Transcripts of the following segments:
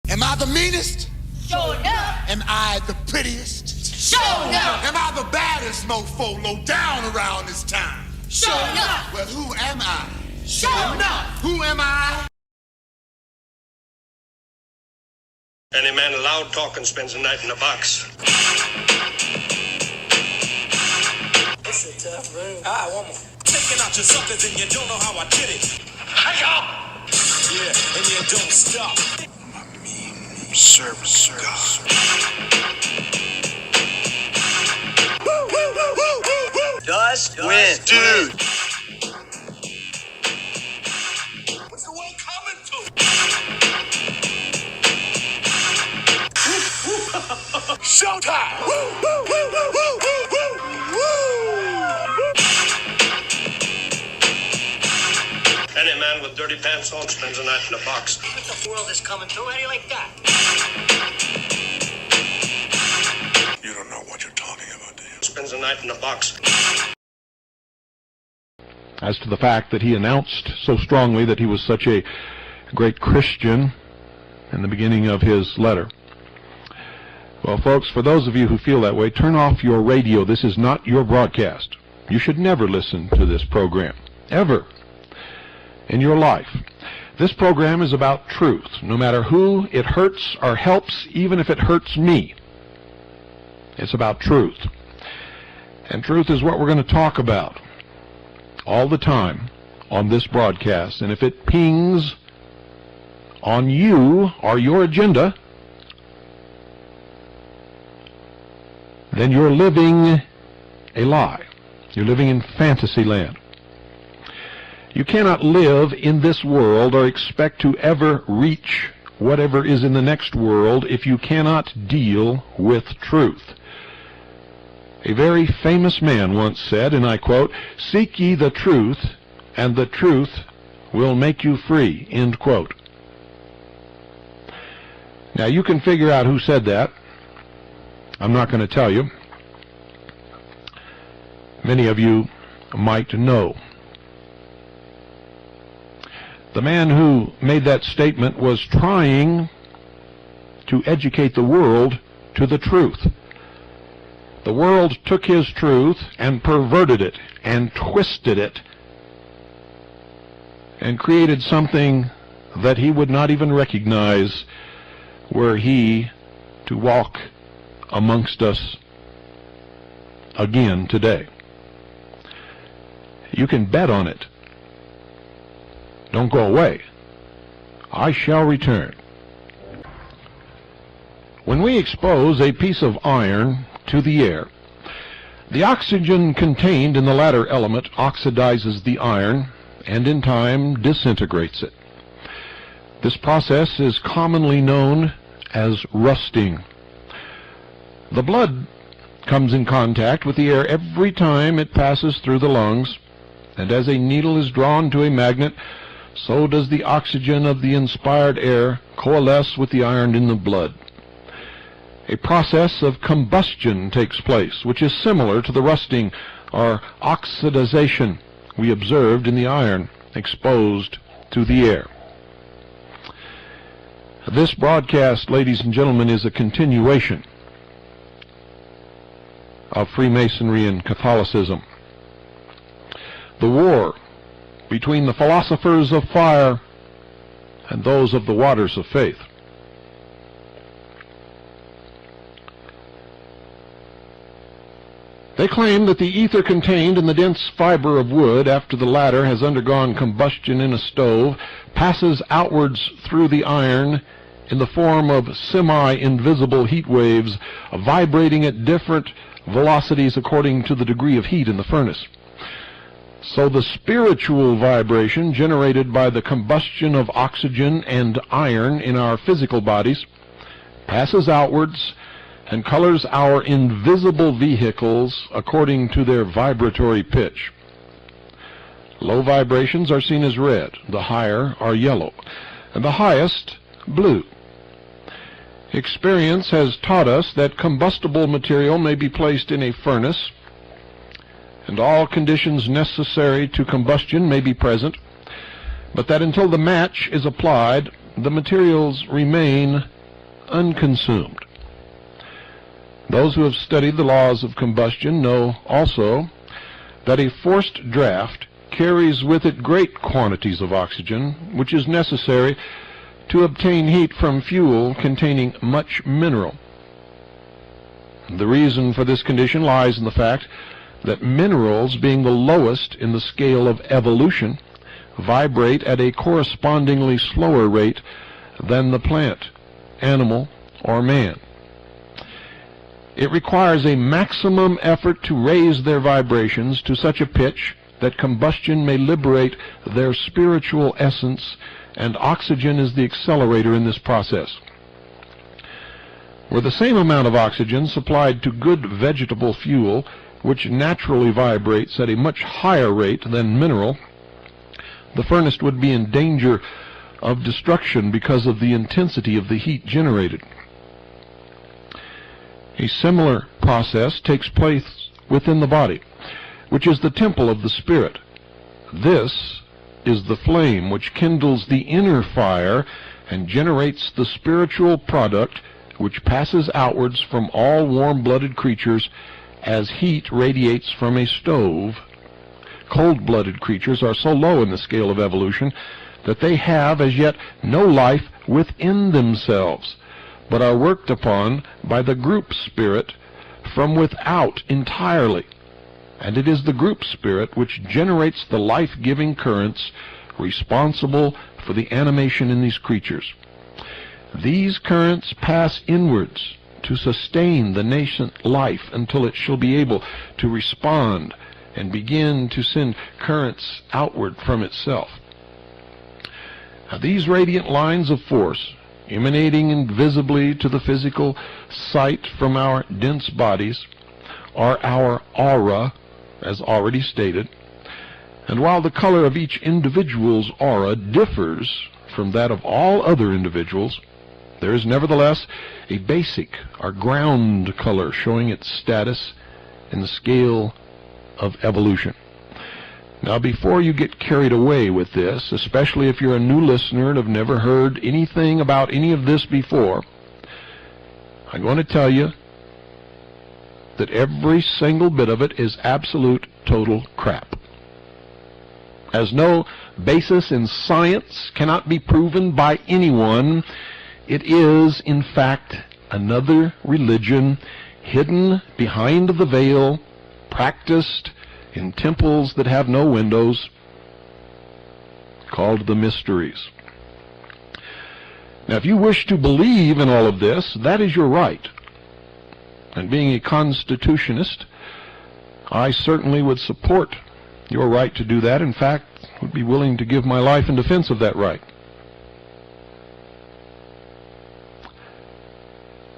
Am I the meanest? Sure enough. Am I the prettiest? Sure enough. Am I the baddest mofo low down around this town? Sure enough. Well, who am I? Sure enough. Who am I? Any man loud talking spends a night in a box. It's a tough room. All right, one more. Taking out your suckers and you don't know how I did it. Hey, y'all! Yeah, and you don't stop. My mean service, God. Dust win. Dude! What's the world coming to? Showtime! Any man with dirty pants on spends a night in a box. What the world is coming to? How do you like that? You don't know what you're talking about, do you? Spends a night in a box. As to the fact that he announced so strongly that he was such a great Christian in the beginning of his letter. Well, folks, for those of you who feel that way, turn off your radio. This is not your broadcast. You should never listen to this program, ever, in your life. This program is about truth, no matter who it hurts or helps, even if it hurts me. It's about truth. And truth is what we're going to talk about all the time on this broadcast. And if it pings on you or your agenda, then you're living a lie. You're living in fantasy land. You cannot live in this world or expect to ever reach whatever is in the next world if you cannot deal with truth. A very famous man once said, and I quote, "Seek ye the truth, and the truth will make you free," end quote. Now you can figure out who said that. I'm not going to tell you. Many of you might know. The man who made that statement was trying to educate the world to the truth. The world took his truth and perverted it and twisted it and created something that he would not even recognize were he to walk amongst us again today. You can bet on it. Don't go away. I shall return. When we expose a piece of iron to the air, the oxygen contained in the latter element oxidizes the iron and in time disintegrates it. This process is commonly known as rusting. The blood comes in contact with the air every time it passes through the lungs, and as a needle is drawn to a magnet, so does the oxygen of the inspired air coalesce with the iron in the blood. A process of combustion takes place, which is similar to the rusting or oxidization we observed in the iron exposed to the air. This broadcast, ladies and gentlemen, is a continuation of Freemasonry and Catholicism. The war between the philosophers of fire and those of the waters of faith. They claim that the ether contained in the dense fiber of wood after the latter has undergone combustion in a stove passes outwards through the iron in the form of semi-invisible heat waves vibrating at different velocities according to the degree of heat in the furnace. So the spiritual vibration generated by the combustion of oxygen and iron in our physical bodies passes outwards and colors our invisible vehicles according to their vibratory pitch. Low vibrations are seen as red, the higher are yellow, and the highest blue. Experience has taught us that combustible material may be placed in a furnace, and all conditions necessary to combustion may be present, but that until the match is applied, the materials remain unconsumed. Those who have studied the laws of combustion know also that a forced draft carries with it great quantities of oxygen, which is necessary to obtain heat from fuel containing much mineral. The reason for this condition lies in the fact that minerals, being the lowest in the scale of evolution, vibrate at a correspondingly slower rate than the plant, animal, or man. It requires a maximum effort to raise their vibrations to such a pitch that combustion may liberate their spiritual essence, and oxygen is the accelerator in this process. Were the same amount of oxygen supplied to good vegetable fuel, which naturally vibrates at a much higher rate than mineral, the furnace would be in danger of destruction because of the intensity of the heat generated. A similar process takes place within the body, which is the temple of the Spirit. This is the flame which kindles the inner fire and generates the spiritual product which passes outwards from all warm-blooded creatures as heat radiates from a stove. Cold-blooded creatures are so low in the scale of evolution that they have as yet no life within themselves, but are worked upon by the group spirit from without entirely. And it is the group spirit which generates the life-giving currents responsible for the animation in these creatures. These currents pass inwards to sustain the nascent life until it shall be able to respond and begin to send currents outward from itself. Now, these radiant lines of force, emanating invisibly to the physical sight from our dense bodies, are our aura, as already stated, and while the color of each individual's aura differs from that of all other individuals, there is nevertheless a basic or ground color showing its status in the scale of evolution. Now, before you get carried away with this, especially if you're a new listener and have never heard anything about any of this before, I'm going to tell you that every single bit of it is absolute total crap. Has no basis in science, cannot be proven by anyone. It is, in fact, another religion hidden behind the veil, practiced in temples that have no windows, called the mysteries. Now, if you wish to believe in all of this, that is your right. And being a constitutionist, I certainly would support your right to do that. In fact, would be willing to give my life in defense of that right.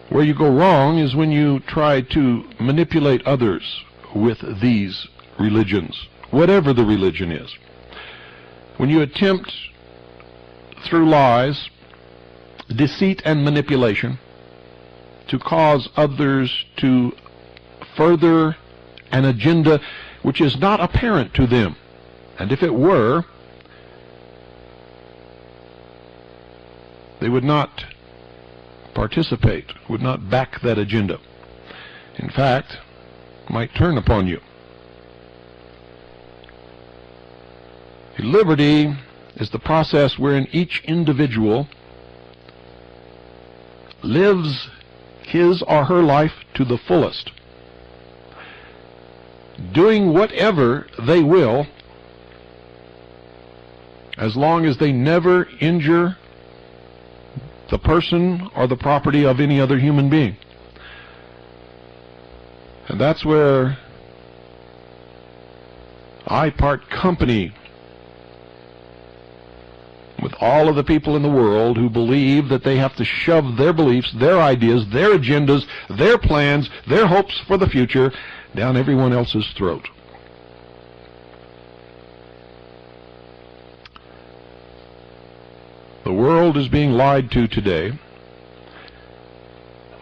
Where you go wrong is when you try to manipulate others with these religions, whatever the religion is. When you attempt through lies, deceit, and manipulation to cause others to further an agenda which is not apparent to them, and if it were, they would not participate, would not back that agenda. In fact, might turn upon you. Liberty is the process wherein each individual lives his or her life to the fullest, doing whatever they will, as long as they never injure the person or the property of any other human being. And that's where I part company with all of the people in the world who believe that they have to shove their beliefs, their ideas, their agendas, their plans, their hopes for the future down everyone else's throat. The world is being lied to today.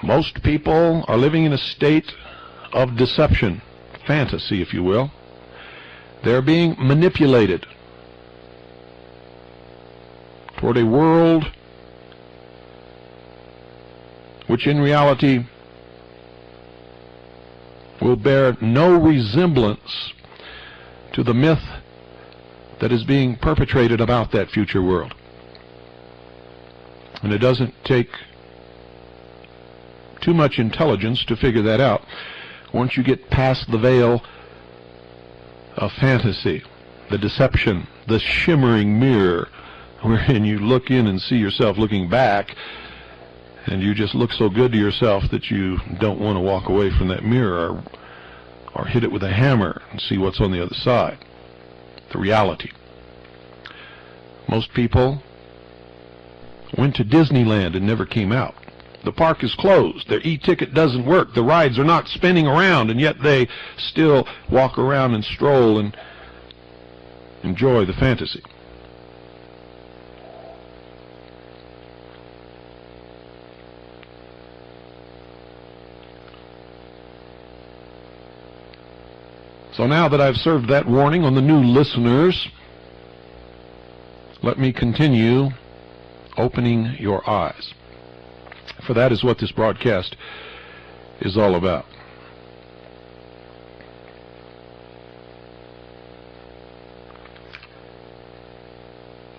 Most people are living in a state of deception, fantasy, if you will. They're being manipulated toward a world which in reality will bear no resemblance to the myth that is being perpetrated about that future world. And it doesn't take too much intelligence to figure that out once you get past the veil of fantasy, the deception, the shimmering mirror, wherein you look in and see yourself looking back, and you just look so good to yourself that you don't want to walk away from that mirror or hit it with a hammer and see what's on the other side. The reality. Most people went to Disneyland and never came out. The park is closed. Their e-ticket doesn't work. The rides are not spinning around, and yet they still walk around and stroll and enjoy the fantasy. So now that I've served that warning on the new listeners, let me continue opening your eyes. For that is what this broadcast is all about.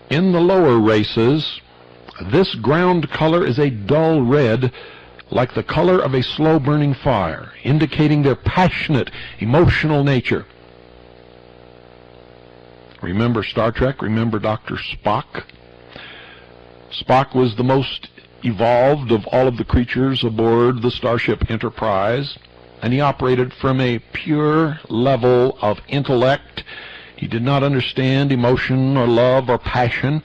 In the lower races, this ground color is a dull red, like the color of a slow-burning fire, indicating their passionate, emotional nature. Remember Star Trek? Remember Dr. Spock? Spock was the most evolved of all of the creatures aboard the Starship Enterprise, and he operated from a pure level of intellect. He did not understand emotion or love or passion.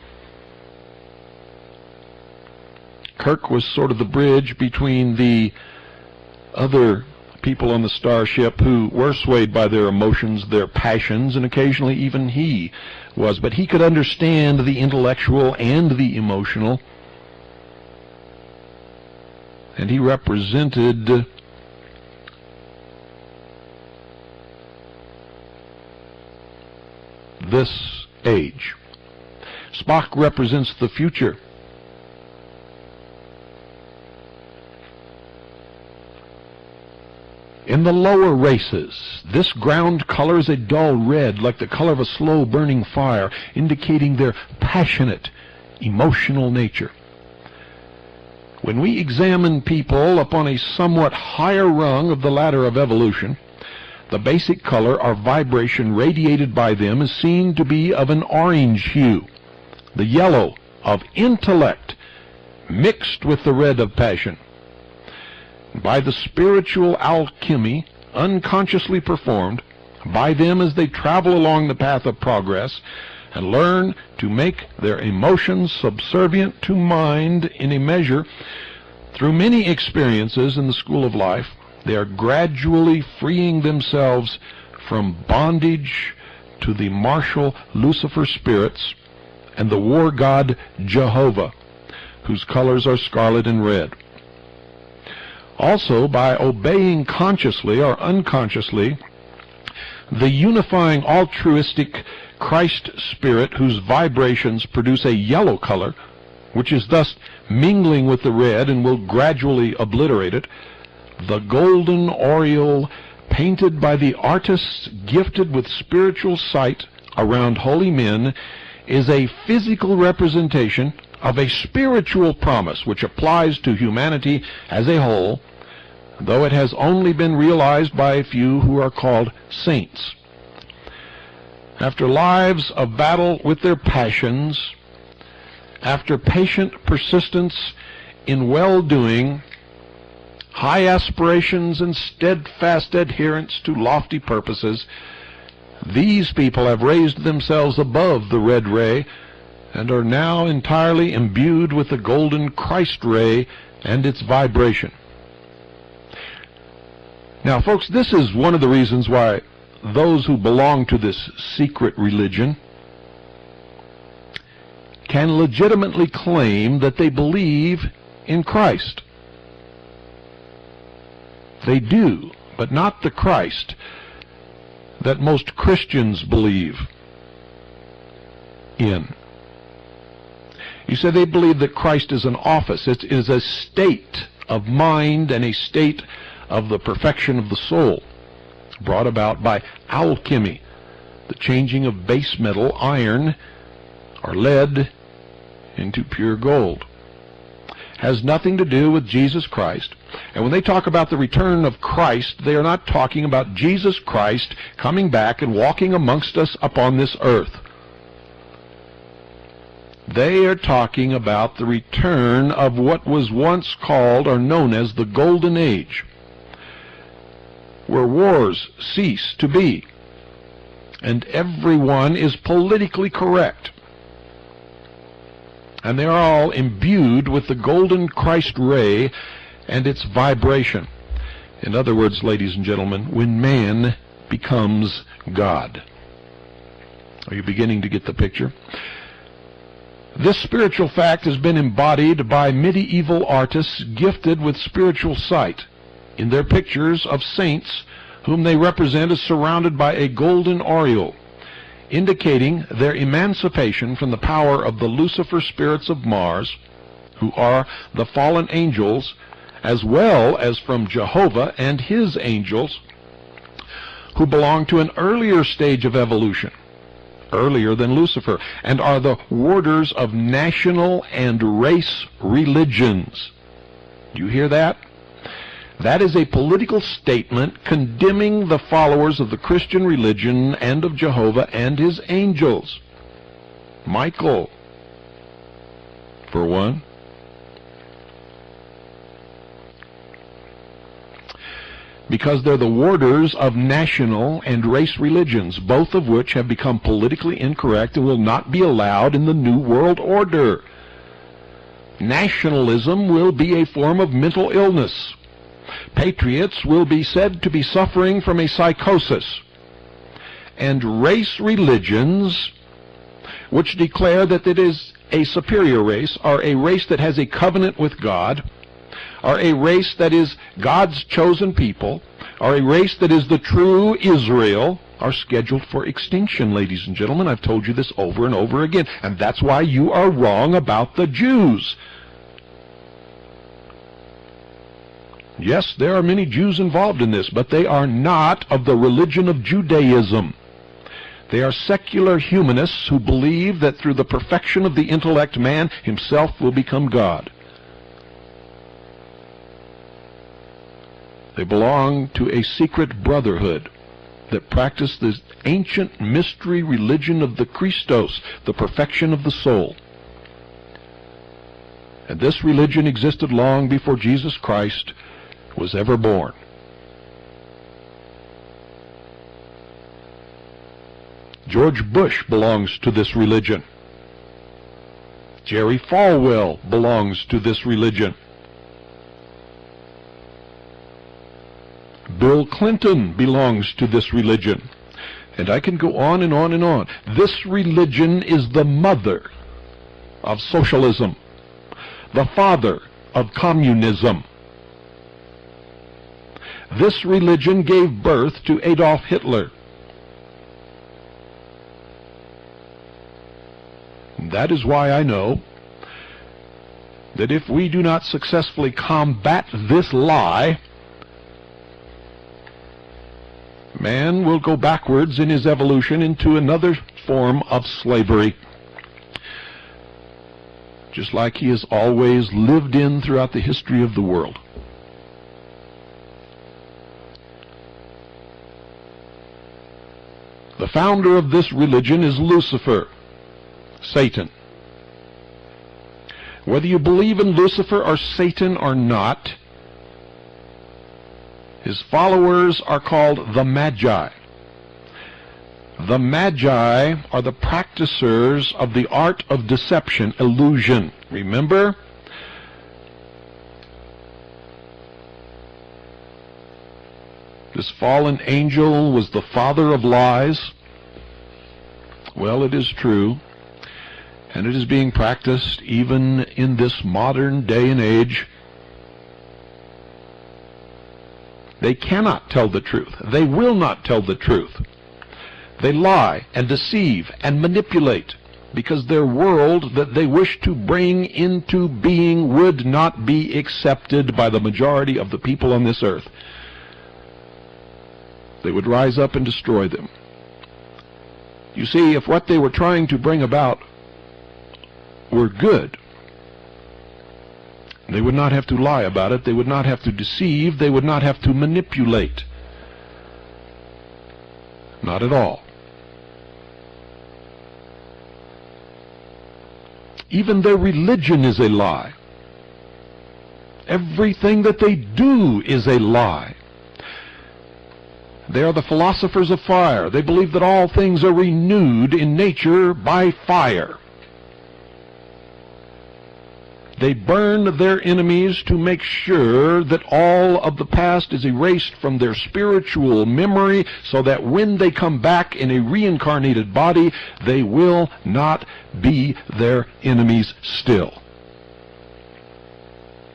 Kirk was sort of the bridge between the other people on the starship who were swayed by their emotions, their passions, and occasionally even he was. But he could understand the intellectual and the emotional. And he represented this age. Spock represents the future. In the lower races, this ground color is a dull red, like the color of a slow-burning fire, indicating their passionate, emotional nature. When we examine people upon a somewhat higher rung of the ladder of evolution, the basic color or vibration radiated by them is seen to be of an orange hue, the yellow of intellect mixed with the red of passion. By the spiritual alchemy unconsciously performed by them as they travel along the path of progress and learn to make their emotions subservient to mind in a measure, through many experiences in the school of life, they are gradually freeing themselves from bondage to the martial Lucifer spirits and the war god Jehovah, whose colors are scarlet and red. Also, by obeying consciously or unconsciously the unifying altruistic Christ spirit, whose vibrations produce a yellow color, which is thus mingling with the red and will gradually obliterate it, the golden aureole painted by the artists gifted with spiritual sight around holy men is a physical representation of a spiritual promise which applies to humanity as a whole, though it has only been realized by a few who are called saints. After lives of battle with their passions, after patient persistence in well-doing, high aspirations and steadfast adherence to lofty purposes, These people have raised themselves above the red ray and are now entirely imbued with the golden Christ ray and its vibration. Now, folks, this is one of the reasons why those who belong to this secret religion can legitimately claim that they believe in Christ. They do, but not the Christ that most Christians believe in. You say they believe that Christ is an office. It is a state of mind and a state of the perfection of the soul, brought about by alchemy, the changing of base metal, iron, or lead, into pure gold. Has nothing to do with Jesus Christ. And when they talk about the return of Christ, they are not talking about Jesus Christ coming back and walking amongst us upon this earth. They are talking about the return of what was once called or known as the Golden Age, where wars cease to be, and everyone is politically correct. And they are all imbued with the golden Christ ray and its vibration. In other words, ladies and gentlemen, when man becomes God. Are you beginning to get the picture? This spiritual fact has been embodied by medieval artists gifted with spiritual sight in their pictures of saints whom they represent as surrounded by a golden aureole, indicating their emancipation from the power of the Lucifer spirits of Mars, who are the fallen angels, as well as from Jehovah and his angels, who belong to an earlier stage of evolution, earlier than Lucifer, and are the warders of national and race religions. Do you hear that? That is a political statement condemning the followers of the Christian religion and of Jehovah and his angels. Michael, for one. Because they're the warders of national and race religions, both of which have become politically incorrect and will not be allowed in the New World Order. Nationalism will be a form of mental illness. Patriots will be said to be suffering from a psychosis. And race religions, which declare that it is a superior race, are a race that has a covenant with God, are a race that is God's chosen people, are a race that is the true Israel, are scheduled for extinction, ladies and gentlemen. I've told you this over and over again, and that's why you are wrong about the Jews. Yes, there are many Jews involved in this, but they are not of the religion of Judaism. They are secular humanists who believe that through the perfection of the intellect, man himself will become God. They belong to a secret brotherhood that practice the ancient mystery religion of the Christos, the perfection of the soul. And this religion existed long before Jesus Christ was ever born. George Bush belongs to this religion. Jerry Falwell belongs to this religion. Bill Clinton belongs to this religion. And I can go on and on and on. This religion is the mother of socialism, the father of communism. This religion gave birth to Adolf Hitler. That is why I know that if we do not successfully combat this lie, man will go backwards in his evolution into another form of slavery, just like he has always lived in throughout the history of the world. The founder of this religion is Lucifer, Satan. Whether you believe in Lucifer or Satan or not, his followers are called the Magi. The Magi are the practicers of the art of deception, illusion. Remember? This fallen angel was the father of lies. Well, it is true, and it is being practiced even in this modern day and age. They cannot tell the truth. They will not tell the truth. They lie and deceive and manipulate because their world that they wish to bring into being would not be accepted by the majority of the people on this earth. They would rise up and destroy them. You see, if what they were trying to bring about were good, they would not have to lie about it. They would not have to deceive. They would not have to manipulate. Not at all. Even their religion is a lie. Everything that they do is a lie. They are the philosophers of fire. They believe that all things are renewed in nature by fire. They burn their enemies to make sure that all of the past is erased from their spiritual memory so that when they come back in a reincarnated body, they will not be their enemies still.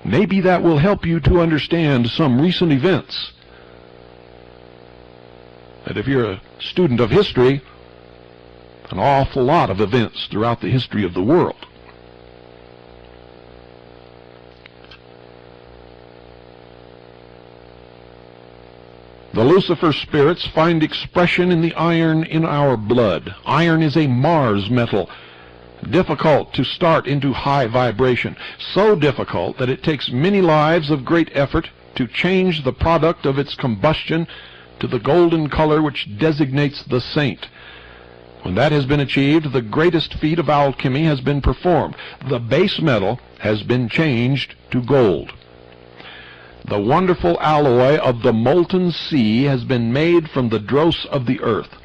Maybe that will help you to understand some recent events. And if you're a student of history, an awful lot of events throughout the history of the world. The Lucifer spirits find expression in the iron in our blood. Iron is a Mars metal, difficult to start into high vibration. So difficult that it takes many lives of great effort to change the product of its combustion to the golden color which designates the saint. When that has been achieved, the greatest feat of alchemy has been performed. The base metal has been changed to gold. The wonderful alloy of the molten sea has been made from the dross of the earth.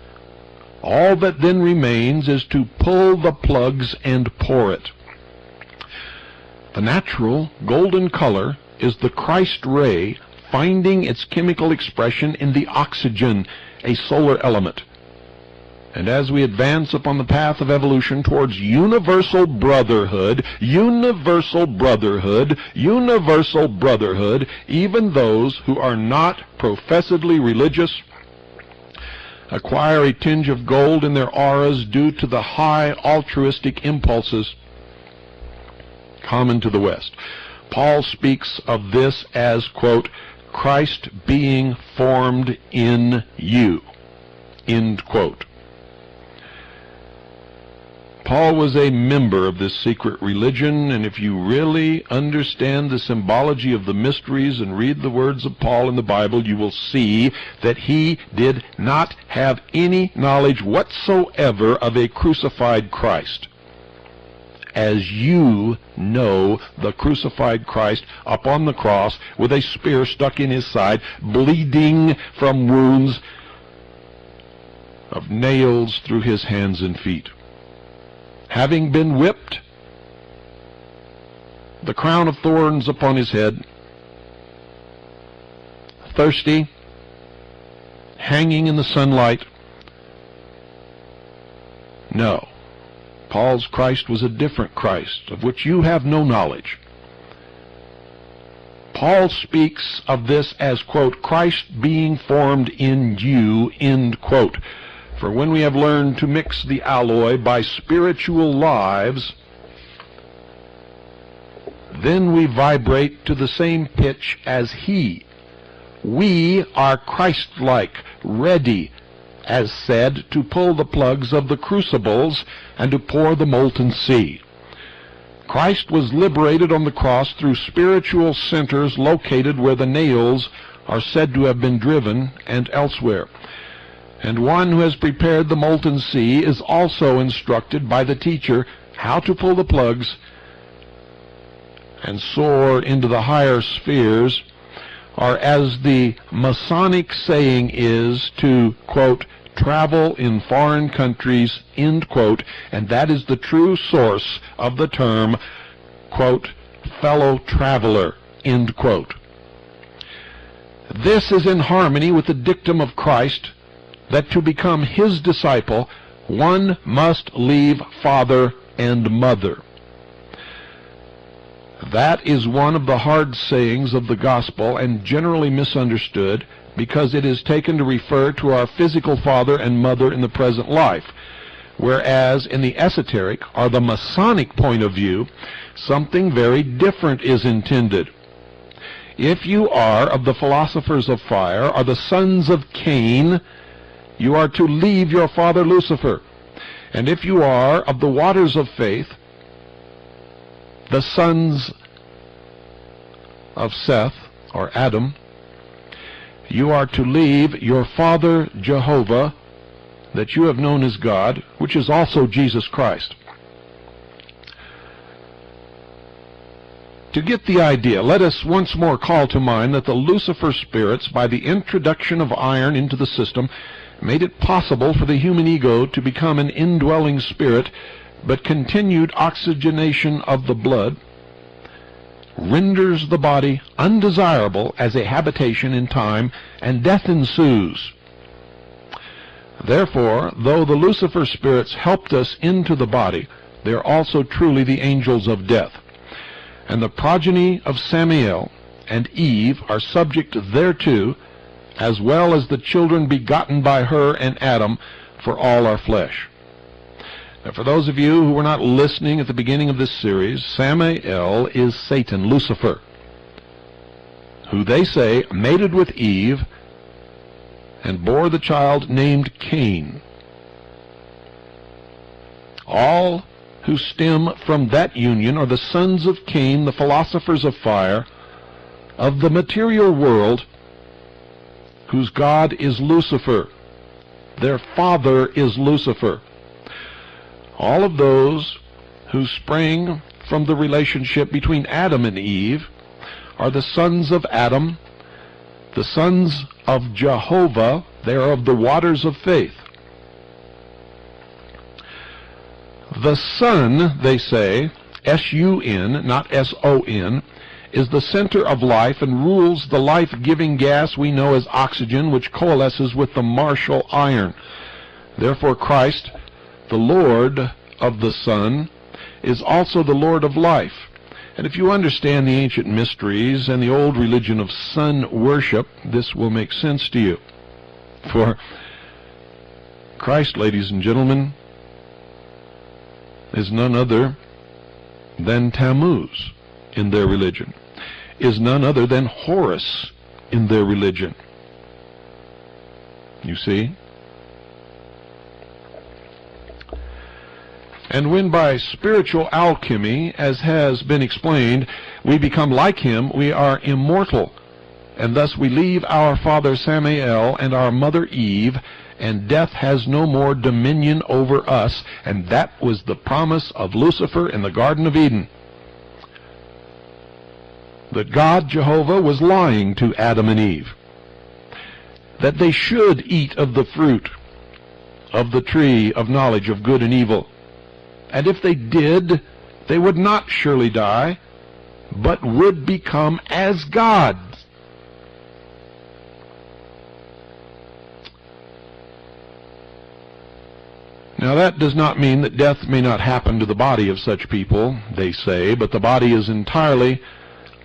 All that then remains is to pull the plugs and pour it. The natural golden color is the Christ ray finding its chemical expression in the oxygen, a solar element. And as we advance upon the path of evolution towards universal brotherhood, even those who are not professedly religious acquire a tinge of gold in their auras due to the high altruistic impulses common to the West. Paul speaks of this as, quote, Christ being formed in you, end quote. Paul was a member of this secret religion, and if you really understand the symbology of the mysteries and read the words of Paul in the Bible, you will see that he did not have any knowledge whatsoever of a crucified Christ. As you know the crucified Christ up on the cross with a spear stuck in his side, bleeding from wounds of nails through his hands and feet. Having been whipped, the crown of thorns upon his head, thirsty, hanging in the sunlight. No, Paul's Christ was a different Christ, of which you have no knowledge. Paul speaks of this as, quote, Christ being formed in you, end quote. For when we have learned to mix the alloy by spiritual lives, then we vibrate to the same pitch as he. We are Christ-like, ready, as said, to pull the plugs of the crucibles and to pour the molten sea. Christ was liberated on the cross through spiritual centers located where the nails are said to have been driven and elsewhere. And one who has prepared the molten sea is also instructed by the teacher how to pull the plugs and soar into the higher spheres, or as the Masonic saying is, to, quote, travel in foreign countries, end quote, and that is the true source of the term, quote, fellow traveler, end quote. This is in harmony with the dictum of Christ that to become his disciple, one must leave father and mother. That is one of the hard sayings of the gospel and generally misunderstood because it is taken to refer to our physical father and mother in the present life, whereas in the esoteric or the Masonic point of view, something very different is intended. If you are of the philosophers of fire or the sons of Cain, you are to leave your father Lucifer. And if you are of the waters of faith, the sons of Seth, or Adam, you are to leave your father Jehovah, that you have known as God, which is also Jesus Christ. To get the idea, let us once more call to mind that the Lucifer spirits, by the introduction of iron into the system, made it possible for the human ego to become an indwelling spirit, but continued oxygenation of the blood renders the body undesirable as a habitation in time, and death ensues. Therefore, though the Lucifer spirits helped us into the body, they are also truly the angels of death. And the progeny of Samael and Eve are subject thereto, as well as the children begotten by her and Adam, for all our flesh. Now, for those of you who were not listening at the beginning of this series, Samael is Satan, Lucifer, who they say mated with Eve and bore the child named Cain. All who stem from that union are the sons of Cain, the philosophers of fire, of the material world, whose God is Lucifer. Their father is Lucifer. All of those who sprang from the relationship between Adam and Eve are the sons of Adam, the sons of Jehovah. They are of the waters of faith. The sun, they say, S-U-N, not S-O-N, is the center of life and rules the life-giving gas we know as oxygen, which coalesces with the martial iron. Therefore Christ, the Lord of the sun, is also the Lord of life. And if you understand the ancient mysteries and the old religion of sun worship, this will make sense to you. For Christ, ladies and gentlemen, is none other than Tammuz in their religion, is none other than Horus in their religion. You see? And when by spiritual alchemy, as has been explained, we become like him, we are immortal, and thus we leave our father Samael and our mother Eve, and death has no more dominion over us, and that was the promise of Lucifer in the Garden of Eden. That God, Jehovah, was lying to Adam and Eve, that they should eat of the fruit of the tree of knowledge of good and evil. And if they did, they would not surely die, but would become as gods. Now that does not mean that death may not happen to the body of such people, they say, but the body is entirely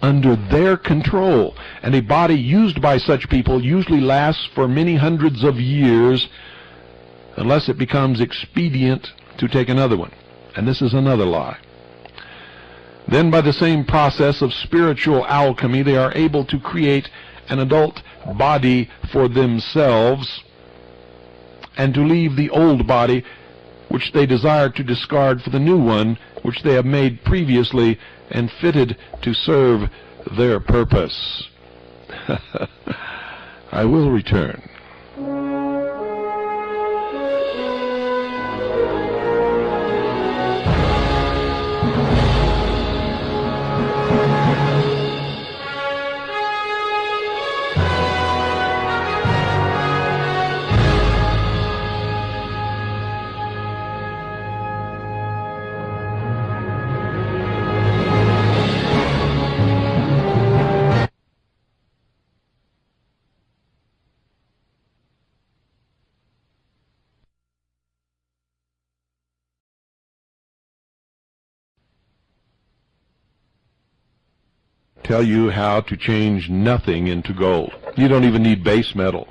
under their control, and a body used by such people usually lasts for many hundreds of years unless it becomes expedient to take another one. And this is another lie. Then by the same process of spiritual alchemy, they are able to create an adult body for themselves and to leave the old body which they desire to discard for the new one which they have made previously and fitted to serve their purpose. I will return. tell you how to change nothing into gold. You don't even need base metal.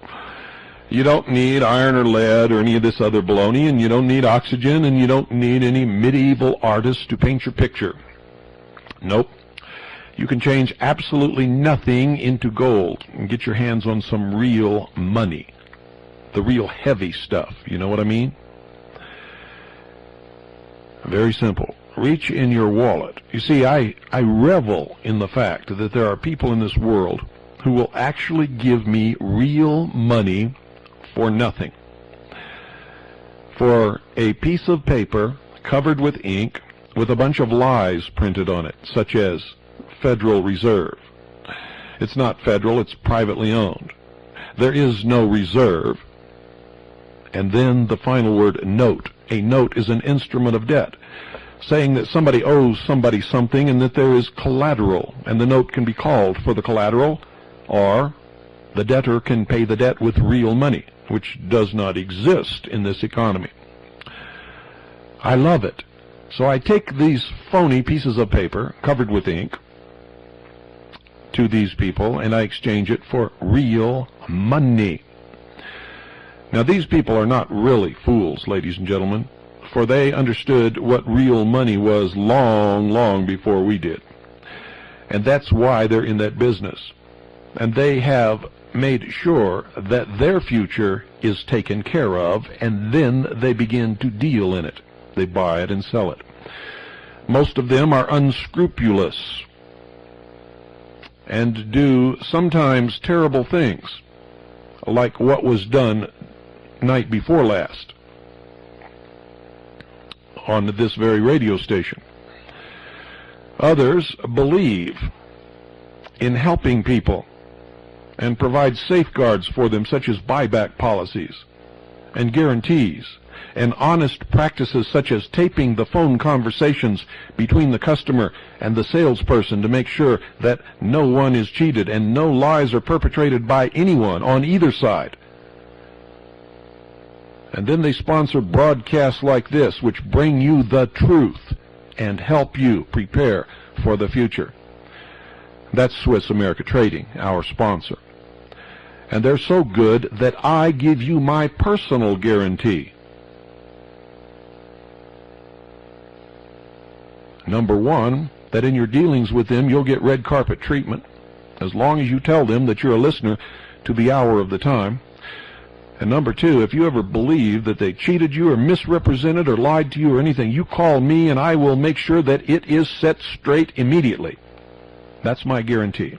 You don't need iron or lead or any of this other baloney, and you don't need oxygen, and you don't need any medieval artist to paint your picture. Nope. You can change absolutely nothing into gold and get your hands on some real money. The real heavy stuff. You know what I mean? Very simple. Reach in your wallet. You see, I revel in the fact that there are people in this world who will actually give me real money for nothing. For a piece of paper covered with ink with a bunch of lies printed on it, such as Federal Reserve. It's not federal, it's privately owned. There is no reserve. And then the final word, note. A note is an instrument of debt, saying that somebody owes somebody something and that there is collateral, and the note can be called for the collateral, or the debtor can pay the debt with real money, which does not exist in this economy. I love it. So I take these phony pieces of paper covered with ink to these people, and I exchange it for real money. Now, these people are not really fools, ladies and gentlemen, for they understood what real money was long, long before we did. And that's why they're in that business. And they have made sure that their future is taken care of, and then they begin to deal in it. They buy it and sell it. Most of them are unscrupulous and do sometimes terrible things, like what was done night before last on this very radio station. Others believe in helping people and provide safeguards for them, such as buyback policies and guarantees and honest practices such as taping the phone conversations between the customer and the salesperson to make sure that no one is cheated and no lies are perpetrated by anyone on either side. And then they sponsor broadcasts like this, which bring you the truth and help you prepare for the future. That's Swiss America Trading, our sponsor. And they're so good that I give you my personal guarantee. Number one, that in your dealings with them, you'll get red carpet treatment, as long as you tell them that you're a listener to the hour of the time. And number two, if you ever believe that they cheated you or misrepresented or lied to you or anything, you call me and I will make sure that it is set straight immediately. That's my guarantee.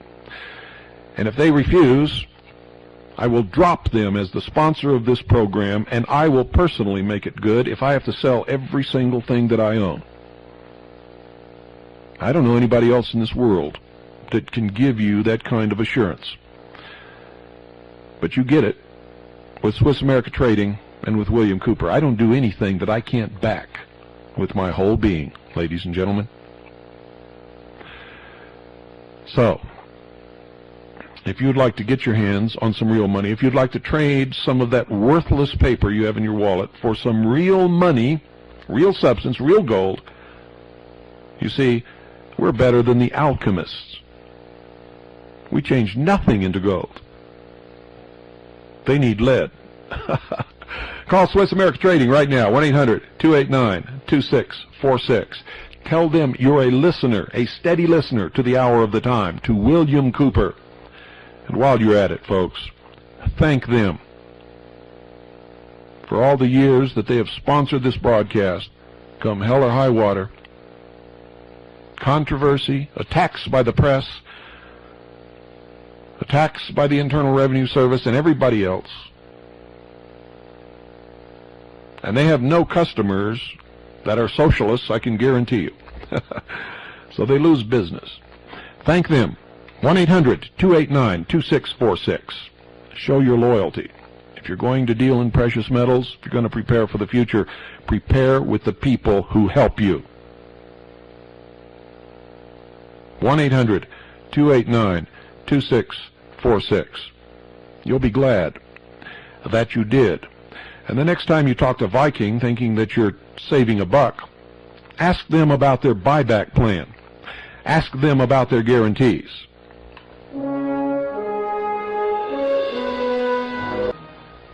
And if they refuse, I will drop them as the sponsor of this program, and I will personally make it good if I have to sell every single thing that I own. I don't know anybody else in this world that can give you that kind of assurance. But you get it with Swiss America Trading and with William Cooper. I don't do anything that I can't back with my whole being, ladies and gentlemen. So, if you'd like to get your hands on some real money, if you'd like to trade some of that worthless paper you have in your wallet for some real money, real substance, real gold, you see, we're better than the alchemists. We change nothing into gold. They need lead. Call Swiss America Trading right now, 1-800-289-2646. Tell them you're a listener, a steady listener to the hour of the time, to William Cooper. And while you're at it, folks, thank them for all the years that they have sponsored this broadcast, come hell or high water. Controversy, attacks by the press, attacks by the Internal Revenue Service and everybody else. And they have no customers that are socialists, I can guarantee you. So they lose business. Thank them. 1-800-289-2646. Show your loyalty. If you're going to deal in precious metals, if you're going to prepare for the future, prepare with the people who help you. 1-800-289-2646. You'll be glad that you did. And the next time you talk to Viking thinking that you're saving a buck, ask them about their buyback plan. Ask them about their guarantees.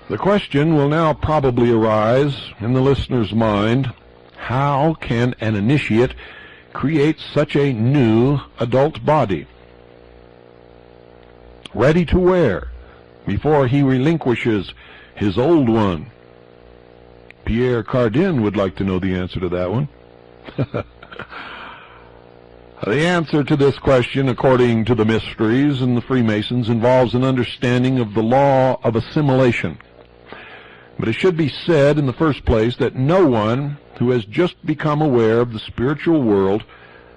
The question will now probably arise in the listener's mind, how can an initiate create such a new adult body, ready to wear, before he relinquishes his old one? Pierre Cardin would like to know the answer to that one. The answer to this question, according to the mysteries and the Freemasons, involves an understanding of the law of assimilation. But it should be said in the first place that no one who has just become aware of the spiritual world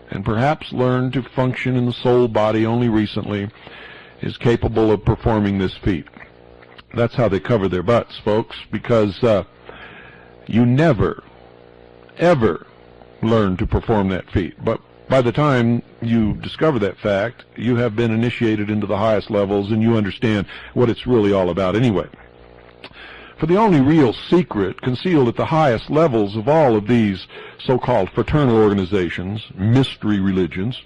and perhaps learned to function in the soul body only recently is capable of performing this feat. That's how they cover their butts, folks, because you never, ever learn to perform that feat. But by the time you discover that fact, you have been initiated into the highest levels and you understand what it's really all about anyway. For the only real secret concealed at the highest levels of all of these so-called fraternal organizations, mystery religions,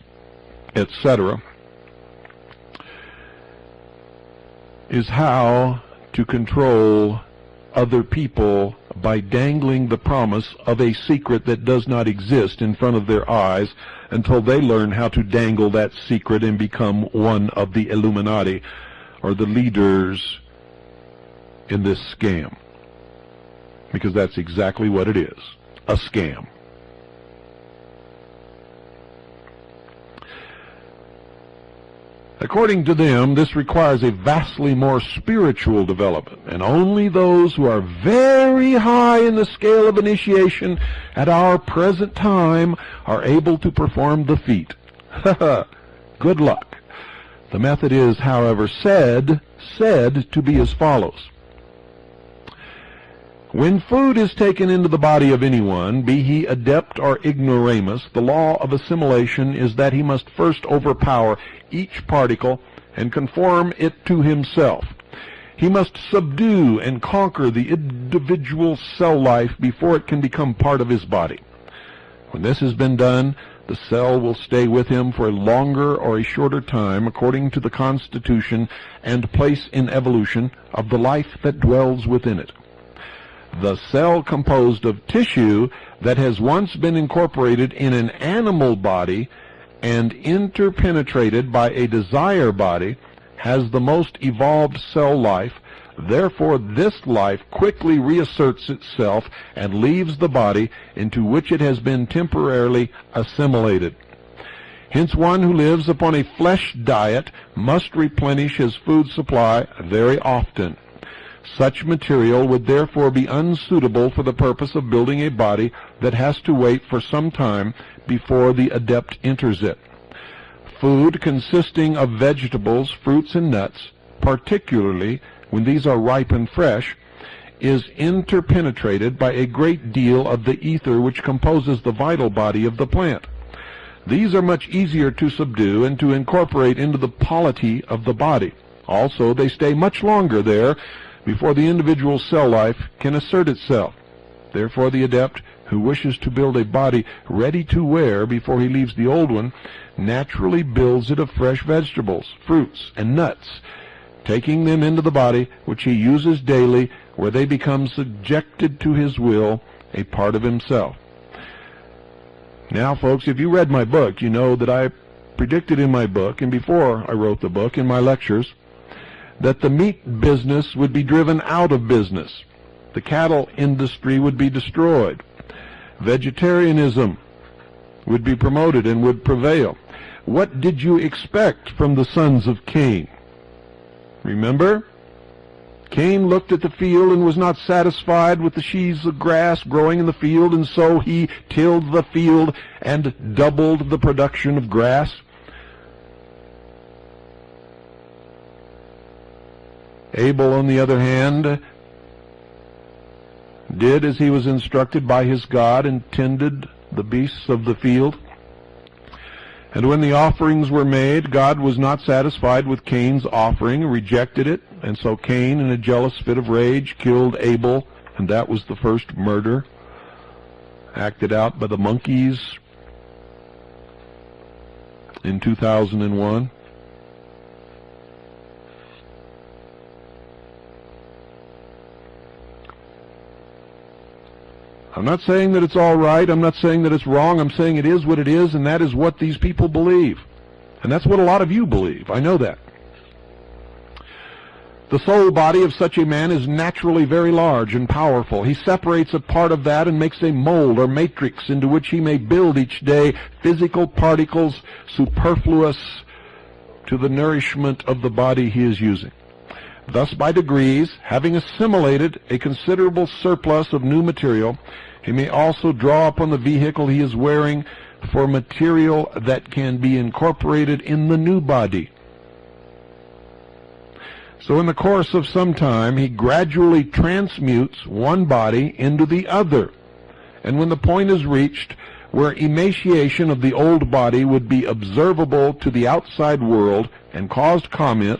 etc., is how to control other people by dangling the promise of a secret that does not exist in front of their eyes until they learn how to dangle that secret and become one of the Illuminati or the leaders in this scam. Because that's exactly what it is, a scam. According to them, this requires a vastly more spiritual development, and only those who are very high in the scale of initiation at our present time are able to perform the feat. Good luck. The method is, however, said to be as follows. When food is taken into the body of anyone, be he adept or ignoramus, the law of assimilation is that he must first overpower each particle and conform it to himself. He must subdue and conquer the individual cell life before it can become part of his body. When this has been done, the cell will stay with him for a longer or a shorter time according to the constitution and place in evolution of the life that dwells within it. The cell composed of tissue that has once been incorporated in an animal body and interpenetrated by a desire body has the most evolved cell life. Therefore, this life quickly reasserts itself and leaves the body into which it has been temporarily assimilated. Hence, one who lives upon a flesh diet must replenish his food supply very often. Such material would therefore be unsuitable for the purpose of building a body that has to wait for some time before the adept enters it. Food consisting of vegetables, fruits, and nuts, particularly when these are ripe and fresh, is interpenetrated by a great deal of the ether which composes the vital body of the plant. These are much easier to subdue and to incorporate into the polity of the body. Also, they stay much longer there before the individual cell life can assert itself. Therefore, the adept who wishes to build a body ready to wear before he leaves the old one naturally builds it of fresh vegetables, fruits, and nuts, taking them into the body which he uses daily, where they become subjected to his will, a part of himself. Now, folks, if you read my book, you know that I predicted in my book, and before I wrote the book, in my lectures, that the meat business would be driven out of business. The cattle industry would be destroyed. Vegetarianism would be promoted and would prevail. What did you expect from the sons of Cain? Remember? Cain looked at the field and was not satisfied with the sheaves of grass growing in the field, and so he tilled the field and doubled the production of grass. Abel, on the other hand, did as he was instructed by his God and tended the beasts of the field. And when the offerings were made, God was not satisfied with Cain's offering, rejected it, and so Cain, in a jealous fit of rage, killed Abel, and that was the first murder acted out by the monkeys in 2001. I'm not saying that it's all right. I'm not saying that it's wrong. I'm saying it is what it is, and that is what these people believe. And that's what a lot of you believe. I know that. The soul body of such a man is naturally very large and powerful. He separates a part of that and makes a mold or matrix into which he may build each day physical particles superfluous to the nourishment of the body he is using. Thus, by degrees, having assimilated a considerable surplus of new material, he may also draw upon the vehicle he is wearing for material that can be incorporated in the new body. So in the course of some time, he gradually transmutes one body into the other. And when the point is reached where emaciation of the old body would be observable to the outside world and caused comment,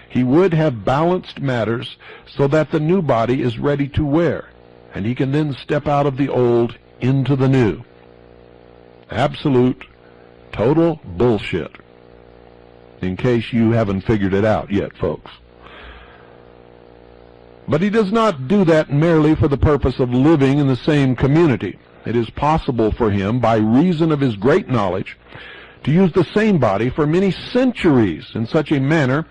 he would have balanced matters so that the new body is ready to wear, and he can then step out of the old into the new. Absolute, total bullshit, in case you haven't figured it out yet, folks. But he does not do that merely for the purpose of living in the same community. It is possible for him, by reason of his great knowledge, to use the same body for many centuries in such a manner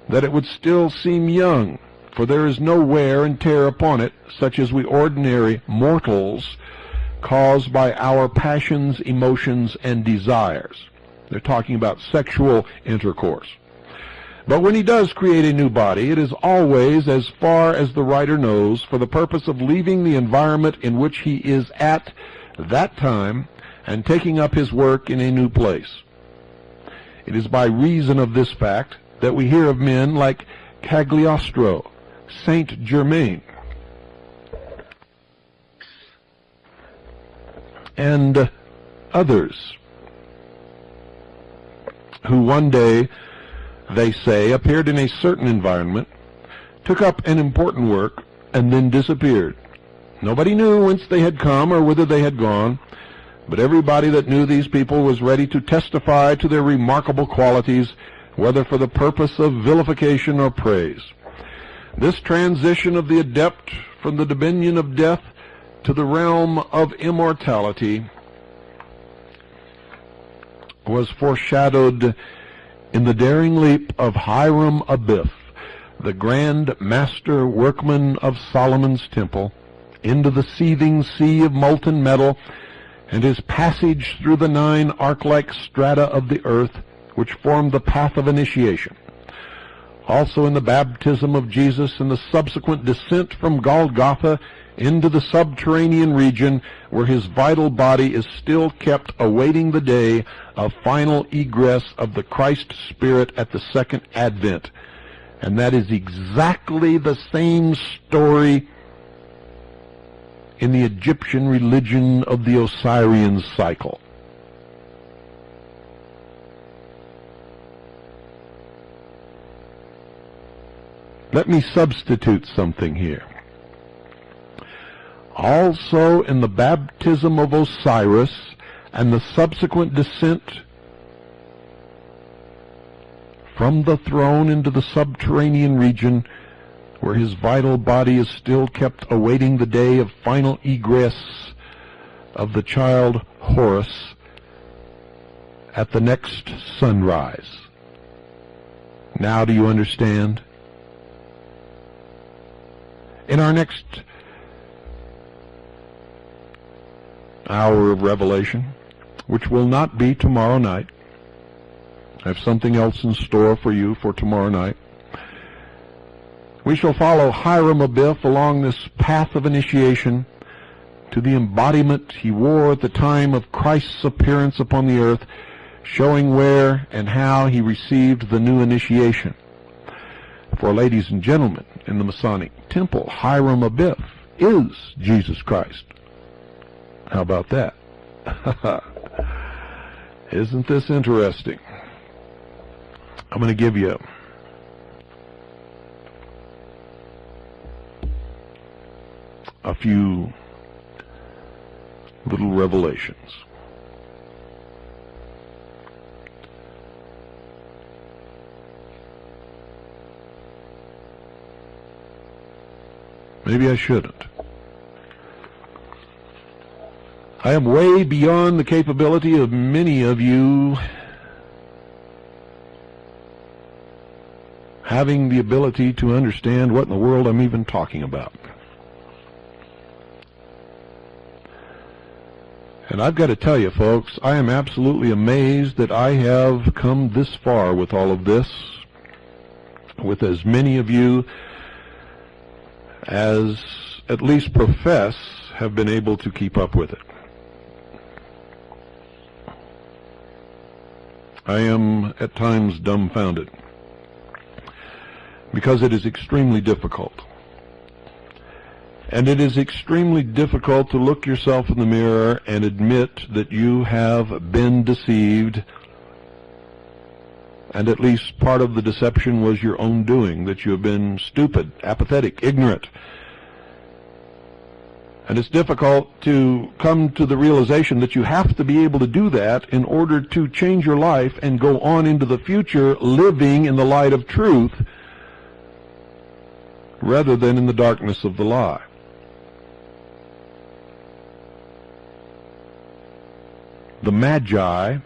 that it would still seem young, for there is no wear and tear upon it, such as we ordinary mortals cause by our passions, emotions, and desires. They're talking about sexual intercourse. But when he does create a new body, it is always, as far as the writer knows, for the purpose of leaving the environment in which he is at that time and taking up his work in a new place. It is by reason of this fact that we hear of men like Cagliostro, Saint Germain, and others who one day, they say, appeared in a certain environment, took up an important work, and then disappeared. Nobody knew whence they had come or whither they had gone, but everybody that knew these people was ready to testify to their remarkable qualities, whether for the purpose of vilification or praise. This transition of the adept from the dominion of death to the realm of immortality was foreshadowed in the daring leap of Hiram Abiff, the grand master workman of Solomon's temple, into the seething sea of molten metal, and his passage through the 9 arc-like strata of the earth, which formed the path of initiation. Also in the baptism of Jesus and the subsequent descent from Golgotha into the subterranean region, where his vital body is still kept awaiting the day of final egress of the Christ Spirit at the second advent. And that is exactly the same story in the Egyptian religion of the Osirian cycle. Let me substitute something here. Also in the baptism of Osiris and the subsequent descent from the throne into the subterranean region, where his vital body is still kept awaiting the day of final egress of the child Horus at the next sunrise. Now do you understand? In our next hour of revelation, which will not be tomorrow night, I have something else in store for you for tomorrow night. We shall follow Hiram Abiff along this path of initiation to the embodiment he wore at the time of Christ's appearance upon the earth, showing where and how he received the new initiation. For, ladies and gentlemen, in the Masonic Temple, Hiram Abiff is Jesus Christ. How about that? Isn't this interesting? I'm going to give you a few little revelations. Maybe I shouldn't. I am way beyond the capability of many of you having the ability to understand what in the world I'm even talking about. And I've got to tell you, folks, I am absolutely amazed that I have come this far with all of this, with as many of you as at least profess have been able to keep up with it. I am at times dumbfounded, because it is extremely difficult. And it is extremely difficult to look yourself in the mirror and admit that you have been deceived, and at least part of the deception was your own doing, that you have been stupid, apathetic, ignorant. And it's difficult to come to the realization that you have to be able to do that in order to change your life and go on into the future living in the light of truth rather than in the darkness of the lie. The Magi,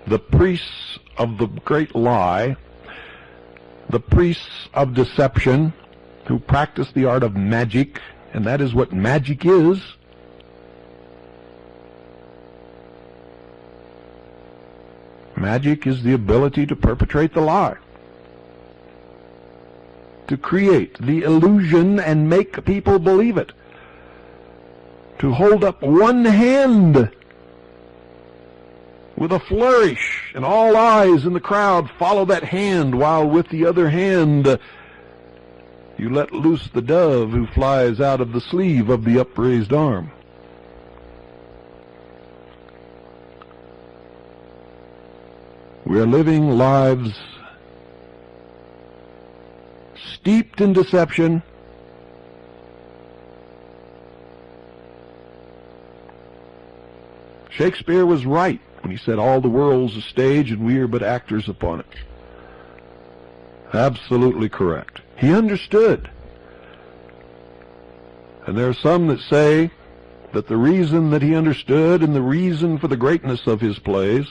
the priests of the great lie, the priests of deception who practice the art of magic, and that is what magic is. Magic is the ability to perpetrate the lie, to create the illusion and make people believe it, to hold up one hand with a flourish, and all eyes in the crowd follow that hand, while with the other hand you let loose the dove who flies out of the sleeve of the upraised arm. We are living lives steeped in deception, Shakespeare was right when he said all the world's a stage and we are but actors upon it. Absolutely correct. He understood. And there are some that say that the reason that he understood and the reason for the greatness of his plays,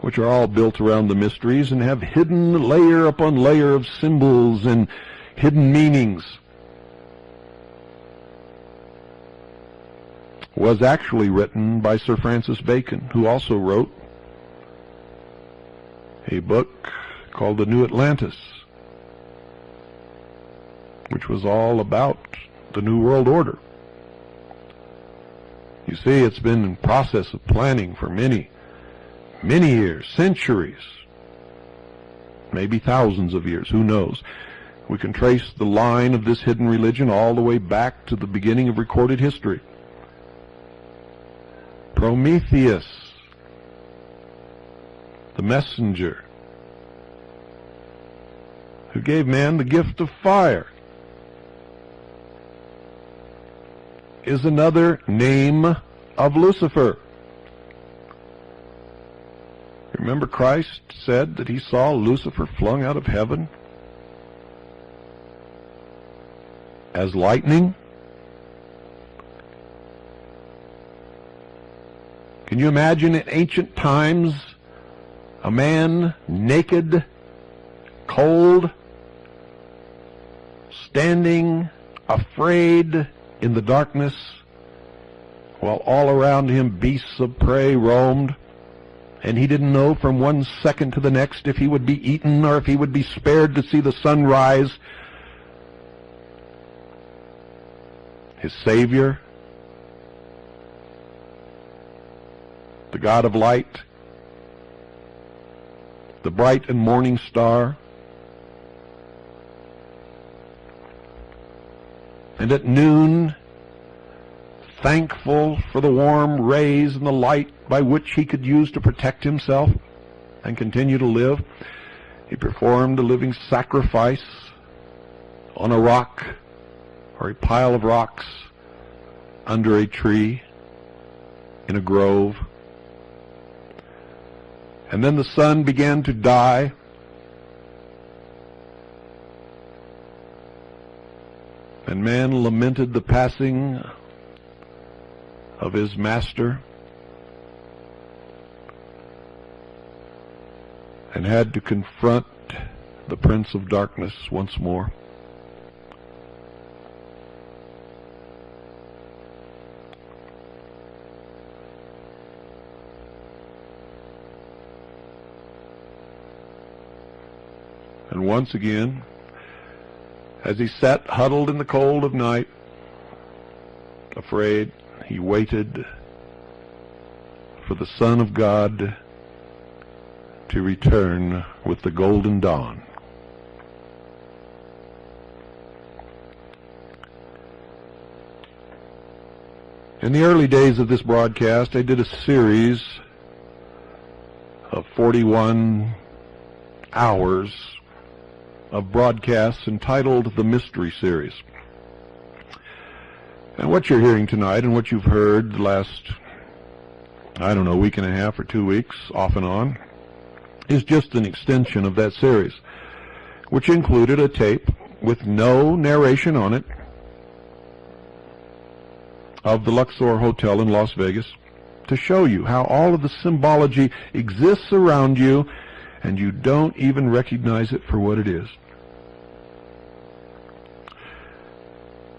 which are all built around the mysteries and have hidden layer upon layer of symbols and hidden meanings, was actually written by Sir Francis Bacon, who also wrote a book called The New Atlantis, which was all about the New World Order. You see, it's been in process of planning for many, many years, centuries, maybe thousands of years, who knows. We can trace the line of this hidden religion all the way back to the beginning of recorded history. Prometheus, the messenger, who gave man the gift of fire, is another name of Lucifer. Remember, Christ said that he saw Lucifer flung out of heaven as lightning? Can you imagine in ancient times a man naked, cold, standing afraid in the darkness, while all around him beasts of prey roamed, and he didn't know from one second to the next if he would be eaten or if he would be spared to see the sun rise? His Savior, the God of light, the bright and morning star, and at noon, thankful for the warm rays and the light by which he could use to protect himself and continue to live, he performed a living sacrifice on a rock or a pile of rocks under a tree in a grove. And then the sun began to die, and man lamented the passing of his master and had to confront the Prince of Darkness once more. And once again, as he sat huddled in the cold of night, afraid, he waited for the Son of God to return with the golden dawn. In the early days of this broadcast, I did a series of 41 hours of broadcasts entitled The Mystery Series. And what you're hearing tonight and what you've heard the last, week and a half or 2 weeks, off and on, is just an extension of that series, which included a tape with no narration on it of the Luxor Hotel in Las Vegas to show you how all of the symbology exists around you and you don't even recognize it for what it is.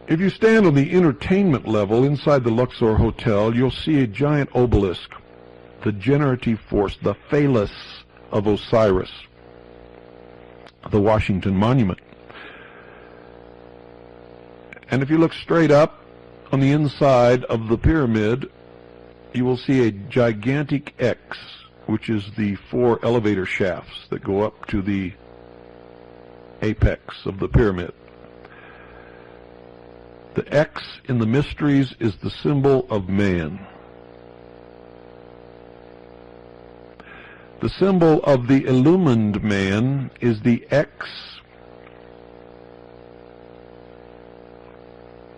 If you stand on the entertainment level inside the Luxor Hotel, you'll see a giant obelisk, the generative force, the phallus of Osiris, the Washington Monument. And if you look straight up on the inside of the pyramid, you will see a gigantic X, which is the 4 elevator shafts that go up to the apex of the pyramid. The X in the mysteries is the symbol of man. The symbol of the illumined man is the X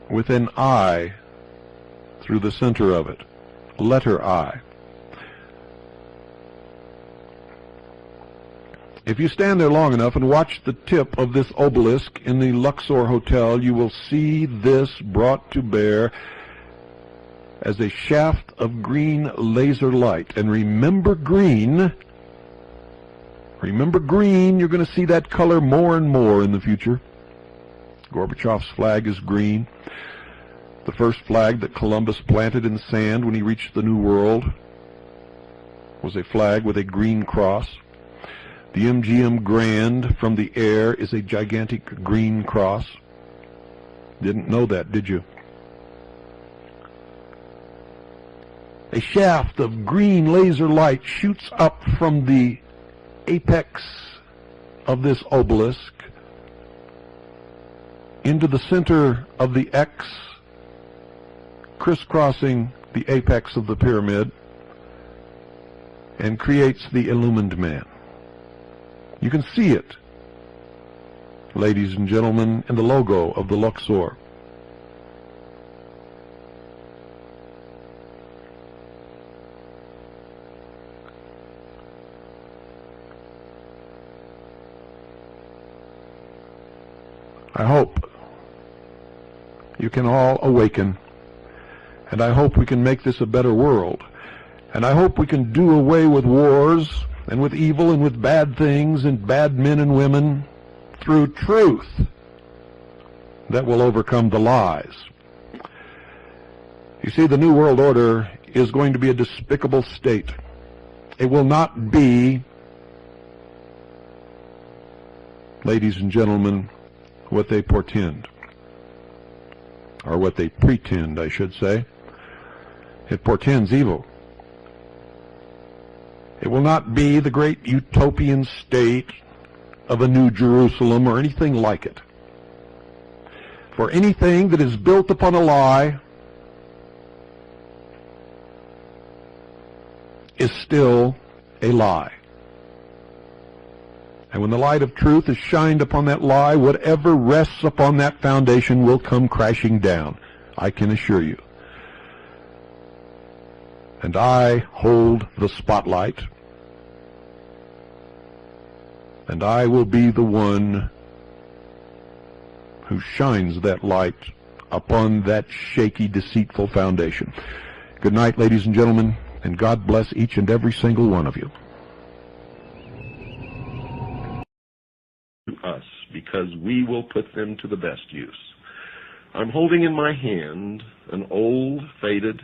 with an I through the center of it, letter I. If you stand there long enough and watch the tip of this obelisk in the Luxor Hotel, you will see this brought to bear as a shaft of green laser light. And remember green, you're going to see that color more and more in the future. Gorbachev's flag is green. The first flag that Columbus planted in sand when he reached the New World was a flag with a green cross. The MGM Grand from the air is a gigantic green cross. Didn't know that, did you? A shaft of green laser light shoots up from the apex of this obelisk into the center of the X, crisscrossing the apex of the pyramid, and creates the illumined man. You can see it, ladies and gentlemen, in the logo of the Luxor. I hope you can all awaken, and I hope we can make this a better world, and I hope we can do away with wars and with evil and with bad things and bad men and women through truth that will overcome the lies. You see, the New World Order is going to be a despicable state. It will not be, ladies and gentlemen, what they portend, or what they pretend, I should say. It portends evil. It will not be the great utopian state of a New Jerusalem or anything like it. For anything that is built upon a lie is still a lie. And when the light of truth is shined upon that lie, whatever rests upon that foundation will come crashing down, I can assure you. And I hold the spotlight, and I will be the one who shines that light upon that shaky, deceitful foundation. Good night, ladies and gentlemen, and God bless each and every single one of you. To us, because we will put them to the best use. I'm holding in my hand an old, faded,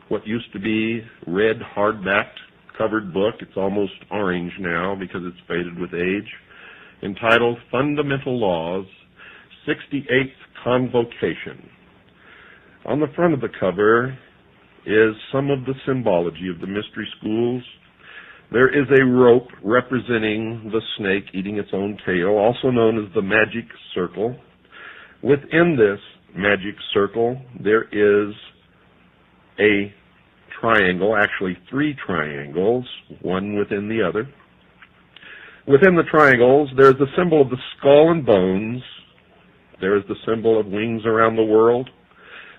what used to be red hardbacked covered book. It's almost orange now because it's faded with age, entitled Fundamental Laws, 68th Convocation. On the front of the cover is some of the symbology of the mystery schools. There is a rope representing the snake eating its own tail, also known as the magic circle. Within this magic circle, there is a triangle, actually 3 triangles, one within the other. Within the triangles, there is the symbol of the skull and bones. There is the symbol of wings around the world.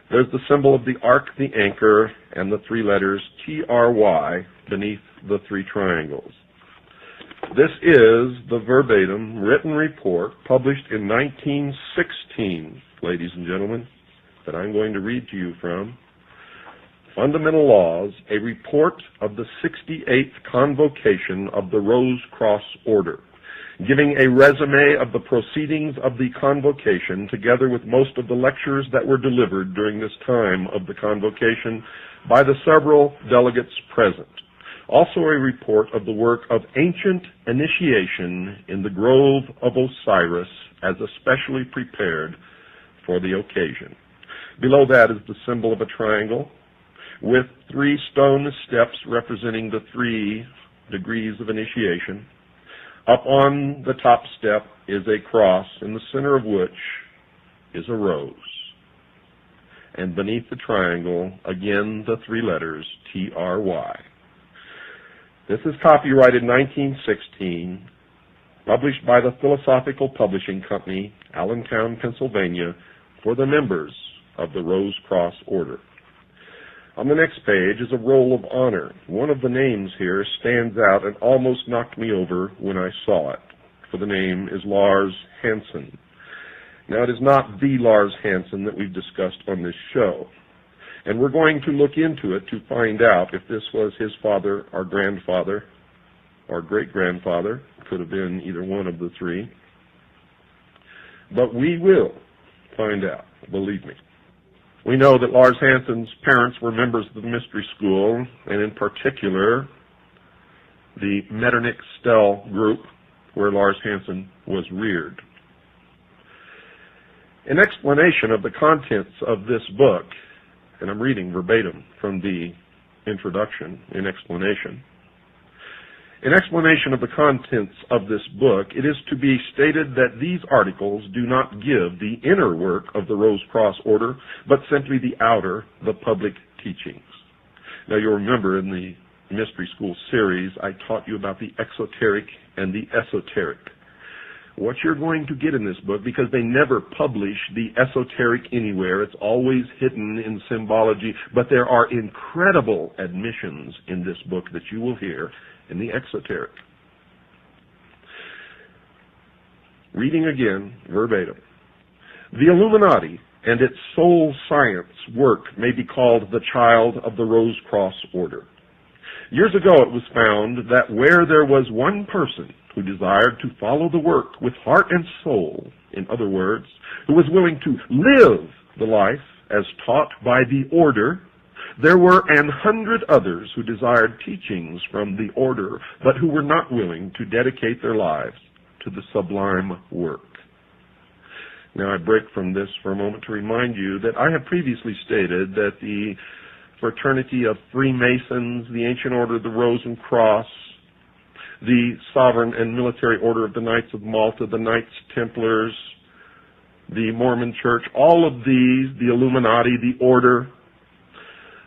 There's the symbol of the ark, the anchor, and the 3 letters TRY beneath the 3 triangles. This is the verbatim written report published in 1916, ladies and gentlemen, that I'm going to read to you from. Fundamental Laws, a report of the 68th Convocation of the Rose Cross Order, giving a resume of the proceedings of the convocation, together with most of the lectures that were delivered during this time of the convocation by the several delegates present. Also a report of the work of ancient initiation in the Grove of Osiris as especially prepared for the occasion. Below that is the symbol of a triangle with 3 stone steps representing the 3 degrees of initiation. Up on the top step is a cross, in the center of which is a rose. And beneath the triangle, again, the 3 letters, TRY. This is copyrighted 1916, published by the Philosophical Publishing Company, Allentown, Pennsylvania, for the members of the Rose Cross Order. On the next page is a roll of honor. One of the names here stands out and almost knocked me over when I saw it, for the name is Lars Hansen. Now, it is not the Lars Hansen that we've discussed on this show, and we're going to look into it to find out if this was his father, our grandfather, our great-grandfather. Could have been either one of the 3. But we will find out, believe me. We know that Lars Hansen's parents were members of the mystery school, and in particular, the Metternich-Stell group, where Lars Hansen was reared. In explanation of the contents of this book, and I'm reading verbatim from the introduction in explanation, in explanation of the contents of this book, it is to be stated that these articles do not give the inner work of the Rose Cross Order, but simply the outer, the public teachings. Now, you'll remember in the Mystery School series, I taught you about the exoteric and the esoteric. What you're going to get in this book, because they never publish the esoteric anywhere, it's always hidden in symbology, but there are incredible admissions in this book that you will hear in the exoteric. Reading again, verbatim. The Illuminati and its soul science work may be called the child of the Rose Cross Order. Years ago it was found that where there was one person who desired to follow the work with heart and soul, in other words, who was willing to live the life as taught by the order, there were 100 others who desired teachings from the order, but who were not willing to dedicate their lives to the sublime work. Now, I break from this for a moment to remind you that I have previously stated that the Fraternity of Freemasons, the Ancient Order of the Rose and Cross, the Sovereign and Military Order of the Knights of Malta, the Knights Templars, the Mormon Church, all of these, the Illuminati, the Order,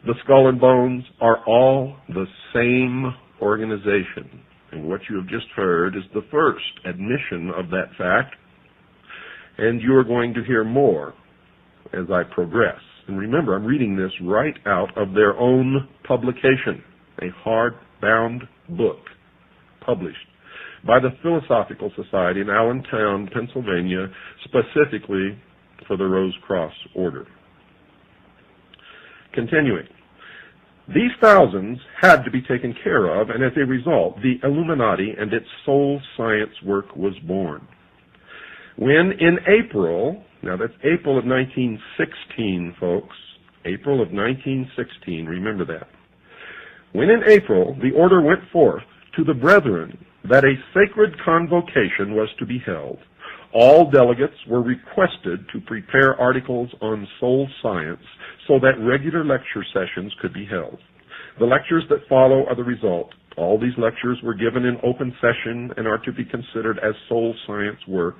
the Skull and Bones, are all the same organization. And what you have just heard is the first admission of that fact, and you are going to hear more as I progress. And remember, I'm reading this right out of their own publication, a hard-bound book published by the Philosophical Society in Allentown, Pennsylvania, specifically for the Rose Cross Order. continuing. These thousands had to be taken care of, and as a result, the Illuminati and its soul science work was born. When in April, now that's April of 1916, folks, April of 1916, remember that. When in April the order went forth to the brethren that a sacred convocation was to be held, all delegates were requested to prepare articles on soul science so that regular lecture sessions could be held. The lectures that follow are the result. All these lectures were given in open session and are to be considered as soul science work,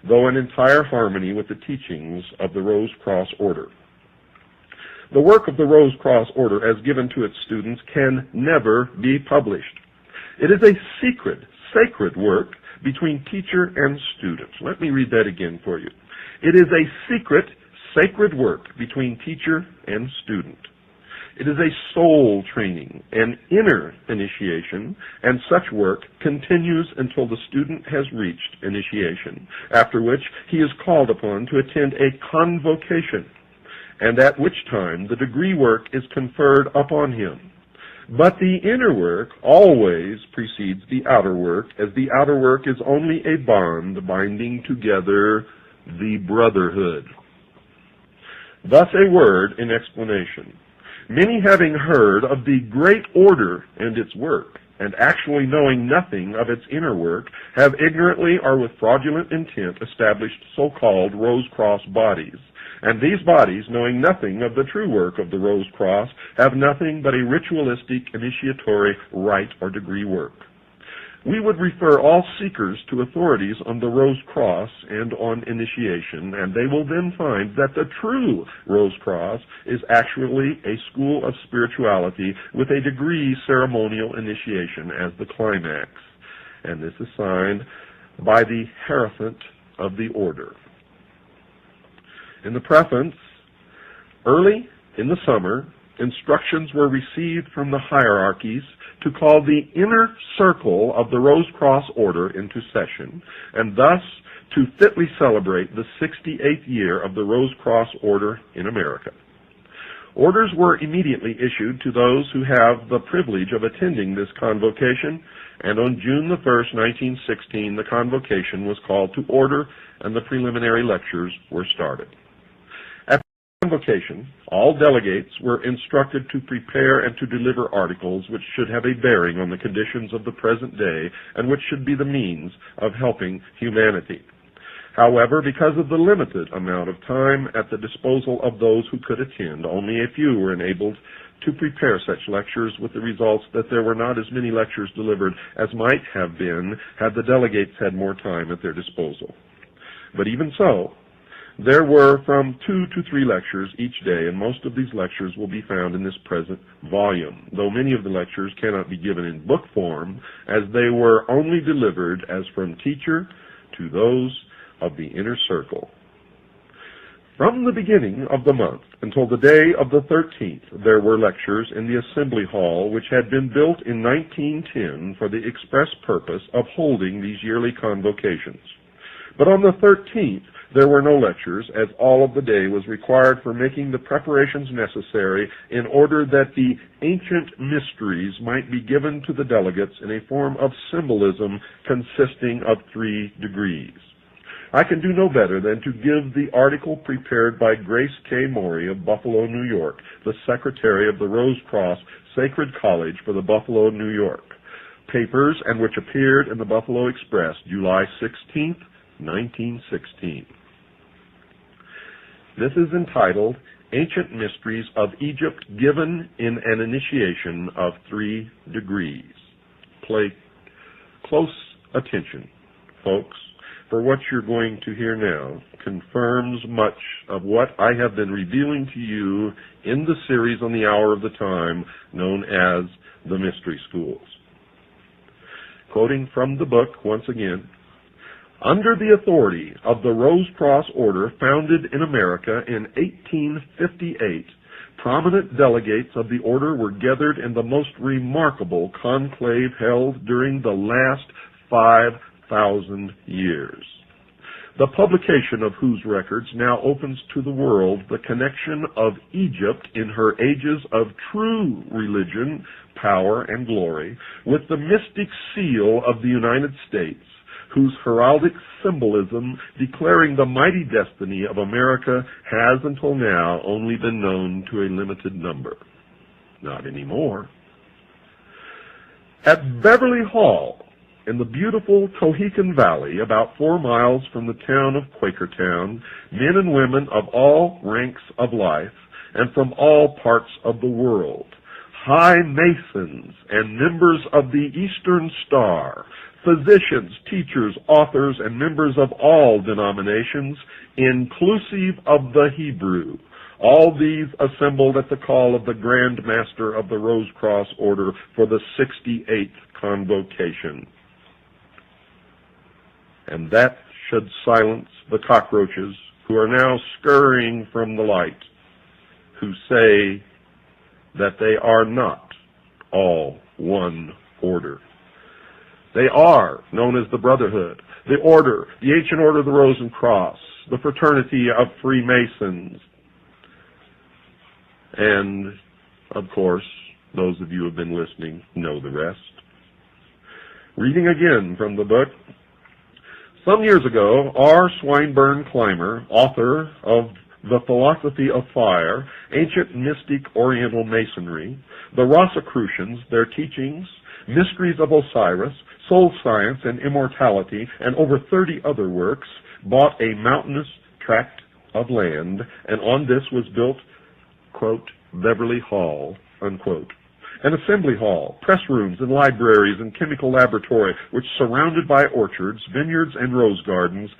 though in entire harmony with the teachings of the Rose Cross Order. The work of the Rose Cross Order as given to its students can never be published. It is a secret, sacred work between teacher and student. Let me read that again for you. It is a secret, sacred work between teacher and student. It is a soul training, an inner initiation, and such work continues until the student has reached initiation, after which he is called upon to attend a convocation, and at which time the degree work is conferred upon him. But the inner work always precedes the outer work, as the outer work is only a bond binding together the brotherhood. Thus a word in explanation. Many, having heard of the great order and its work, and actually knowing nothing of its inner work, have ignorantly or with fraudulent intent established so-called Rose Cross bodies. And these bodies, knowing nothing of the true work of the Rose Cross, have nothing but a ritualistic, initiatory, rite or degree work. We would refer all seekers to authorities on the Rose Cross and on initiation, and they will then find that the true Rose Cross is actually a school of spirituality with a degree ceremonial initiation as the climax. And this is signed by the Hierophant of the Order. In the preface, early in the summer, instructions were received from the hierarchies to call the inner circle of the Rose Cross Order into session, and thus to fitly celebrate the 68th year of the Rose Cross Order in America. Orders were immediately issued to those who have the privilege of attending this convocation, and on June the 1st, 1916, the convocation was called to order and the preliminary lectures were started. Convocation, all delegates were instructed to prepare and to deliver articles which should have a bearing on the conditions of the present day and which should be the means of helping humanity. However, because of the limited amount of time at the disposal of those who could attend, only a few were enabled to prepare such lectures, with the results that there were not as many lectures delivered as might have been had the delegates had more time at their disposal. But even so, there were from 2 to 3 lectures each day, and most of these lectures will be found in this present volume, though many of the lectures cannot be given in book form, as they were only delivered as from teacher to those of the inner circle. From the beginning of the month until the day of the 13th, there were lectures in the Assembly Hall, which had been built in 1910 for the express purpose of holding these yearly convocations. But on the 13th, there were no lectures, as all of the day was required for making the preparations necessary in order that the ancient mysteries might be given to the delegates in a form of symbolism consisting of 3 degrees. I can do no better than to give the article prepared by Grace K. Morey of Buffalo, New York, the secretary of the Rose Cross Sacred College for the Buffalo, New York papers, and which appeared in the Buffalo Express, July 16th, 1916. This is entitled Ancient Mysteries of Egypt Given in an Initiation of 3 Degrees. Pay close attention, folks, for what you're going to hear now confirms much of what I have been revealing to you in the series on the Hour of the Time known as the Mystery Schools. Quoting from the book once again, under the authority of the Rose Cross Order founded in America in 1858, prominent delegates of the order were gathered in the most remarkable conclave held during the last 5,000 years. the publication of whose records now opens to the world the connection of Egypt in her ages of true religion, power, and glory with the mystic seal of the United States, whose heraldic symbolism declaring the mighty destiny of America has until now only been known to a limited number. Not anymore. At Beverly Hall, in the beautiful Tohickon Valley, about 4 miles from the town of Quakertown, men and women of all ranks of life and from all parts of the world, high masons and members of the Eastern Star, physicians, teachers, authors, and members of all denominations, inclusive of the Hebrew, all these assembled at the call of the Grand Master of the Rosecross Order for the 68th Convocation. And that should silence the cockroaches who are now scurrying from the light, who say that they are not all one order. They are known as the Brotherhood, the Order, the Ancient Order of the Rose and Cross, the Fraternity of Freemasons, and, of course, those of you who have been listening know the rest. Reading again from the book. Some years ago, R. Swinburne Clymer, author of The Philosophy of Fire, Ancient Mystic Oriental Masonry, the Rosicrucians, their teachings, Mysteries of Osiris, Soul Science and Immortality, and over 30 other works, bought a mountainous tract of land, and on this was built, quote, Beverly Hall, unquote. An assembly hall, press rooms and libraries and chemical laboratory, which surrounded by orchards, vineyards, and rose gardens,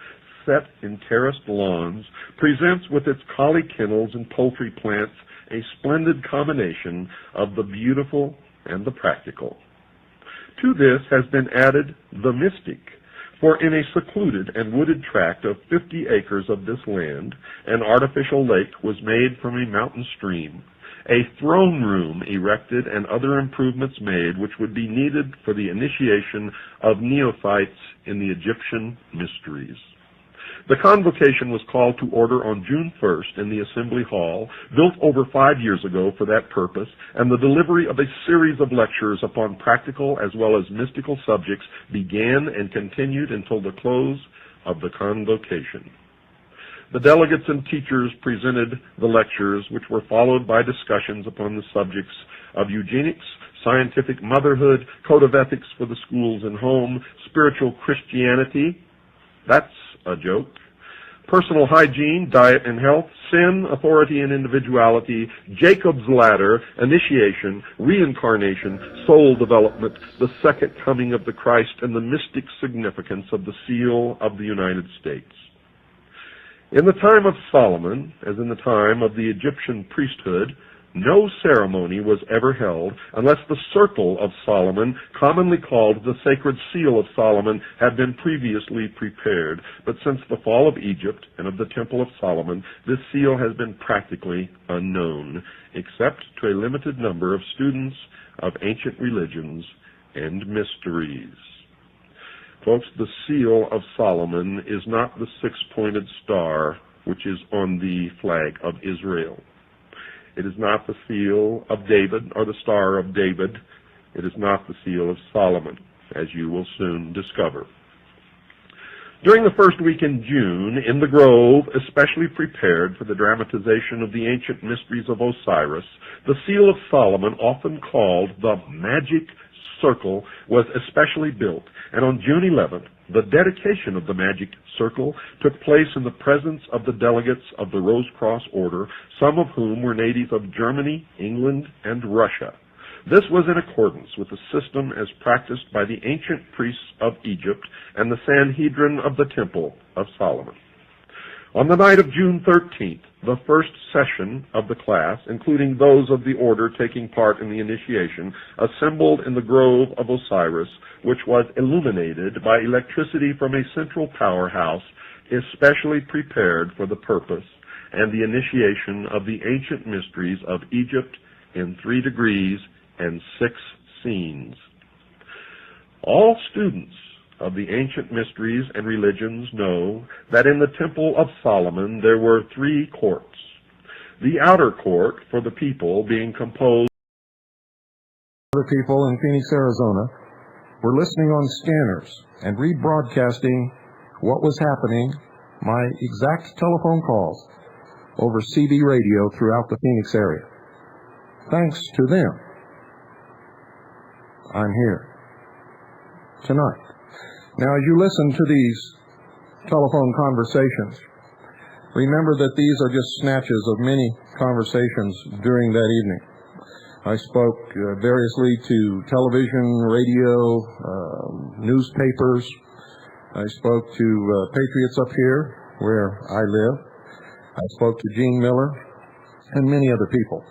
set in terraced lawns, presents with its collie kennels and poultry plants a splendid combination of the beautiful and the practical. To this has been added the mystic, for in a secluded and wooded tract of 50 acres of this land, an artificial lake was made from a mountain stream, a throne room erected, and other improvements made which would be needed for the initiation of neophytes in the Egyptian mysteries. The convocation was called to order on June 1st in the Assembly Hall, built over 5 years ago for that purpose, and the delivery of a series of lectures upon practical as well as mystical subjects began and continued until the close of the convocation. The delegates and teachers presented the lectures, which were followed by discussions upon the subjects of eugenics, scientific motherhood, code of ethics for the schools and home, spiritual Christianity, that's a joke, personal hygiene, diet and health, sin, authority and individuality, Jacob's ladder, initiation, reincarnation, soul development, the second coming of the Christ, and the mystic significance of the seal of the United States. In the time of Solomon, as in the time of the Egyptian priesthood, no ceremony was ever held unless the circle of Solomon, commonly called the sacred seal of Solomon, had been previously prepared. But since the fall of Egypt and of the Temple of Solomon, this seal has been practically unknown, except to a limited number of students of ancient religions and mysteries. Folks, the seal of Solomon is not the six-pointed star which is on the flag of Israel. It is not the seal of David or the Star of David. It is not the seal of Solomon, as you will soon discover. During the first week in June, in the Grove, especially prepared for the dramatization of the ancient mysteries of Osiris, the seal of Solomon, often called the Magic Circle, was especially built, and on June 11th, the dedication of the Magic Circle took place in the presence of the delegates of the Rosecross Order, some of whom were natives of Germany, England, and Russia. This was in accordance with the system as practiced by the ancient priests of Egypt and the Sanhedrin of the Temple of Solomon. On the night of June 13th, the first session of the class, including those of the order taking part in the initiation, assembled in the Grove of Osiris, which was illuminated by electricity from a central powerhouse especially prepared for the purpose and the initiation of the ancient mysteries of Egypt in 3 degrees and 6 scenes. All students of the ancient mysteries and religions know that in the Temple of Solomon there were 3 courts. The outer court for the people being composed of people in Phoenix, Arizona were listening on scanners and rebroadcasting what was happening, my exact telephone calls, over CB radio throughout the Phoenix area. Thanks to them, I'm here tonight. Now, as you listen to these telephone conversations, remember that these are just snatches of many conversations during that evening. I spoke variously to television, radio, newspapers. I spoke to patriots up here where I live. I spoke to Gene Miller and many other people.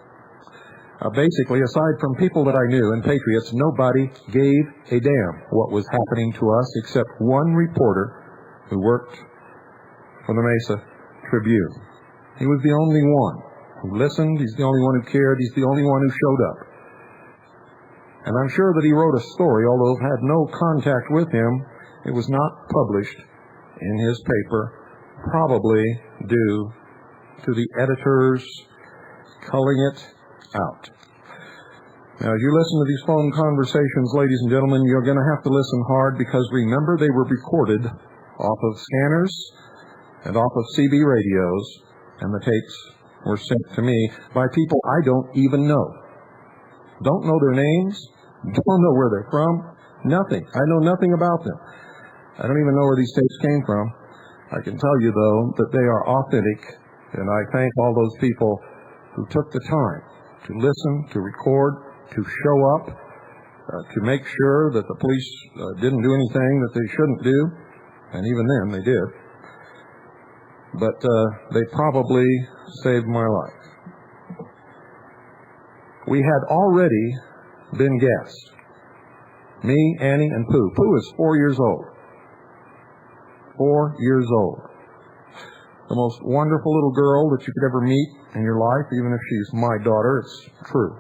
Basically, aside from people that I knew and patriots, nobody gave a damn what was happening to us except one reporter who worked for the Mesa Tribune. He was the only one who listened. He's the only one who cared. He's the only one who showed up. And I'm sure that he wrote a story, although it had no contact with him. It was not published in his paper, probably due to the editors culling it out. Now, as you listen to these phone conversations, ladies and gentlemen, you're going to have to listen hard because remember they were recorded off of scanners and off of CB radios, and the tapes were sent to me by people I don't even know. Don't know their names, don't know where they're from, nothing. I know nothing about them. I don't even know where these tapes came from. I can tell you, though, that they are authentic, and I thank all those people who took the time to listen, to record, to show up, to make sure that the police didn't do anything that they shouldn't do, and even then they did. But they probably saved my life. We had already been gassed. Me, Annie, and Pooh. Pooh is 4 years old. 4 years old. The most wonderful little girl that you could ever meet in your life, even if she's my daughter, it's true.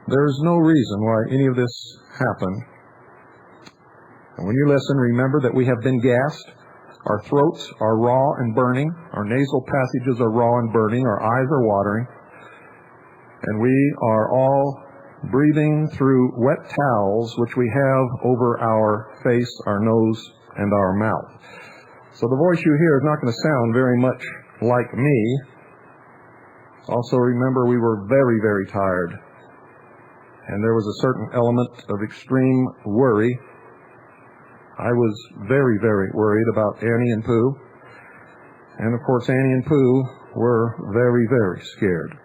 There's no reason why any of this happened. And when you listen, remember that we have been gassed. Our throats are raw and burning. Our nasal passages are raw and burning. Our eyes are watering. And we are all breathing through wet towels, which we have over our face, our nose, and our mouth. So the voice you hear is not going to sound very much like me. Also remember we were very, very tired. And there was a certain element of extreme worry. I was very, very worried about Annie and Pooh. And of course Annie and Pooh were very, very scared.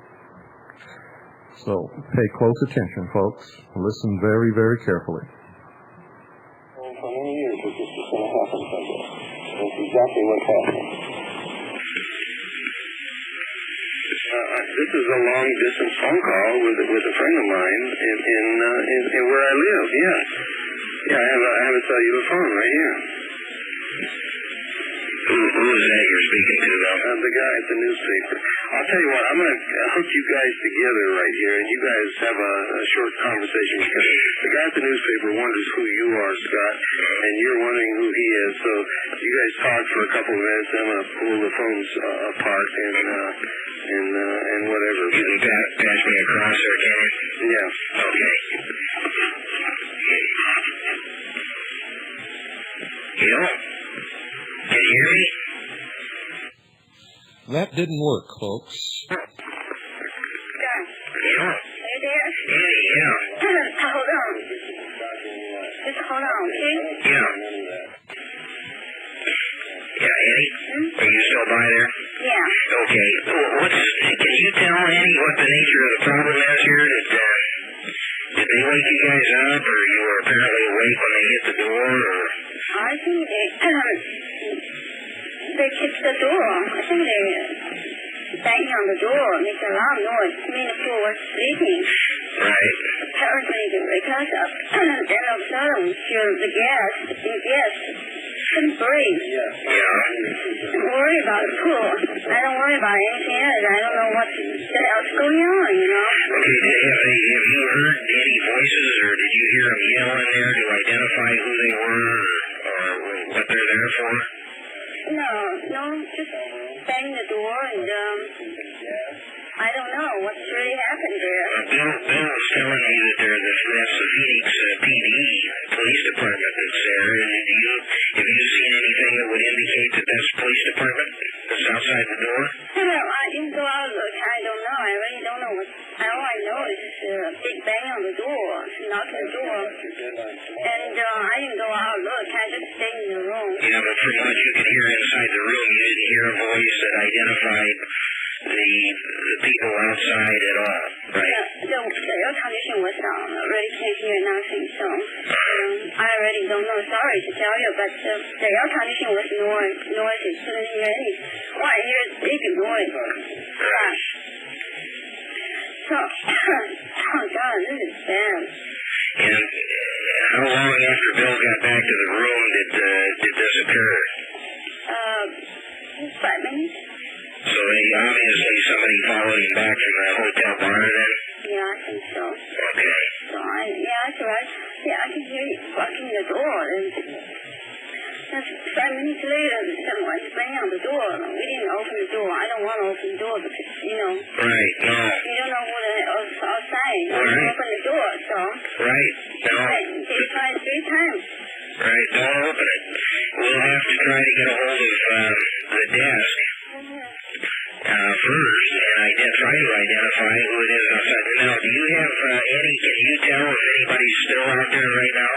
So pay close attention, folks. Listen very, very carefully. For many years, this is just going to happen someday. That's exactly what's happening. This is a long-distance phone call with a friend of mine in where I live. Yeah, I have a cellular phone right here. Who is that you're speaking to, though? The guy at the newspaper. I'll tell you what, I'm going to hook you guys together right here, and you guys have a short conversation, because the guy at the newspaper wonders who you are, Scott, and you're wondering who he is. So you guys talk for a couple of minutes. I'm going to pull the phones apart and whatever. You can pass me across there, can you? Yeah. Okay. Yeah. Can you hear me? That didn't work, folks. Yeah. Are you there? Yeah. Hold on. Just hold on, okay? Yeah. Yeah, Annie? Are you still by there? Yeah. Okay. Can you tell Annie what the nature of the problem is here? Did they wake you guys up, or you were apparently awake when they hit the door, or? I think they kicked the door. I think they banging on the door, make a loud noise. Me and Pooh were sleeping. Right. Apparently they wake us up. Then all of a sudden we feel the gas. Couldn't breathe. Yeah. I'm worried about Pooh. I don't worry about anything else. I don't know what the hell's going on, you know. Okay, have you heard any voices, or did you hear a and I don't know what's really happened there. Bill was telling me that that's the Phoenix PD police department that's there. Have you seen anything that would indicate that that's the police department that's outside the door? Well, I didn't go out look. I don't know. I really don't know all I know is a big bang on the door, knock on the door. And I didn't go out look. I just stayed in the room. Yeah, but from what you could hear inside the room, you didn't hear a voice that identified the people outside at all, right? The air condition was on. I really can't hear nothing, so I really don't know. Sorry to tell you, but the air condition was noisy. Couldn't hear any. Well, I hear big noise. Right. So, oh God, this is bad. And how long after Bill got back to the room did this occur? 5 minutes. So obviously somebody followed him back from the hotel bar then? Yeah, I think so. Okay. So that's right. Yeah, I can hear you walking the door. And 5 minutes later, someone's banging on the door. We didn't open the door. I don't want to open the door because, Right, no. You don't know who is outside. You don't open the door, so. Right, no. They tried 3 times. Right, don't open it. We'll have to try to get a hold of the desk first and try to identify who it is outside. Now, do you have can you tell if anybody's still out there right now?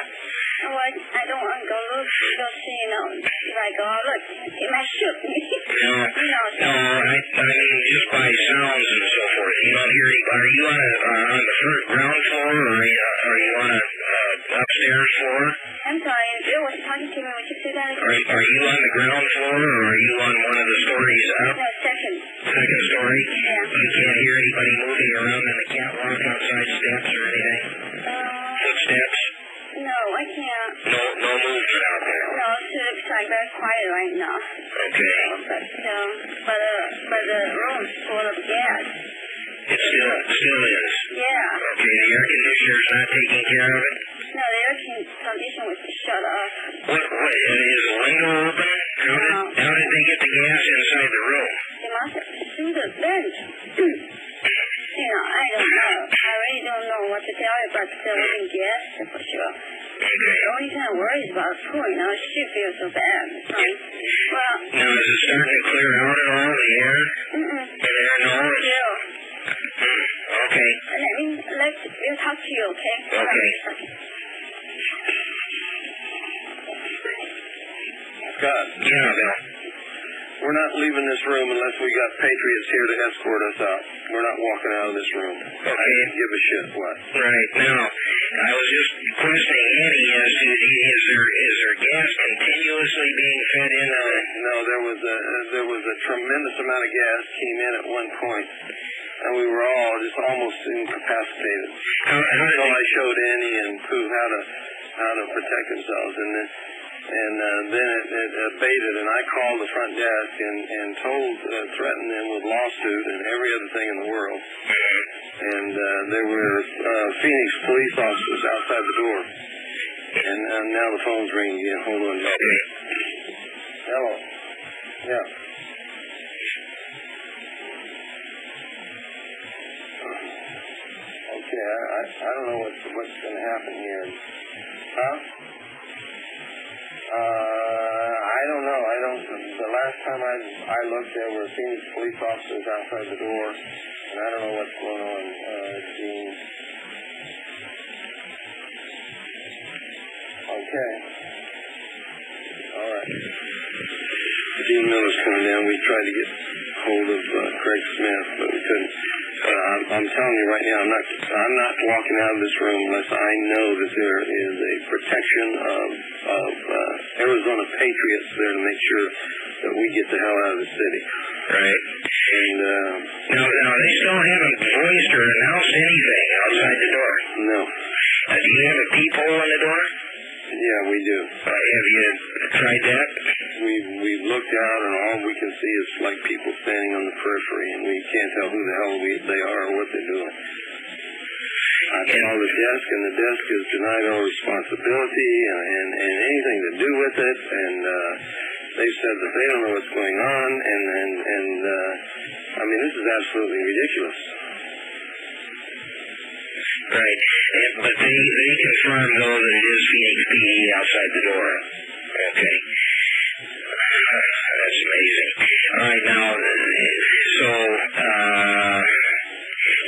Oh, I don't want to go look. Don't see, if I go out, look, it might shoot me. No, I mean, just by sounds and so forth. You don't hear anybody. Are you on the first ground floor, or are you on a upstairs floor? I'm sorry, Bill was talking to me. Would you say that again? Are you on the ground floor, or are you on one of the stories up? No, second. Second story? Yeah. You can't hear anybody moving around in the catwalk outside steps or anything? Footsteps? No, I can't. No movement out there? No, it looks like very quiet right now. Okay. But the room's full of gas. It still is? Yeah. Okay, the air conditioner's not taking care of it? No, the air conditioner was shut off. What is the window open? How did they get the gas inside the room? They must have through the vent. I don't know. I really don't know what to tell you about the living gas, for sure. Okay. The only thing I'm worried about is pooling. She feels so bad. Well. Now, is it starting to clear out at all, the air? The air knows? Yeah. Okay. We'll talk to you, okay? Okay. Scott. Yeah, Bill. We're not leaving this room unless we got patriots here to escort us out. We're not walking out of this room. Okay. I don't give a shit what. Right. Now, I was just questioning Eddie as to is there gas continuously being fed in? No, there was a tremendous amount of gas came in at one point, and we were all just almost incapacitated. How so I showed Annie and Pooh how to protect themselves, and then it abated, and I called the front desk and threatened them with lawsuit and every other thing in the world. And there were Phoenix police officers outside the door. And now the phone's ringing again. Hold on. Okay. Hello. Yeah. Okay, I don't know what's going to happen here. Huh? I don't know. The last time I looked, there were Phoenix police officers outside the door, and I don't know what's going on, Gene. Okay. All right. Dean Miller's coming down. We tried to get hold of Craig Smith, but we couldn't. I'm telling you right now, I'm not walking out of this room unless I know that there is a protection of Arizona patriots there to make sure that we get the hell out of the city. Right. And now they still haven't voiced or announced anything outside the door. No. Do you have a peephole in the door? Yeah, we do. Have you tried that? We've looked out, and all we can see is like people standing on the periphery, and we can't tell who the hell they are or what they're doing. I called the desk, and the desk is denied all responsibility and anything to do with it, and they said that they don't know what's going on, and is absolutely ridiculous. Right. But they confirm, though, that it is Phoenix PD outside the door. Okay. That's amazing. All right, now, so,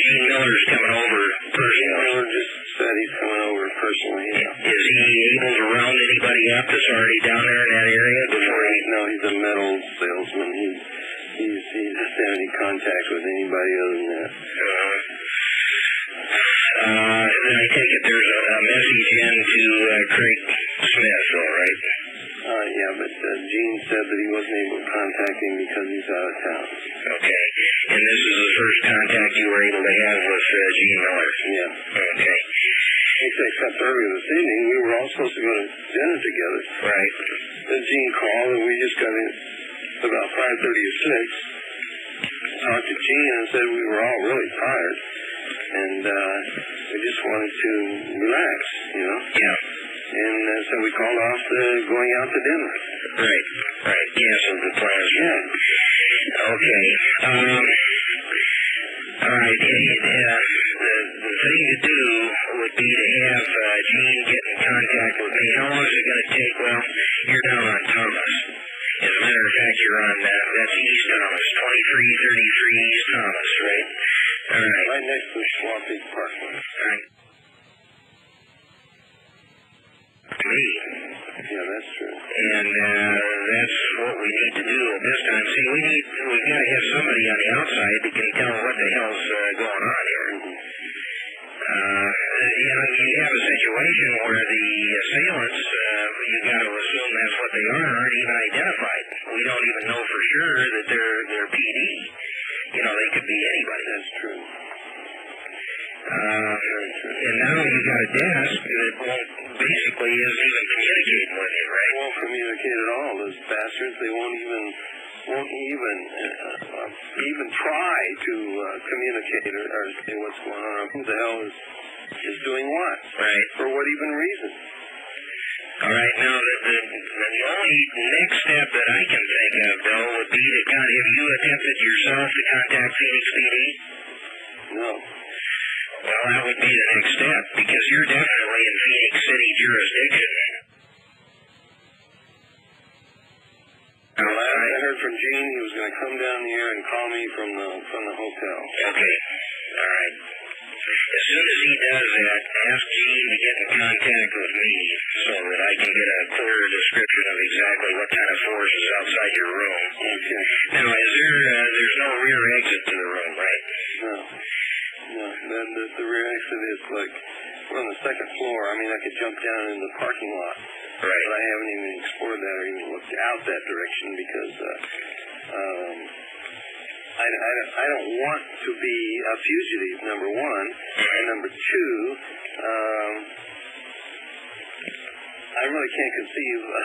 Gene Miller's coming over personally. Miller just said he's coming over personally. Yeah. Is he able to round anybody up that's already down there in that area before he... No, he's a metal salesman. He doesn't have any contact with anybody other than that. Then I take it there's a message in to Craig Smith, all right? Yeah, but Gene said that he wasn't able to contact him because he's out of town. Okay. And this is the first contact you were able to have with Gene Miller? Yeah. Okay. Except earlier this evening, we were all supposed to go to dinner together. Right. Then Gene called, and we just got in about 5:30 or 6. Talked to Gene and said we were all really tired. And we just wanted to relax, you know? Yeah. And so we called off going out to dinner. Right. Canceled the plans. Yeah. Okay. All right. The thing to do would be to have Gene get in contact with me. How long is it going to take? Well, you're down on Thomas. As a matter of fact, you're on that's East Thomas, 2333 East Thomas, right? All right. Right next to the Schwab Parkway. All right. Me. Yeah, that's true. And that's what we need to do at this time. See, we've got to have somebody on the outside that can tell what the hell's going on here. You have a situation where the assailants, you got to assume that's what they aren't even identified. We don't even know for sure that they're PD. You know, they could be anybody. That's true. And now you got a desk that basically isn't even communicating with you, right? They won't communicate at all. Those bastards, they won't even try to communicate or say what's going on. Who the hell is doing what? Right. For what even reason? All right. Now, the only next step that I can think of, though, would be to have you attempted yourself to contact Phoenix PD? No. Well, that would be the next step, because you're definitely in Phoenix City jurisdiction. I heard from Gene he was going to come down here and call me from the hotel. Okay. All right. As soon as he does that, ask Gene to get in contact with me so that I can get a clearer description of exactly what kind of force is outside your room. Okay. Now, there's no rear exit to the room, right? No. The rear exit is like, we're on the second floor. I mean, I could jump down in the parking lot. Right. But I haven't even explored that or even looked out that direction because I don't want to be a fugitive, number one. And number two, I really can't conceive of a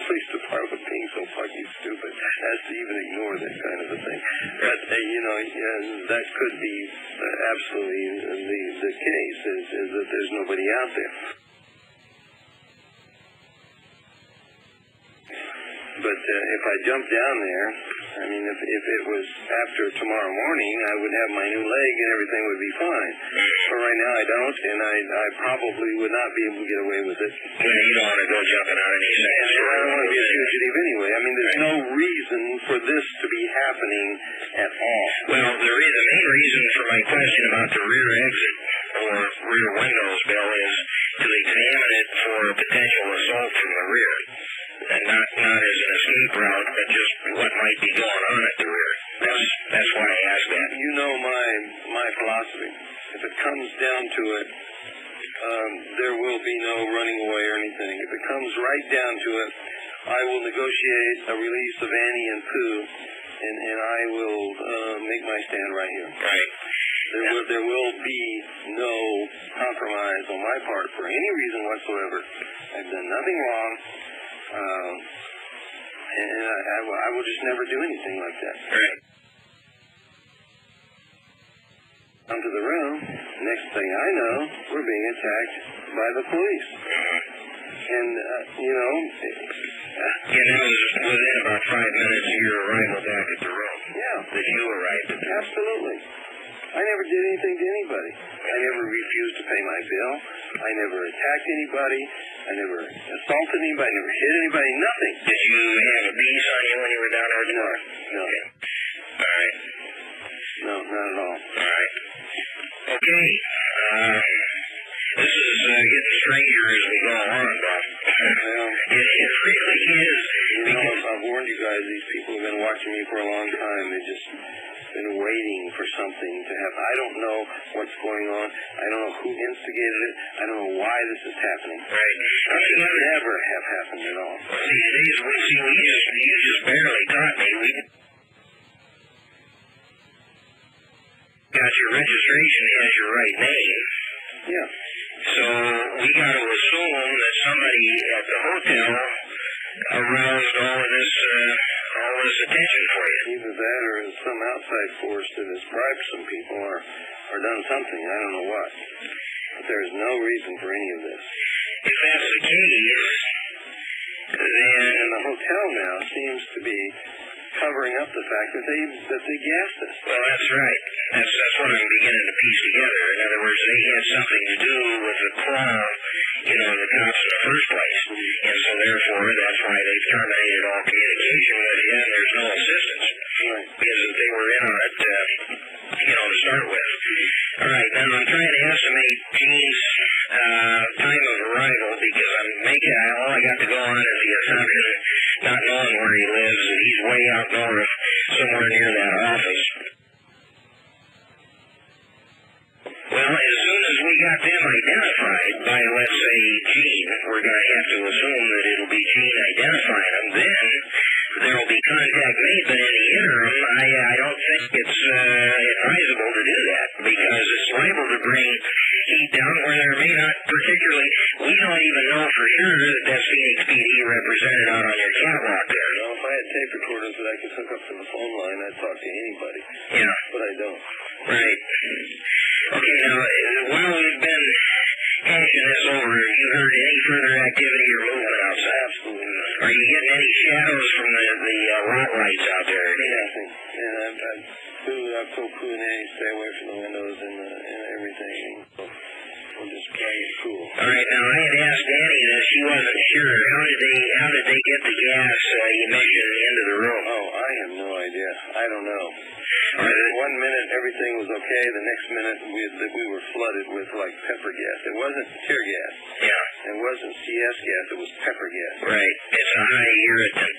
police department being so fucking stupid as to even ignore that kind of a thing. But, that could be absolutely the case, is that there's nobody out there. But if I jump down there, I mean, if it was after tomorrow morning, I would have my new leg and everything would be fine. But right now I don't, and I probably would not be able to get away with it. Yeah, you don't want to go jumping on any second story. I don't want to be a fugitive anyway. I mean, there's no reason for this to be happening at all. Well, the main reason for my question about the rear exit or rear windows, Bill, is to examine it for a potential assault from the rear. And not as an escape route, but just what might be going on at the rear. That's why I asked that. You know my philosophy. If it comes down to it, there will be no running away or anything. If it comes right down to it, I will negotiate a release of Annie and Pooh, and I will make my stand right here. Right. There will be no compromise on my part for any reason whatsoever. I've done nothing wrong. And I will just never do anything like that. Right. Come to the room. Next thing I know, we're being attacked by the police. And, that was within about 5 minutes of your arrival back at the room. Yeah. That you arrived at the room. Absolutely. I never did anything to anybody. I never refused to pay my bill. I never attacked anybody. I never assaulted anybody. I never hit anybody. Nothing. Did you have a beast on you when you were down there? No. No. Okay. All right. No, not at all. All right. Okay. This is getting stranger as we go on, Bob. Well, it really is. You know, I've warned you guys. These people have been watching me for a long time. They've just been waiting for something to happen. I don't know what's going on. I don't know who instigated it. I don't know why this is happening. Right. It should never have happened at all. These days, you just barely taught me. We got your registration as your right name. Yeah. So we got to assume that somebody at the hotel aroused all this attention for you. Either that or some outside force that has bribed some people or done something. I don't know what. But there's no reason for any of this. If that's the case, then and the hotel now seems to be covering up the fact that they gassed us. Well, that's right. That's what I'm beginning to piece together. In other words, they had something to do with the claw, the cops in the first place. And so therefore, that's why they've terminated all communication with you, and there's no assistance. Right. Because they were in on it, to start with. All right, now I'm trying to estimate Gene's time of arrival because all I got to go on is the assumption, not knowing where he lives, that he's way out north, somewhere near that office. Well, as soon as we got them identified by, let's say, Gene, we're going to have to assume that it'll be Gene identifying them. Then there will be contact made, but in the interim, I don't think it's advisable to do that because it's liable to bring heat down where there may not particularly, we don't even know for sure that that's Phoenix PD represented out on your catwalk there. No, if I had tape recorders that I could hook up to the phone line, I'd talk to anybody. Yeah. But I don't. Right. Okay, now, while we've been hashing this over, have you heard any further activity or movement outside? Absolutely not. Are you getting any shadows from the lot lights out there? Nothing. And I've told Pooh and Annie stay away from the windows and everything. We'll just play it cool. All right, now I had asked Annie this. She wasn't sure. How did they get the gas you mentioned into the room? Oh, I have no idea. I don't know. One minute everything was okay. The next minute we were flooded with like pepper gas. It wasn't tear gas. Yeah. It wasn't CS gas. It was pepper gas. Right. It's a high irritant.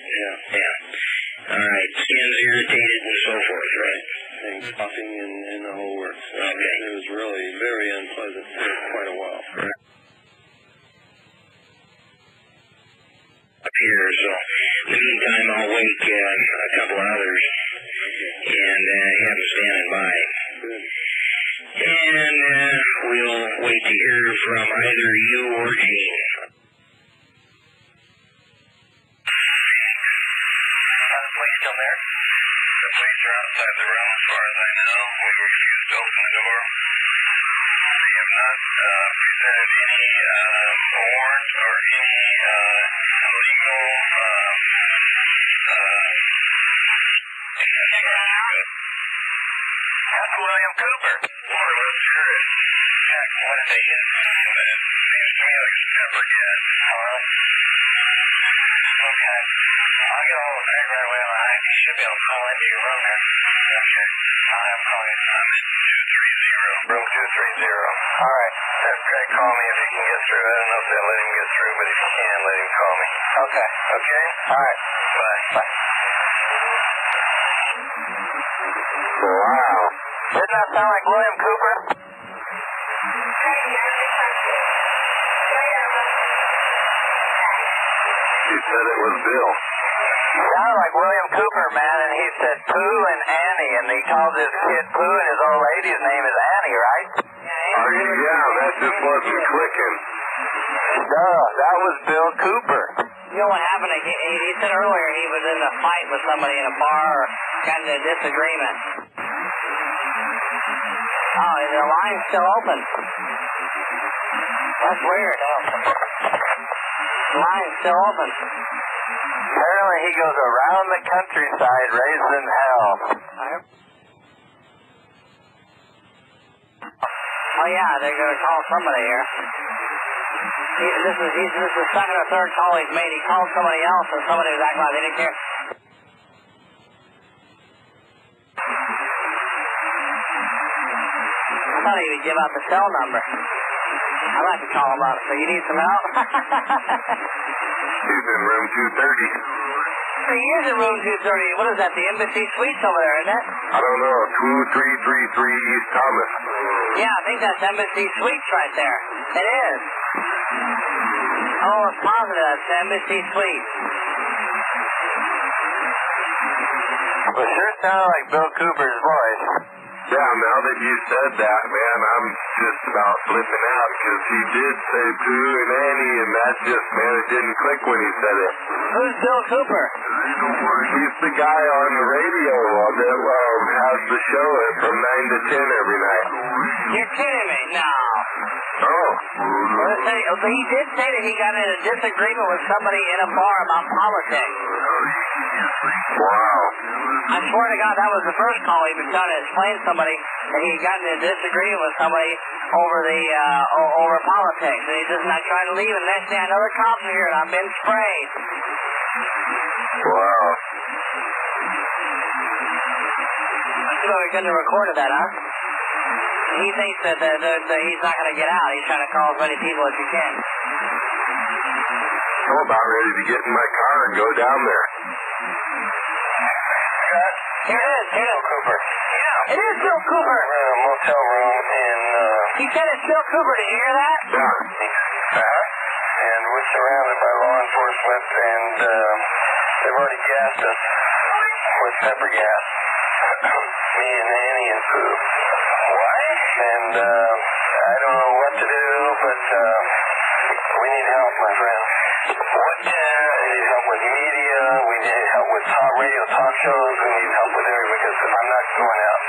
Yeah. All right. Skin's irritated and so forth. Right. And coughing and the whole works. Okay. It was really very unpleasant for quite a while. Right. Up here, so in the meantime, I'll wake a couple others and have them standing by. Good. And we'll wait to hear from either you or Gene. The police still there? The police are outside the room as far as I know. We refused to open the door. They have not presented any warrant or any legal That's William Cooper. More or less sure. Heck, what did they get? But it seems to me like pepper gas. Well, okay. I'll get a hold of Craig right away on the high. He should be able to call into your room there. Yeah, sure. I'll have him call you. Room 230. All right. Have Craig call me if he can get through. I don't know if they'll let him get through, but if he can, let him call me. Okay. Okay? All right. Bye. Bye. Wow. Didn't that sound like William Cooper? He said it was Bill. Sounded like William Cooper, man, and he said Pooh and Annie, and he called his kid Pooh, and his old lady's name is Annie, right? Yeah, that just wasn't clicking. Duh, that was Bill Cooper. You know what happened? He said earlier he was in a fight with somebody in a bar or got into a disagreement. Oh, the line's still open. That's weird. The line's still open. Apparently he goes around the countryside raising hell. Oh yeah, they're going to call somebody here. This is the second or third call he's made. He called somebody else, and somebody was acting like they didn't care. I thought he would give out the cell number. I'd like to call him up. So you need some help? He's in room 230. He is in room 230. What is that, the Embassy Suites over there, isn't it? I don't know, 2333 East Thomas. Yeah, I think that's Embassy Suites right there. It is. Oh, it's positive. That's Embassy Suites. Well, sure sounded like Bill Cooper's voice. Yeah, now that you said that, man, I'm just about flipping out because he did say Pooh and Annie, and that just, man, it didn't click when he said it. Who's Bill Cooper? He's the guy on the radio that has the show from 9 to 10 every night. You're kidding me? No. Oh. Well, he did say that he got in a disagreement with somebody in a bar about politics. Wow. I swear to God, that was the first call he was trying to explain to somebody that he got in a disagreement with somebody over politics. And he's just not trying to leave, and next thing I know, the cops are here, and I've been sprayed. Wow. I should have couldn't have recorded that, huh? He thinks that he's not going to get out. He's trying to call as many people as he can. I'm about ready to get in my car and go down there. Here it is. Bill Cooper. Yeah. It is Bill Cooper. We're in a motel room in... He said it's Bill Cooper. Did you hear that? Yeah. And we're surrounded by law enforcement, and they've already gassed us with pepper gas. Me and Annie and Pooh. What? And I don't know what to do, but we need help, my friend. What? We need help with media. We need help with radio talk shows. We need help with everything because I'm not going out.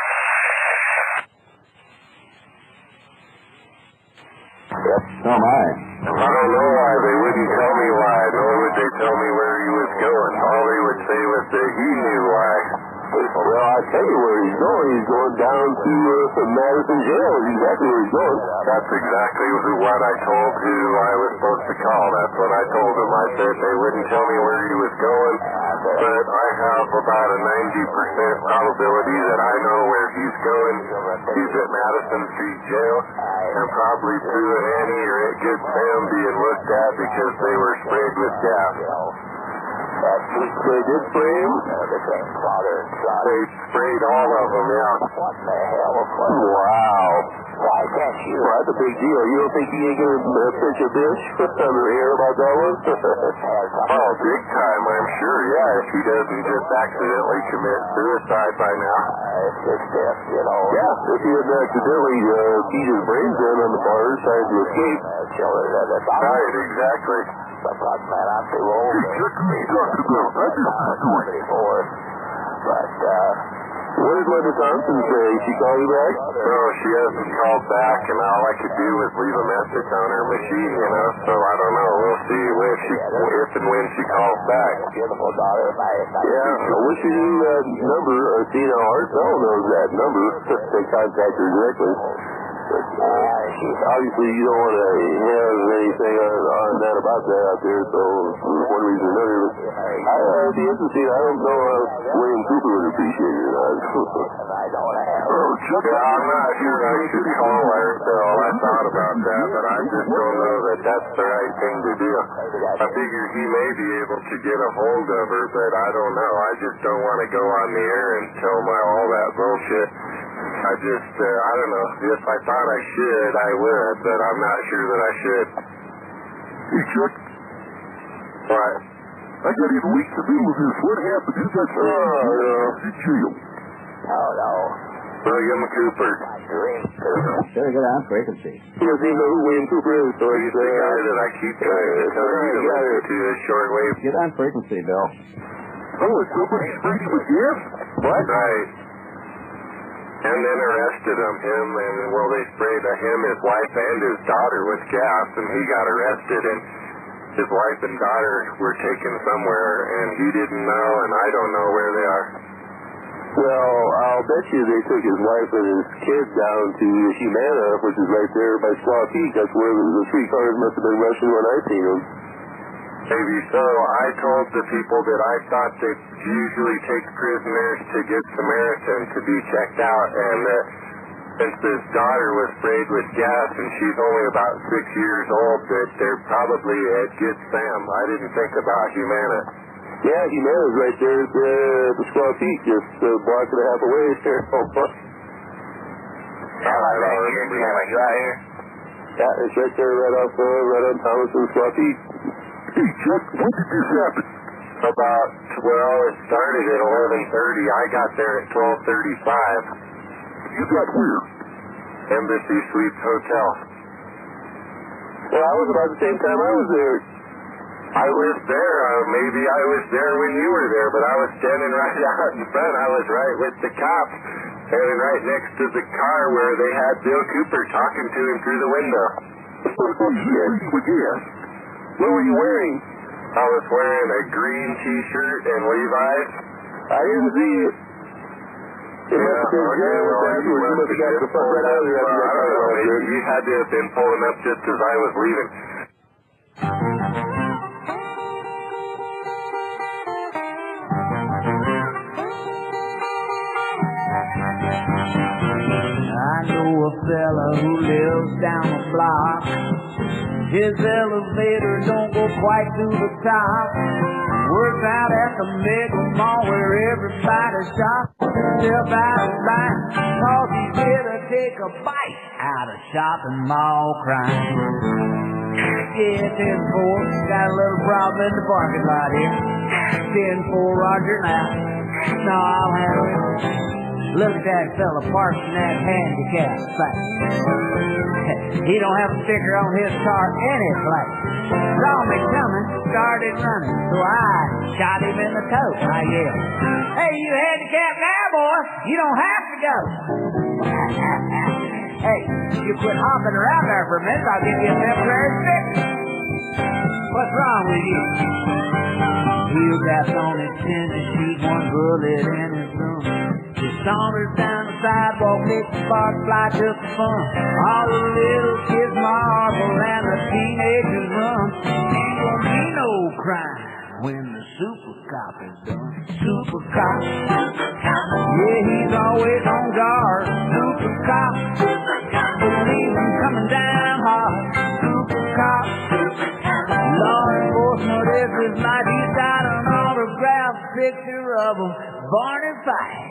Yep. Oh, my. I don't know why they wouldn't tell me why, nor would they tell me where he was going. All they would say was that he knew why. Well, I'll tell you where he's going. He's going down to Madison Jail. That's exactly where he's going. That's exactly what I told who I was supposed to call. That's what I told them. I said they wouldn't tell me where he was going, but I have about a 90% probability that I know where he's going. He's at Madison Street Jail, and probably Pooh and Annie are at Good Sam being looked at because they were sprayed with gas. They did spray him? They sprayed all of them, yeah. What the hell? Wow. Why can't you? Well, that's a big deal. You don't think he ain't going to pitch a bitch? Hear about that one? Oh, big time, I'm sure, yeah, if he doesn't just accidentally commit suicide by now. It's just death, you know. Yeah, if he hadn't accidentally beat his brains in on the bars trying to escape. Right, exactly. Sometimes, man, I'm too old. But, what did Linda Thompson say? She call you back? No, she hasn't called back, and all I could do was leave a message on her machine, you know, so I don't know. We'll see if and when she calls back. Beautiful daughter of mine. Yeah, I wish you knew that number. Tina Hartzell knows that number. They contact her directly. But, obviously, you don't want to have anything on that about that out there, so for one reason or another. But I'd be interested. I don't know how William Cooper would appreciate it. I'm not sure I should call her, Bill. I thought about that, but I just don't know that that's the right thing to do. I figure he may be able to get a hold of her, but I don't know. I just don't want to go on the air and tell all that bullshit. I don't know. If I thought I should, I would, but I'm not sure that I should. Hey, Chuck. What? I got in weak to middle of this. What happened? Who got in jail? No. William Cooper. Better get on frequency. He doesn't even know who William Cooper is, so he's the guy that I keep trying to tell you to listen to his shortwave. Get on frequency, Bill. Oh, somebody sprayed him with gas? What? Right. And then arrested him. They sprayed him, his wife, and his daughter with gas, and he got arrested, and his wife and daughter were taken somewhere, and he didn't know, and I don't know where they are. Well, I'll bet you they took his wife and his kid down to Humana, which is right there by Squaw Peak. That's where the three cars must have been rushing when I seen them. Maybe so. I told the people that I thought they usually take prisoners to Good Samaritan to be checked out, and since his daughter was sprayed with gas and she's only about 6 years old, that they're probably at Good Sam. I didn't think about Humana. Yeah, Humana's right there at the Squaw Peak, just a block and a half away there. I don't remember that. You out here? Yeah, it's right there, right on Thomas and Squaw Peak. Hey, Chuck, when did this happen? It started at 11:30. I got there at 12:35. You got where? Embassy Suites Hotel. Well, I was about the same time I was there. I was there. Maybe I was there when you were there, but I was standing right out in front. I was right with the cops, standing right next to the car where they had Bill Cooper talking to him through the window. What were you wearing? I was wearing a green T-shirt and Levi's. I didn't see it. It must have been afterwards. You must have got the fuck right out of there. I don't know. You had to have been pulling up just as I was leaving. I know a fella who lives down the block. His elevator don't go quite to the top. Works out at the mega mall where everybody shops. Step out of line, cause he's here to take a bite out of shopping mall crime. Yeah, 10-4, got a little problem in the parking lot here. 10-4, Roger now. No, I'll handle it. Look at that fella parked in that handicap place. He don't have a sticker on his car any place. Saw me coming, started running, so I shot him in the toe. I yelled, "Hey, you handicapped now, boy, you don't have to go." Hey, you quit hopping around there for a minute, I'll give you a temporary fix. What's wrong with you? Heel taps on his chin and sheet, one bullet in his room. He saunters down the sidewalk, makes the sparks fly just for fun. All the little kids marvel and the teenagers run. Ain't gonna be no crime when the super cop is done. Super cop, yeah, he's always on guard. Super cop, believe him coming down hard. Super cop, law enforcement is his life. He's got an autographed picture of him, born in fight.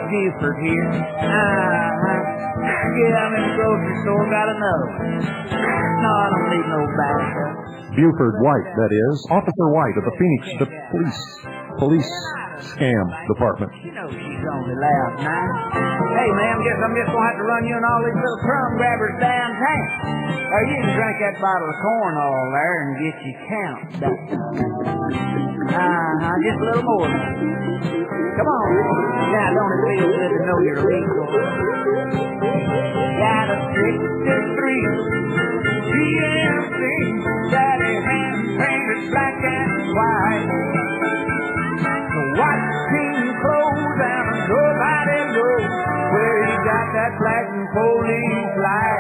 Buford here. Yeah, I'm in the grocery store, got another one. No, I don't need no backup. Buford White, that is. Officer White of the Phoenix Police Scam Department. You know she's only last night. Hey, ma'am, guess I'm just gonna have to run you and all these little crumb grabbers downtown. Or you can drink that bottle of corn all there and get your count done. Just a little more. Come on. Now, don't it feel good to know you're legal? Got a 63 GMC, daddy hand painted black and white. The white team clothes and nobody knows where he got that black and police flag.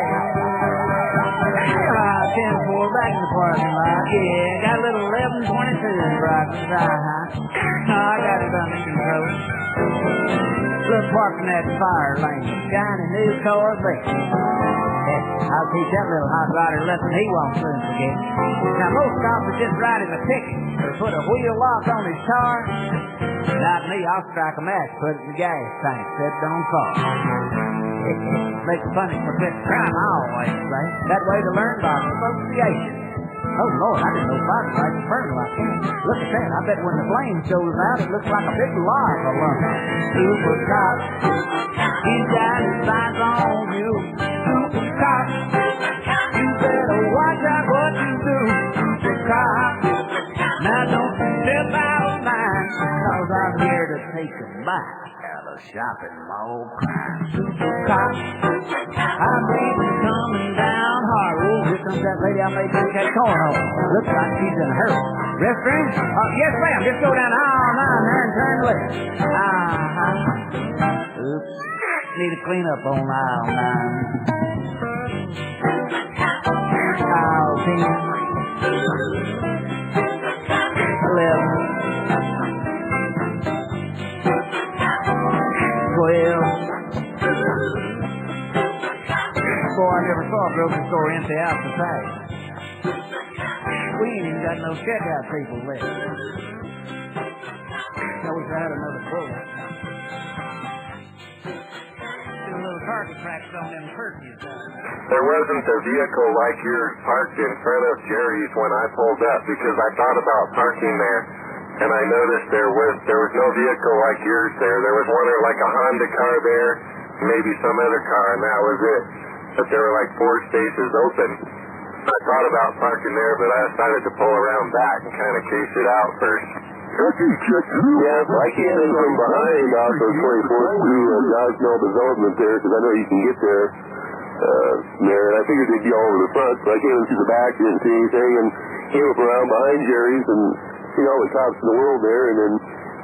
10-4 back in the parking lot. Yeah, got a little 1122 in the Brock's eye. No, I got it under control. Look, parking that fire lane, shiny new cars there. I'll teach that little hot rodder lesson he won't soon forget. Now, most cops are just writing a ticket or put a wheel lock on his car. Not me, I'll strike a match, put it in the gas tank, set it on fire. Makes punishment fit crime, I always say. That way to learn by association. Oh, Lord, I didn't know fire like infernal. I can't. Look at that. I bet when the flame shows out, it looks like a big lava lump. Super cop, he's got his eyes on you. Super cop, you better watch out what you do. Super cop, now don't you step out of line, cause I'm here to take a bite out of shopping mall crime. Super cop, I'm leaving coming down hard. Oh, here comes that lady I made drink that corn on. Looks like she's in a hurry. Restroom? Yes, ma'am. Just go down aisle 9 there and turn left. Oops. Need a cleanup on aisle 9. Aisle 10. 11. 12. Boy, I never saw a grocery store empty out the pack. We ain't even got no checkout people left. I wish I had another bullet. A little target practice on them turkeys. There wasn't a vehicle like yours parked in front of Jerry's when I pulled up because I thought about parking there, and I noticed there was no vehicle like yours there. There was one like a Honda car there, maybe some other car, and that was it. But there were like 4 spaces open. I thought about parking there, but I decided to pull around back and kind of case it out first. Yeah, I came in from behind off of 24th through Gnostic development there, because I know you can get there. There, and I figured they'd be all over the front, so I came in through the back, didn't see anything, and came up around behind Jerry's and seen all the cops in the world there, and then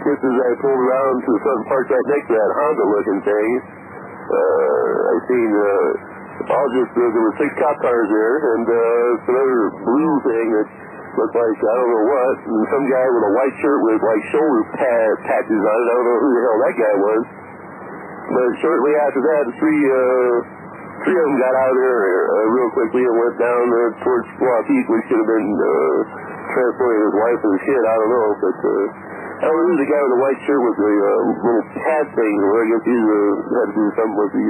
just as I pulled around to the front park right next to that Honda-looking thing, I seen there were 6 cop cars there, and some other blue thing that looked like, I don't know what, and some guy with a white shirt with like shoulder patches on it. I don't know who the hell that guy was. But shortly after that, the three of them got out of there real quickly and went down towards Squaw Peak, which should have been transporting his wife and shit. I don't know, but I don't know who the guy with the white shirt with the little hat thing. I guess he had to do something with the.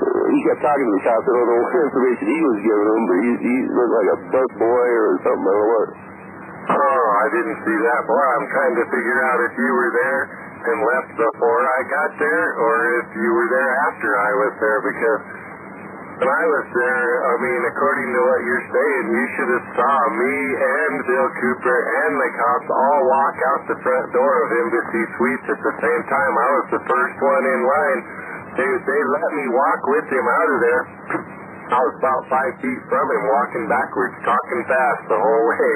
He kept talking to the cops. I don't know what information he was giving them, but he looked like a bus boy or something. I don't know what. Oh, I didn't see that. Boy, I'm trying to figure out if you were there and left before I got there, or if you were there after I was there, because when I was there, I mean, according to what you're saying, you should have saw me and Bill Cooper and the cops all walk out the front door of Embassy Suites at the same time. I was the first one in line. They let me walk with him out of there. I was about 5 feet from him, walking backwards, talking fast the whole way.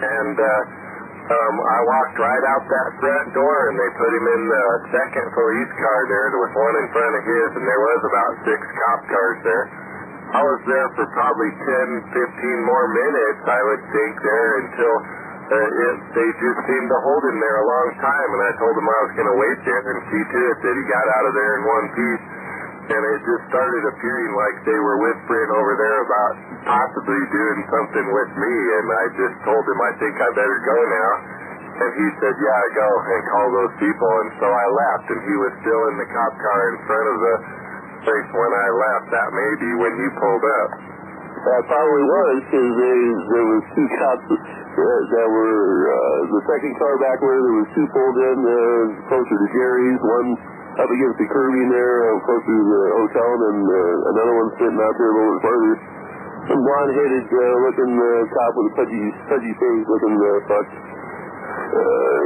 And I walked right out that front door, and they put him in the second police car there. There was one in front of his, and there was about 6 cop cars there. I was there for probably 10, 15 more minutes, I would think, there until they just seemed to hold him there a long time, and I told him I was going to wait there and see to it that he got out of there in one piece. And it just started appearing like they were whispering over there about possibly doing something with me, and I just told him I think I better go now. And he said, yeah, go and call those people. And so I left, and he was still in the cop car in front of the place when I left. That may be when you pulled up. That probably was, because there was 2 cops that were, the second car back there was 2 pulled in closer to Jerry's, one up against the curbing there, closer to the hotel, and another one sitting out there a little bit further. Some blonde-headed looking cop with a pudgy face looking fuck.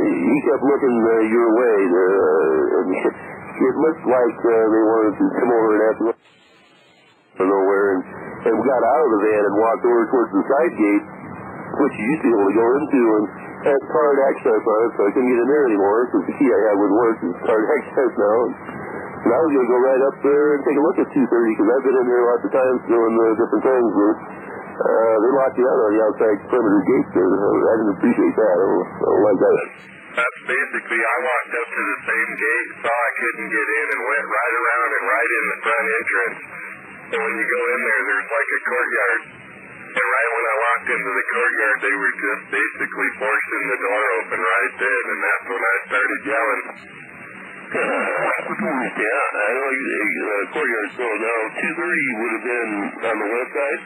He kept looking your way. It looked like they wanted to come over and ask him nowhere, and we got out of the van and walked over towards the side gate, which you used to be able to go into, and had card access on it, so I couldn't get in there anymore, because the key I had would work, it's card access now. And I was going to go right up there and take a look at 230, because I've been in there lots of times doing different things, but they locked you out on the outside perimeter gate there. I didn't appreciate that. I don't like that. That's basically, I walked up to the same gate, saw I couldn't get in, and went right around and right in the front entrance. And when you go in there, there's like a courtyard. And right when I walked into the courtyard, they were just basically forcing the door open right then, and that's when I started yelling. Yeah, I know the courtyard's going down. 230 would have been on the west side?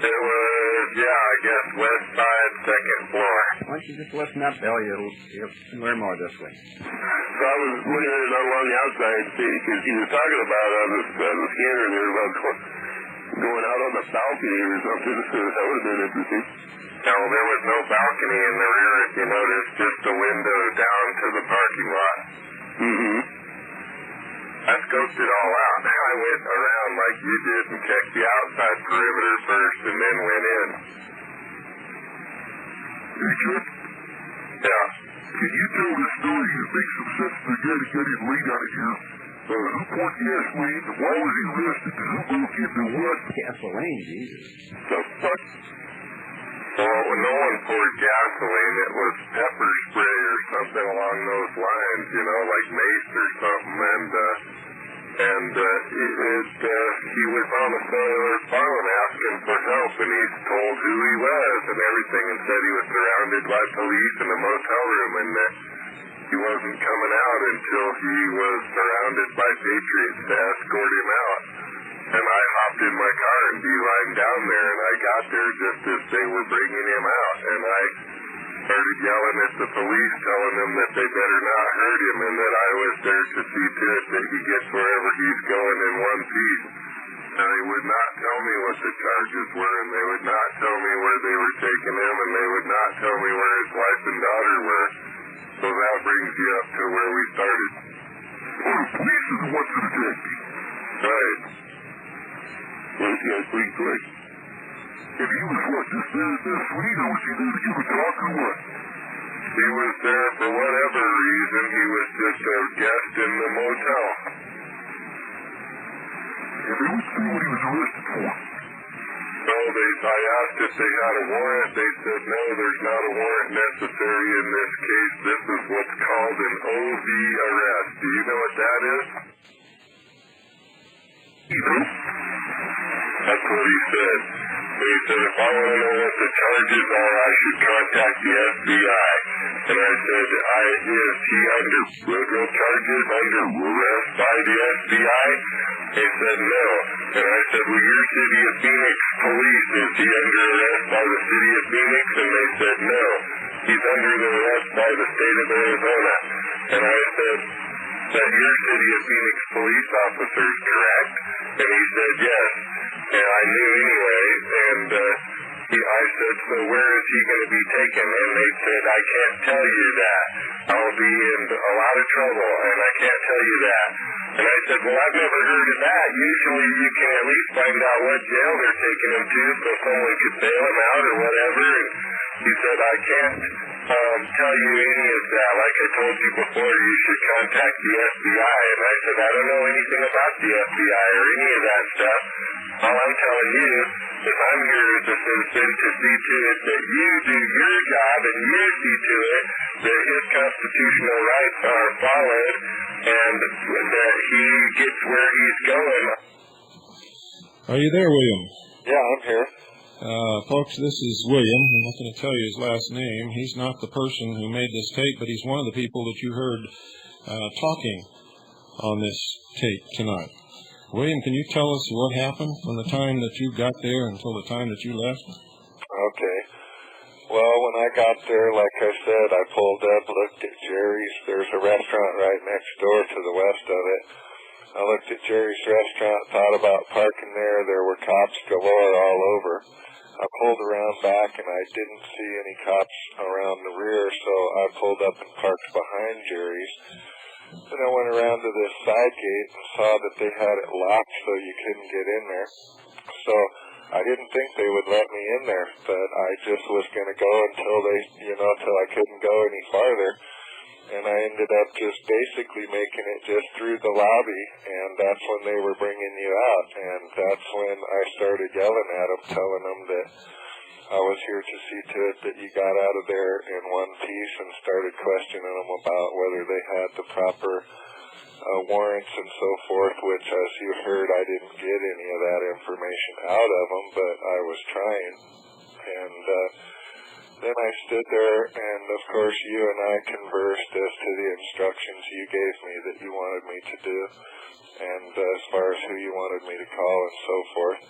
It was, yeah, I guess west side, second floor. Why don't you just listen up, Bill? You'll learn more this way. So I was looking at it along the outside, because he was talking about on the scanner there about going out on the balcony or something. That would have been interesting. No, there was no balcony in the rear, if you notice, just a window down to the parking lot. Mm-hmm. I scoped it all out. I went around like you did and checked the outside perimeter first and then went in. You sure? Yeah. Can you tell this story and make some sense to the guy that got him laid out of here? Who poured gasoline? Why was he arrested? Who broke into what? Gasoline, Jesus. The fuck? Well, no one poured gasoline. It was pepper spray or something along those lines, you know, like mace or something. He was on the cellular phone asking for help, and he told who he was and everything, and said he was surrounded by police in a motel room, and that he wasn't coming out until he was surrounded by patriots to escort him out. And I hopped in my car and beeline down there, and I got there just as they were bringing him out, and I started yelling at the police, telling them that they better not hurt him, and that I was there to see to it that he gets wherever he's going in one piece. And they would not tell me what the charges were, and they would not tell me where they were taking him, and they would not tell me where his wife and daughter were. So that brings you up to where we started. Oh, the police are the ones that attacked me. Right. Well, yeah, pretty quick. And he was what, just there sweet, or was he there to give a talk or what? He was there for whatever reason. He was just a guest in the motel. And they would see what he was arrested for. So I asked if they had a warrant. They said, no, there's not a warrant necessary in this case. This is what's called an OV arrest. Do you know what that is? That's what he said. He said, if I want to know what the charges are, I should contact the FBI. And I said, is he under federal charges, under arrest by the FBI? He said, no. And I said, well, your City of Phoenix police, is he under arrest by the City of Phoenix? And they said, no. He's under the arrest by the state of Arizona. And I said, that your City of Phoenix police officers, correct? And he said, yes. And I knew anyway, and I said, so where is he going to be taken? And they said, I can't tell you that. I'll be in a lot of trouble, and I can't tell you that. And I said, well, I've never heard of that. Usually you can at least find out what jail they're taking him to so someone could bail him out or whatever. And he said, I can't tell you any of that. Like I told you before, you should contact the FBI. And I said, I don't know anything about the FBI or any of that stuff. All I'm telling you is I'm here as a citizen to see to it that you do your job and you see to it that his constitutional rights are followed and that he gets where he's going. Are you there, William? Yeah, I'm here. Folks, this is William. I'm not going to tell you his last name. He's not the person who made this tape, but he's one of the people that you heard talking on this tape tonight. William, can you tell us what happened from the time that you got there until the time that you left? Okay. Well, when I got there, like I said, I pulled up, looked at Jerry's. There's a restaurant right next door to the west of it. I looked at Jerry's restaurant, thought about parking there. There were cops galore all over. I pulled around back, and I didn't see any cops around the rear, so I pulled up and parked behind Jerry's. Then I went around to this side gate and saw that they had it locked so you couldn't get in there. So I didn't think they would let me in there, but I just was going to go until I couldn't go any farther. And I ended up just basically making it just through the lobby, and that's when they were bringing you out. And that's when I started yelling at them, telling them that I was here to see to it that you got out of there in one piece, and started questioning them about whether they had the proper warrants and so forth, which, as you heard, I didn't get any of that information out of them, but I was trying. And then I stood there, and of course you and I conversed as to the instructions you gave me that you wanted me to do, and as far as who you wanted me to call and so forth.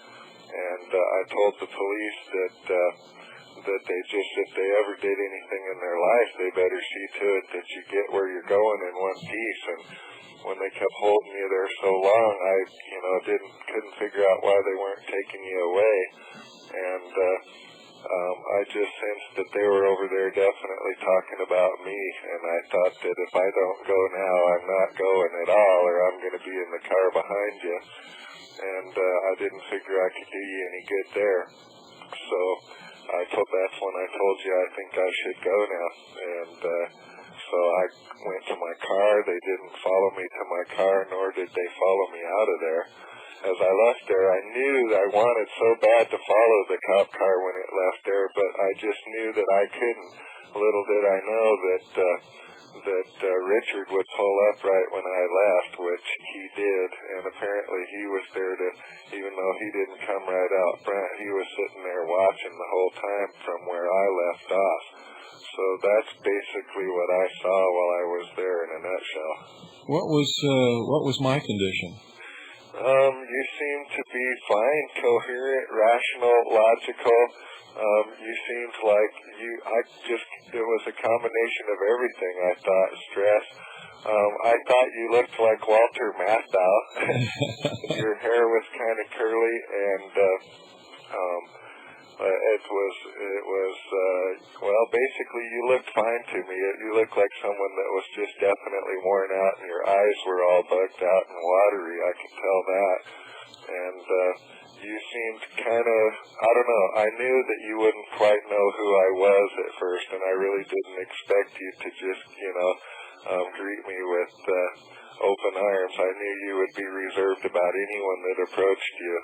And I told the police that they just, if they ever did anything in their life, they better see to it that you get where you're going in one piece. And when they kept holding you there so long, I, couldn't figure out why they weren't taking you away. And I just sensed that they were over there definitely talking about me, and I thought that if I don't go now, I'm not going at all, or I'm going to be in the car behind you. And I didn't figure I could do you any good there. So that's when I told you I think I should go now. And so I went to my car. They didn't follow me to my car, nor did they follow me out of there. As I left there, I knew I wanted so bad to follow the cop car when it left there, but I just knew that I couldn't. Little did I know that Richard would pull up right when I left, which he did, and apparently he was there to, even though he didn't come right out front, he was sitting there watching the whole time from where I left off. So that's basically what I saw while I was there in a nutshell. What was my condition? You seemed to be fine, coherent, rational, logical. You seemed like it was a combination of everything, I thought. Stress. I thought you looked like Walter Matthau. Your hair was kind of curly, and basically you looked fine to me. You looked like someone that was just definitely worn out, and your eyes were all bugged out and watery. I could tell that. And you seemed kind of, I don't know, I knew that you wouldn't quite know who I was at first, and I really didn't expect you to just, greet me with open arms. I knew you would be reserved about anyone that approached you,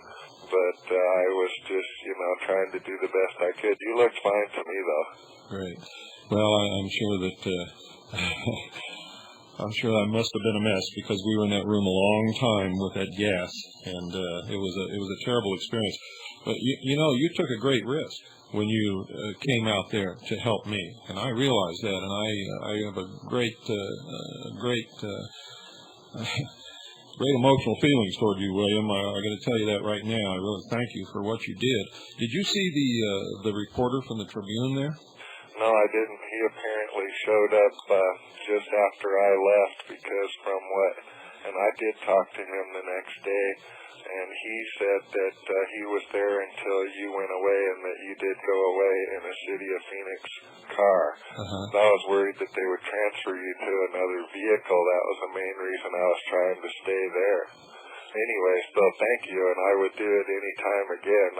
but I was just, trying to do the best I could. You looked fine to me, though. Great. Well, I'm sure that I'm sure I must have been a mess, because we were in that room a long time with that gas, and it was a terrible experience. But you took a great risk when you came out there to help me, and I realize that, and I have a great emotional feelings toward you, William. I'm going to tell you that right now. I really thank you for what you did. Did you see the reporter from the Tribune there? No, I didn't. He apparently showed up just after I left, because and I did talk to him the next day, and he said that he was there until you went away, and that you did go away in a City of Phoenix car. I was worried that they would transfer you to another vehicle. That was the main reason I was trying to stay there. Anyway, so thank you, and I would do it any time again.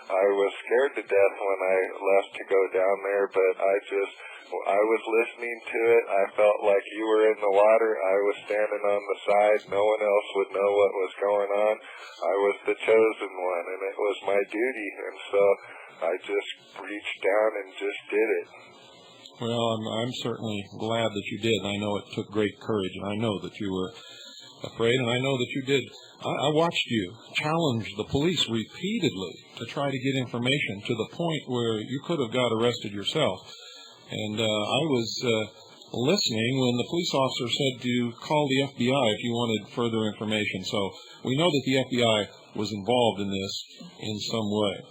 I was scared to death when I left to go down there, but I was listening to it. I felt like you were in the water. I was standing on the side. No one else would know what was going on. I was the chosen one, and it was my duty, and so I just reached down and just did it. Well, I'm certainly glad that you did. I know it took great courage, and I know that you were afraid, and I know that you did. I watched you challenge the police repeatedly to try to get information, to the point where you could have got arrested yourself. And I was listening when the police officer said to call the FBI if you wanted further information. So we know that the FBI was involved in this in some way.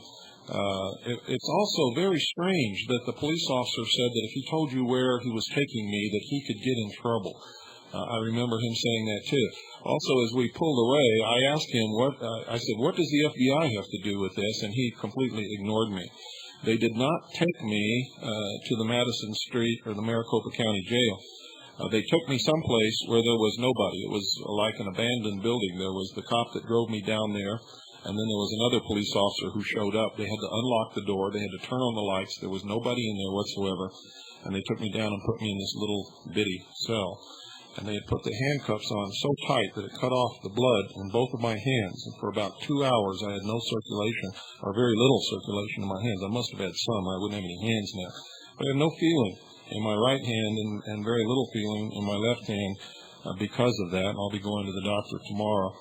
It's also very strange that the police officer said that if he told you where he was taking me, that he could get in trouble. I remember him saying that too. Also, as we pulled away, I asked him I said, what does the FBI have to do with this? And he completely ignored me. They did not take me to the Madison Street or the Maricopa County Jail. They took me someplace where there was nobody. It was like an abandoned building. There was the cop that drove me down there, and then there was another police officer who showed up. They had to unlock the door. They had to turn on the lights. There was nobody in there whatsoever. And they took me down and put me in this little bitty cell. And they had put the handcuffs on so tight that it cut off the blood in both of my hands. And for about 2 hours, I had no circulation, or very little circulation in my hands. I must have had some. I wouldn't have any hands now. But I had no feeling in my right hand and very little feeling in my left hand because of that. And I'll be going to the doctor tomorrow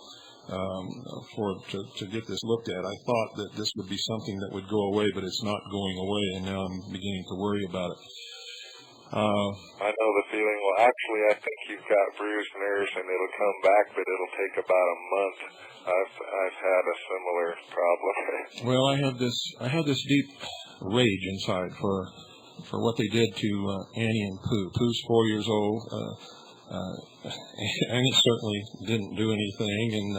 to get this looked at. I thought that this would be something that would go away, but it's not going away, and now I'm beginning to worry about it. I know the feeling. Well, actually, I think you've got bruised nerves, and it'll come back, but it'll take about a month. I've had a similar problem. Well, I have this deep rage inside for what they did to Annie and Pooh. Pooh's 4 years old. Annie certainly didn't do anything, and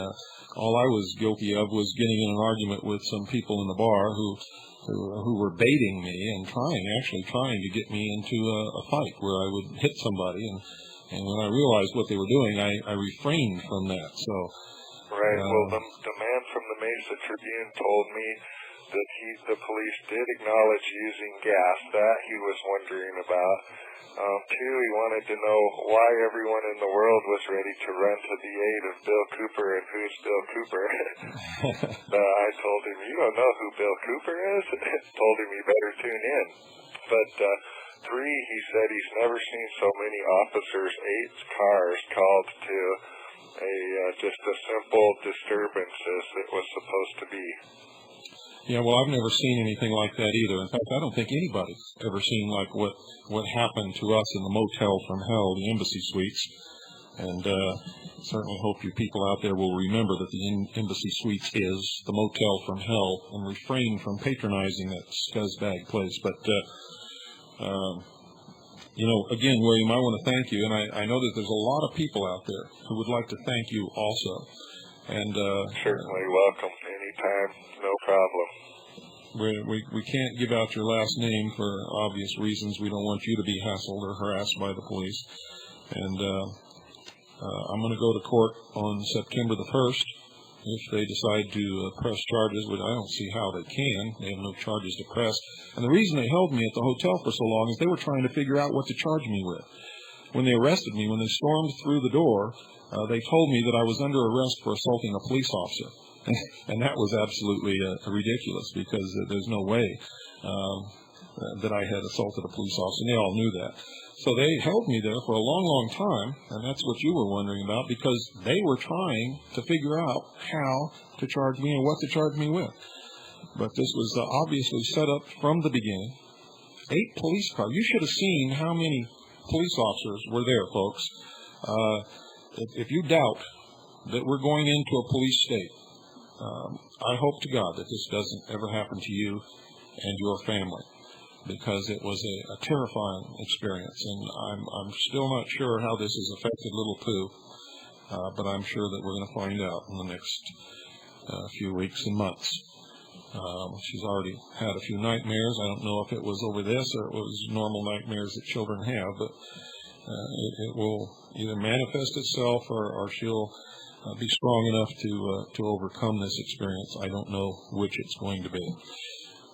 all I was guilty of was getting in an argument with some people in the bar who were baiting me and trying to get me into a fight where I would hit somebody, and when I realized what they were doing, I refrained from that. So right. Well, the man from the Mesa Tribune told me that the police did acknowledge using gas. That he was wondering about. Two, he wanted to know why everyone in the world was ready to run to the aid of Bill Cooper and who's Bill Cooper. I told him, you don't know who Bill Cooper is? Told him he better tune in. But three, he said he's never seen so many officers, 8 cars called to just a simple disturbance as it was supposed to be. Yeah, well, I've never seen anything like that either. In fact, I don't think anybody's ever seen like what happened to us in the motel from hell, the Embassy Suites. And certainly hope you people out there will remember that the Embassy Suites is the motel from hell and refrain from patronizing that scuzzbag place. But, you know, again, William, I want to thank you. And I know that there's a lot of people out there who would like to thank you also. And certainly welcome anytime, no problem. We can't give out your last name for obvious reasons. We don't want you to be hassled or harassed by the police. And I'm going to go to court on September the 1st if they decide to press charges, which I don't see how they can. They have no charges to press. And the reason they held me at the hotel for so long is they were trying to figure out what to charge me with. When they arrested me, when they stormed through the door, they told me that I was under arrest for assaulting a police officer. And that was absolutely ridiculous because there's no way that I had assaulted a police officer. And they all knew that. So they held me there for a long, long time, and that's what you were wondering about, because they were trying to figure out how to charge me and what to charge me with. But this was obviously set up from the beginning. 8 police cars. You should have seen how many police officers were there, folks. If you doubt that we're going into a police state, I hope to God that this doesn't ever happen to you and your family, because it was a terrifying experience, and I'm still not sure how this has affected little Pooh, but I'm sure that we're going to find out in the next few weeks and months. She's already had a few nightmares. I don't know if it was over this or it was normal nightmares that children have, but it will either manifest itself or she'll be strong enough to overcome this experience. I don't know which it's going to be.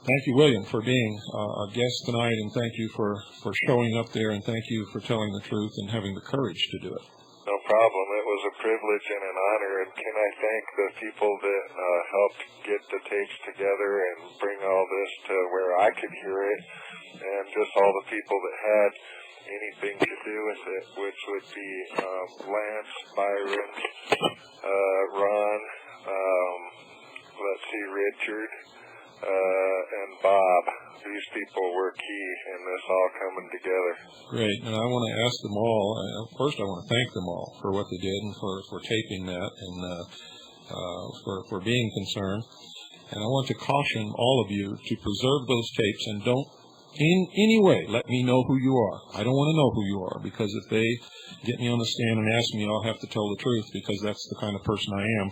Thank you, William, for being a guest tonight, and thank you for showing up there, and thank you for telling the truth and having the courage to do it. No problem. It was a privilege and an honor, and can I thank the people that helped get the tapes together and bring all this to where I could hear it, and just all the people that had anything to do with it, which would be Lance, Byron, Ron, Richard, and Bob. These people were key in this all coming together. Great, and I want to ask them all, first I want to thank them all for what they did and for taping that and for being concerned. And I want to caution all of you to preserve those tapes and don't in any way let me know who you are. I don't want to know who you are, because if they get me on the stand and ask me, I'll have to tell the truth, because that's the kind of person I am.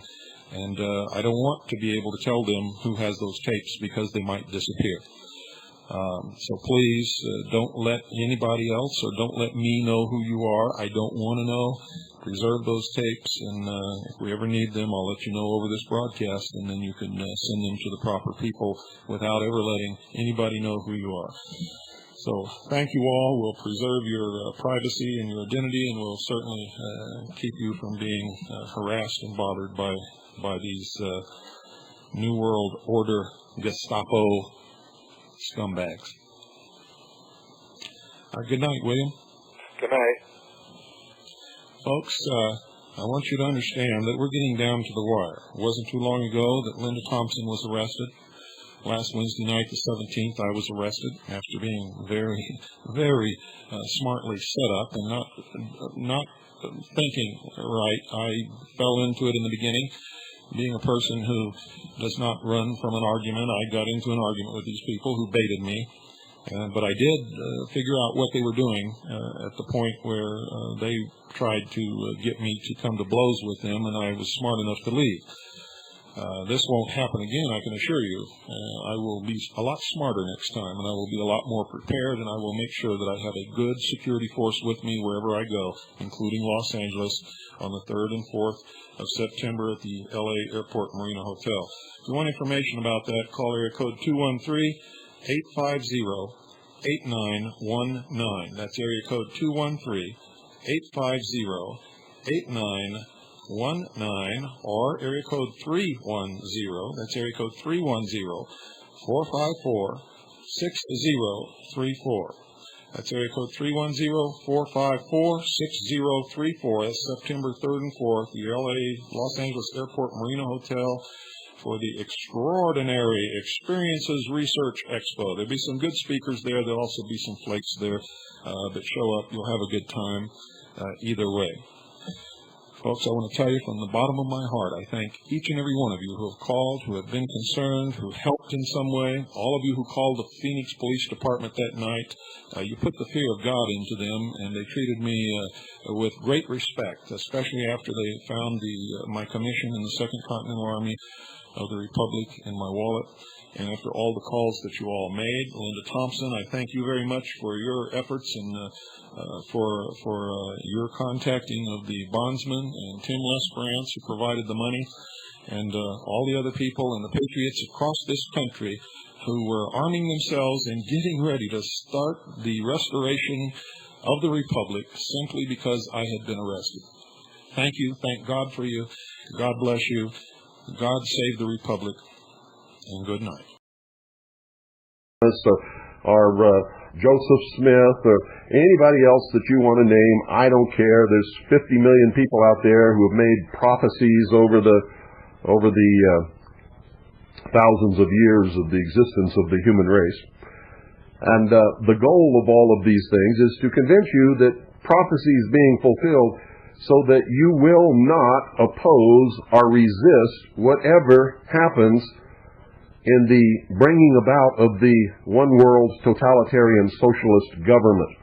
And I don't want to be able to tell them who has those tapes, because they might disappear. So please don't let anybody else, or don't let me know who you are. I don't want to know. Preserve those tapes, and if we ever need them, I'll let you know over this broadcast, and then you can send them to the proper people without ever letting anybody know who you are. So thank you all. We'll preserve your privacy and your identity, and we'll certainly keep you from being harassed and bothered by these New World Order Gestapo scumbags. Good night, William. Good night. Folks, I want you to understand that we're getting down to the wire. It wasn't too long ago that Linda Thompson was arrested. Last Wednesday night, the 17th, I was arrested after being very, very smartly set up and not thinking right. I fell into it in the beginning. Being a person who does not run from an argument, I got into an argument with these people who baited me. But I did figure out what they were doing at the point where they tried to get me to come to blows with them, and I was smart enough to leave. This won't happen again, I can assure you. I will be a lot smarter next time, and I will be a lot more prepared, and I will make sure that I have a good security force with me wherever I go, including Los Angeles, on the 3rd and 4th of September at the LA Airport Marina Hotel. If you want information about that, call area code 213-850-8919. That's area code 213-850-8919. 19 or area code 310, that's area code 310-454-6034. That's area code 310-454-6034. That's September 3rd and 4th, the Los Angeles Airport Marina Hotel for the Extraordinary Experiences Research Expo. There'll be some good speakers there. There'll also be some flakes there that show up. You'll have a good time either way. Folks, I want to tell you from the bottom of my heart, I thank each and every one of you who have called, who have been concerned, who helped in some way. All of you who called the Phoenix Police Department that night, you put the fear of God into them, and they treated me with great respect, especially after they found my commission in the 2nd Continental Army of the Republic in my wallet. And after all the calls that you all made, Linda Thompson, I thank you very much for your efforts and for your contacting of the bondsman and Tim Lesperance, who provided the money, and all the other people and the patriots across this country who were arming themselves and getting ready to start the restoration of the Republic simply because I had been arrested. Thank you. Thank God for you. God bless you. God save the Republic. And good night. Or Joseph Smith, or anybody else that you want to name, I don't care. There's 50 million people out there who have made prophecies over the thousands of years of the existence of the human race. And the goal of all of these things is to convince you that prophecy is being fulfilled so that you will not oppose or resist whatever happens in the bringing about of the one world totalitarian socialist government.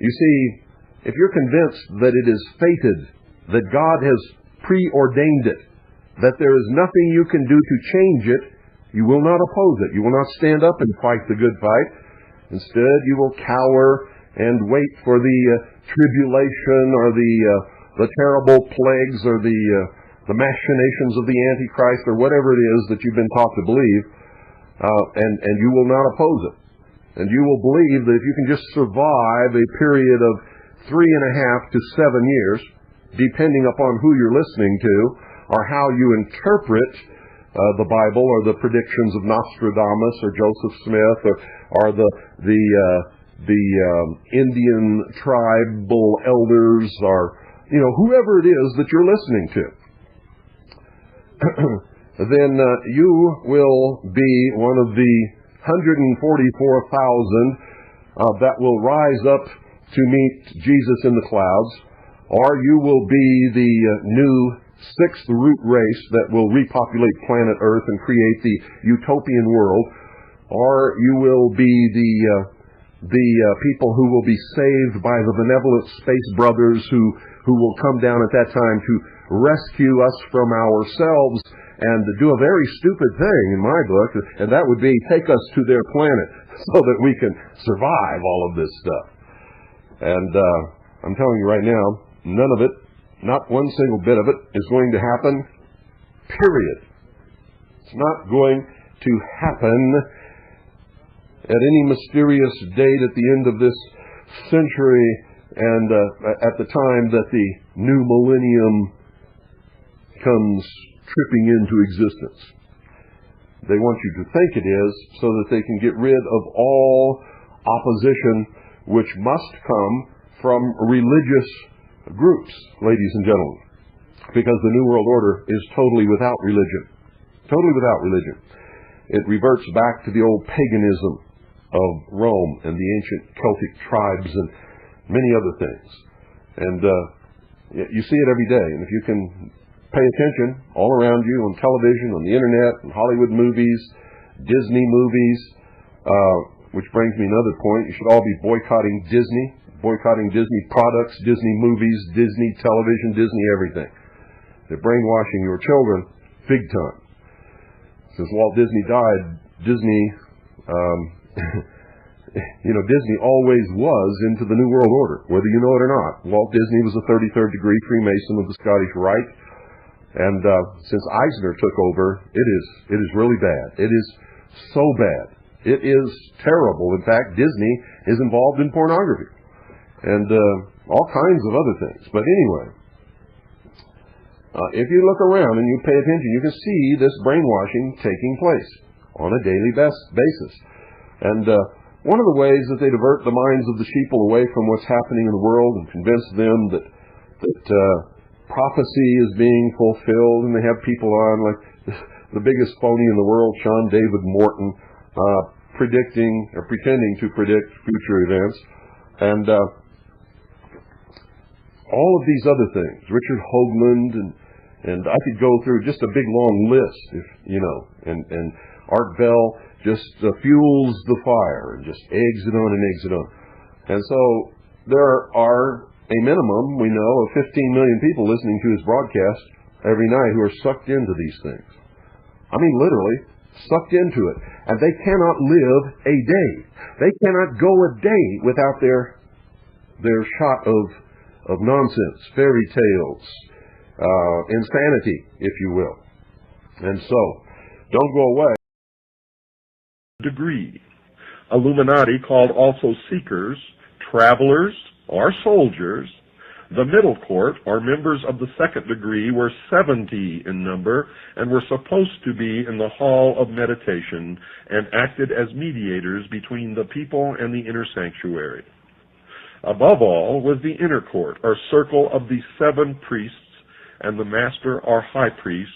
You see, if you're convinced that it is fated, that God has preordained it, that there is nothing you can do to change it, you will not oppose it. You will not stand up and fight the good fight. Instead, you will cower and wait for the tribulation or the terrible plagues or the machinations of the Antichrist or whatever it is that you've been taught to believe, and you will not oppose it. And you will believe that if you can just survive a period of 3.5 to 7 years, depending upon who you're listening to, or how you interpret the Bible or the predictions of Nostradamus or Joseph Smith or the Indian tribal elders or whoever it is that you're listening to, then you will be one of the 144,000 that will rise up to meet Jesus in the clouds, or you will be the new 6th root race that will repopulate planet Earth and create the utopian world, or you will be the people who will be saved by the benevolent space brothers who will come down at that time to rescue us from ourselves and do a very stupid thing in my book, and that would be take us to their planet so that we can survive all of this stuff. And I'm telling you right now, none of it, not one single bit of it, is going to happen, period. It's not going to happen at any mysterious date at the end of this century and at the time that the new millennium comes tripping into existence. They want you to think it is so that they can get rid of all opposition which must come from religious groups, ladies and gentlemen, because the New World Order is totally without religion. Totally without religion. It reverts back to the old paganism of Rome and the ancient Celtic tribes and many other things. And you see it every day. And if you can pay attention all around you on television, on the internet, on Hollywood movies, Disney movies, which brings me another point. You should all be boycotting Disney products, Disney movies, Disney television, Disney everything. They're brainwashing your children big time. Since Walt Disney died, Disney, Disney always was into the New World Order, whether you know it or not. Walt Disney was a 33rd degree Freemason of the Scottish Rite, and since Eisner took over, it is really bad. It is so bad. It is terrible. In fact, Disney is involved in pornography and all kinds of other things. But anyway, if you look around and you pay attention, you can see this brainwashing taking place on a daily basis. And one of the ways that they divert the minds of the sheeple away from what's happening in the world and convince them that prophecy is being fulfilled, and they have people on like the biggest phony in the world, Sean David Morton, predicting or pretending to predict future events, and all of these other things. Richard Hoagland, and I could go through just a big long list, and Art Bell just fuels the fire and just eggs it on and eggs it on. And so there are a minimum, we know, of 15 million people listening to his broadcast every night who are sucked into these things. I mean, literally sucked into it. And they cannot live a day. They cannot go a day without their shot of nonsense, fairy tales, insanity, if you will. And so, don't go away. Degree. Illuminati, called also seekers, travelers, or soldiers. The middle court, or members of the second degree, were 70 in number and were supposed to be in the hall of meditation and acted as mediators between the people and the inner sanctuary. Above all was the inner court, or circle of the 7 priests and the master or high priest,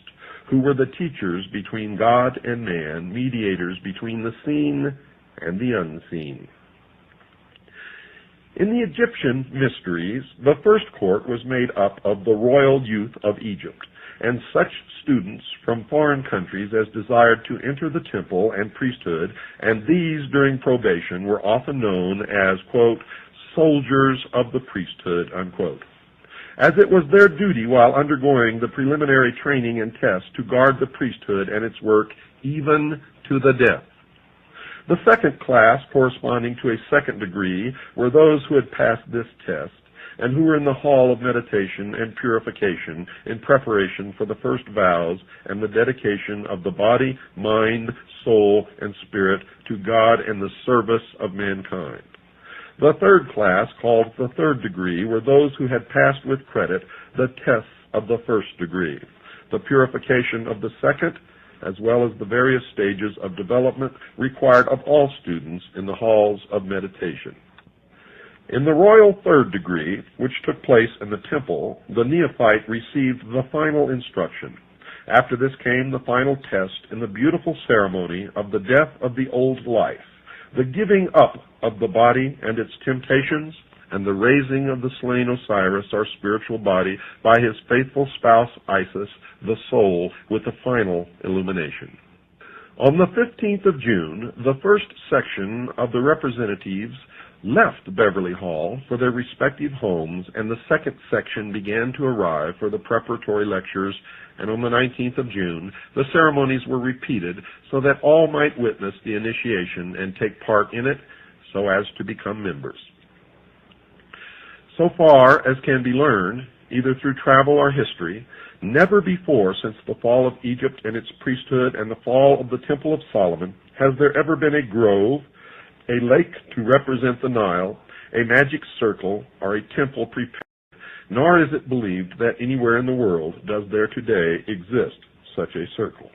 who were the teachers between God and man, mediators between the seen and the unseen. In the Egyptian mysteries, the first court was made up of the royal youth of Egypt, and such students from foreign countries as desired to enter the temple and priesthood, and these during probation were often known as, quote, soldiers of the priesthood, unquote, as it was their duty while undergoing the preliminary training and tests to guard the priesthood and its work even to the death. The second class, corresponding to a second degree, were those who had passed this test and who were in the hall of meditation and purification in preparation for the first vows and the dedication of the body, mind, soul, and spirit to God and the service of mankind. The third class, called the third degree, were those who had passed with credit the tests of the first degree, the purification of the second, as well as the various stages of development required of all students in the halls of meditation. In the royal third degree, which took place in the temple, the neophyte received the final instruction. After this came the final test in the beautiful ceremony of the death of the old life, the giving up of the body and its temptations, and the raising of the slain Osiris, our spiritual body, by his faithful spouse Isis, the soul, with the final illumination. On the 15th of June, the first section of the representatives left Beverly Hall for their respective homes, and the second section began to arrive for the preparatory lectures, and on the 19th of June, the ceremonies were repeated so that all might witness the initiation and take part in it so as to become members. So far as can be learned, either through travel or history, never before since the fall of Egypt and its priesthood and the fall of the Temple of Solomon has there ever been a grove, a lake to represent the Nile, a magic circle, or a temple prepared, nor is it believed that anywhere in the world does there today exist such a circle.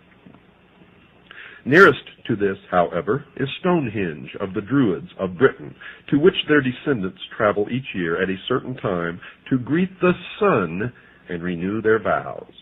Nearest to this, however, is Stonehenge of the Druids of Britain, to which their descendants travel each year at a certain time to greet the sun and renew their vows.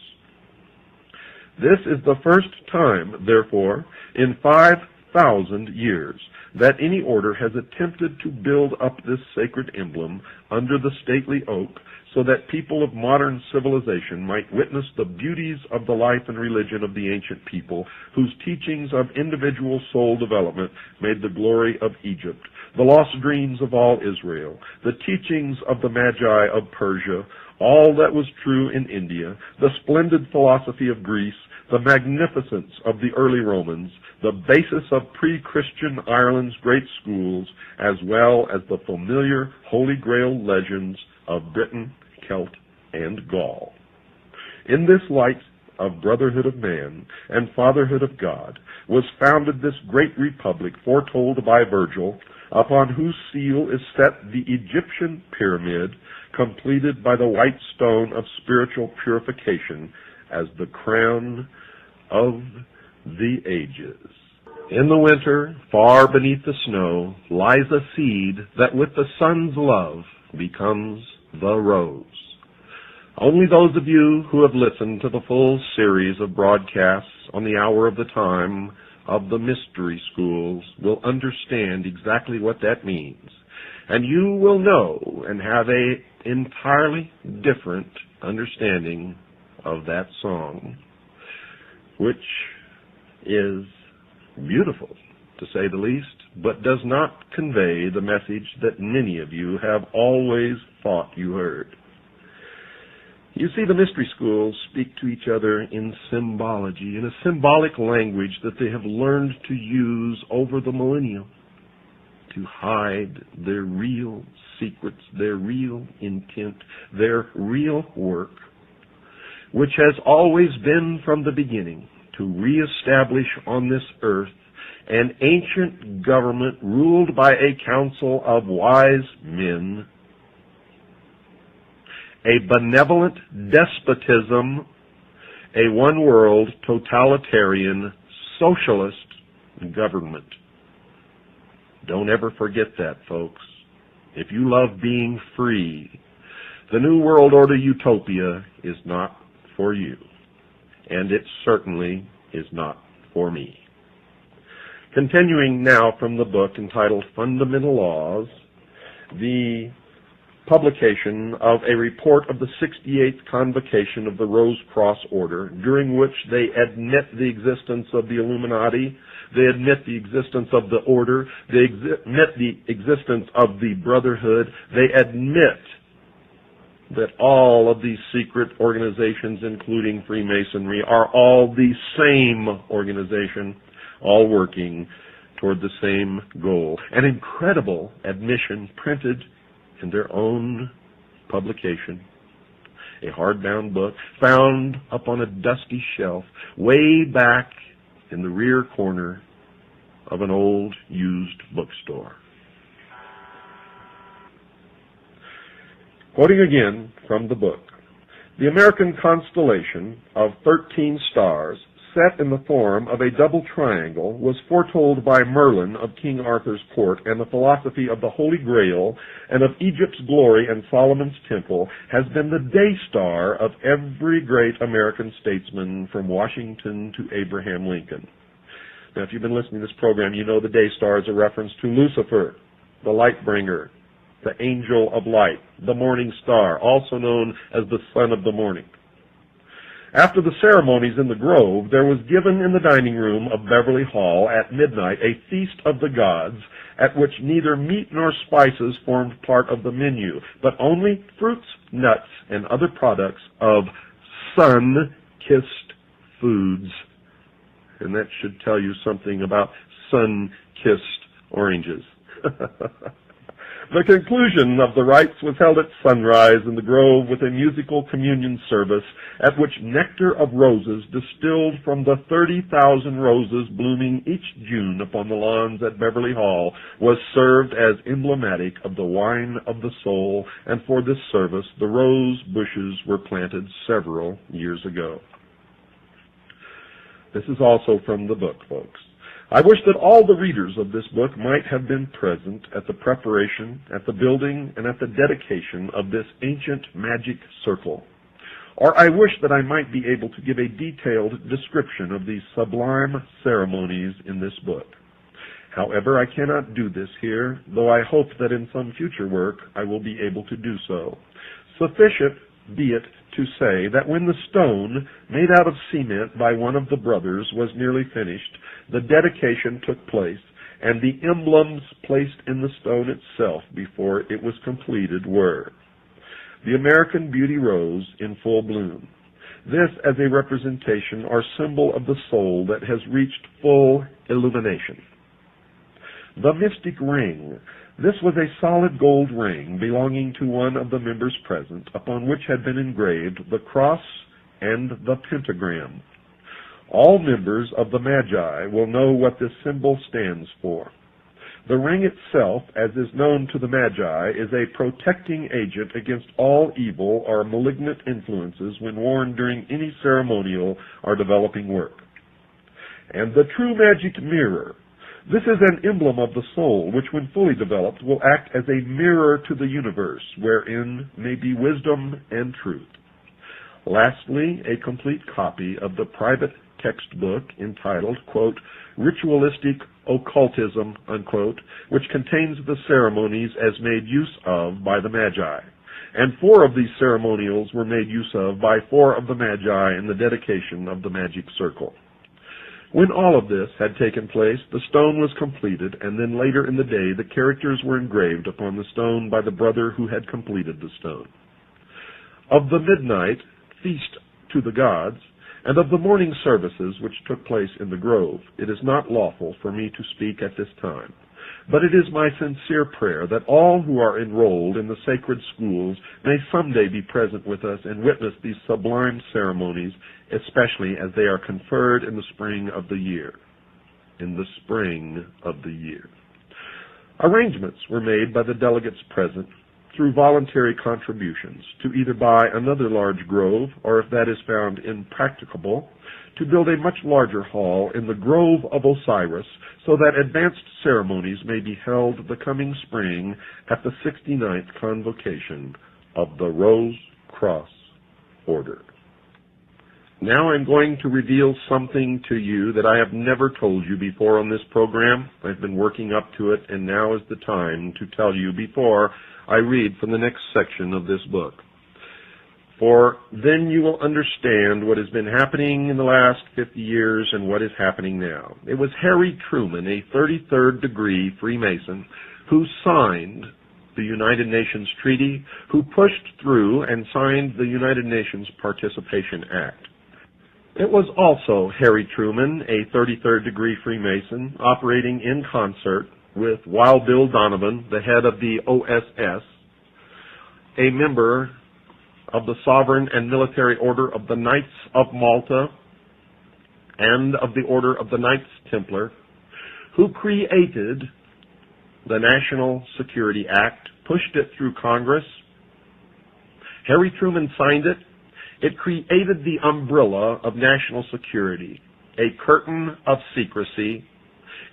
This is the first time, therefore, in 5,000 years, that any order has attempted to build up this sacred emblem under the stately oak, so that people of modern civilization might witness the beauties of the life and religion of the ancient people, whose teachings of individual soul development made the glory of Egypt, the lost dreams of all Israel, the teachings of the Magi of Persia, all that was true in India, the splendid philosophy of Greece, the magnificence of the early Romans, the basis of pre-Christian Ireland's great schools, as well as the familiar Holy Grail legends of Britain, Celt, and Gaul. In this light of brotherhood of man and fatherhood of God was founded this great republic foretold by Virgil, upon whose seal is set the Egyptian pyramid, completed by the white stone of spiritual purification as the crown of the ages. In the winter, far beneath the snow, lies a seed that with the sun's love becomes the rose. Only those of you who have listened to the full series of broadcasts on the hour of the time of the mystery schools will understand exactly what that means. And you will know and have an entirely different understanding of that song, which is beautiful, to say the least, but does not convey the message that many of you have always thought you heard. You see, the mystery schools speak to each other in symbology, in a symbolic language that they have learned to use over the millennia to hide their real secrets, their real intent, their real work, which has always been from the beginning to reestablish on this earth an ancient government ruled by a council of wise men, a benevolent despotism, a one-world totalitarian socialist government. Don't ever forget that, folks. If you love being free, the New World Order utopia is not for you, and it certainly is not for me. Continuing now from the book entitled Fundamental Laws, the publication of a report of the 68th Convocation of the Rose Cross Order, during which they admit the existence of the Illuminati, they admit the existence of the Order, they admit the existence of the Brotherhood, they admit that all of these secret organizations, including Freemasonry, are all the same organization, all working toward the same goal. An incredible admission printed in their own publication, a hardbound book found up on a dusty shelf way back in the rear corner of an old used bookstore. Quoting again from the book, the American constellation of 13 stars set in the form of a double triangle was foretold by Merlin of King Arthur's court, and the philosophy of the Holy Grail and of Egypt's glory and Solomon's temple has been the day star of every great American statesman from Washington to Abraham Lincoln. Now, if you've been listening to this program, you know the day star is a reference to Lucifer, the light bringer, the angel of light, the morning star, also known as the son of the morning. After the ceremonies in the grove, there was given in the dining room of Beverly Hall at midnight a feast of the gods, at which neither meat nor spices formed part of the menu, but only fruits, nuts, and other products of sun-kissed foods. And that should tell you something about sun-kissed oranges. The conclusion of the rites was held at sunrise in the grove with a musical communion service at which nectar of roses distilled from the 30,000 roses blooming each June upon the lawns at Beverly Hall was served as emblematic of the wine of the soul, and for this service the rose bushes were planted several years ago. This is also from the book, folks. I wish that all the readers of this book might have been present at the preparation, at the building, and at the dedication of this ancient magic circle. Or I wish that I might be able to give a detailed description of these sublime ceremonies in this book. However, I cannot do this here, though I hope that in some future work I will be able to do so. Sufficient be it to say that when the stone, made out of cement by one of the brothers, was nearly finished, the dedication took place, and the emblems placed in the stone itself before it was completed were the American beauty rose in full bloom. This as a representation or symbol of the soul that has reached full illumination. The mystic ring. This was a solid gold ring belonging to one of the members present, upon which had been engraved the cross and the pentagram. All members of the Magi will know what this symbol stands for. The ring itself, as is known to the Magi, is a protecting agent against all evil or malignant influences when worn during any ceremonial or developing work. And the true magic mirror. This is an emblem of the soul, which when fully developed will act as a mirror to the universe, wherein may be wisdom and truth. Lastly, a complete copy of the private textbook entitled, quote, Ritualistic Occultism, unquote, which contains the ceremonies as made use of by the Magi. And 4 of these ceremonials were made use of by 4 of the Magi in the dedication of the magic circle. When all of this had taken place, the stone was completed, and then later in the day the characters were engraved upon the stone by the brother who had completed the stone. Of the midnight feast to the gods, and of the morning services which took place in the grove, it is not lawful for me to speak at this time. But it is my sincere prayer that all who are enrolled in the sacred schools may someday be present with us and witness these sublime ceremonies, especially as they are conferred in the spring of the year. In the spring of the year. Arrangements were made by the delegates present through voluntary contributions to either buy another large grove, or if that is found impracticable, to build a much larger hall in the Grove of Osiris, so that advanced ceremonies may be held the coming spring at the 69th convocation of the Rose Cross Order. Now I'm going to reveal something to you that I have never told you before on this program. I've been working up to it, and now is the time to tell you before I read from the next section of this book. For then you will understand what has been happening in the last 50 years and what is happening now. It was Harry Truman, a 33rd degree Freemason, who signed the United Nations Treaty, who pushed through and signed the United Nations Participation Act. It was also Harry Truman, a 33rd degree Freemason, operating in concert with Wild Bill Donovan, the head of the OSS, a member of the Sovereign and Military Order of the Knights of Malta and of the Order of the Knights Templar, who created the National Security Act, pushed it through Congress. Harry Truman signed it. It created the umbrella of national security, a curtain of secrecy.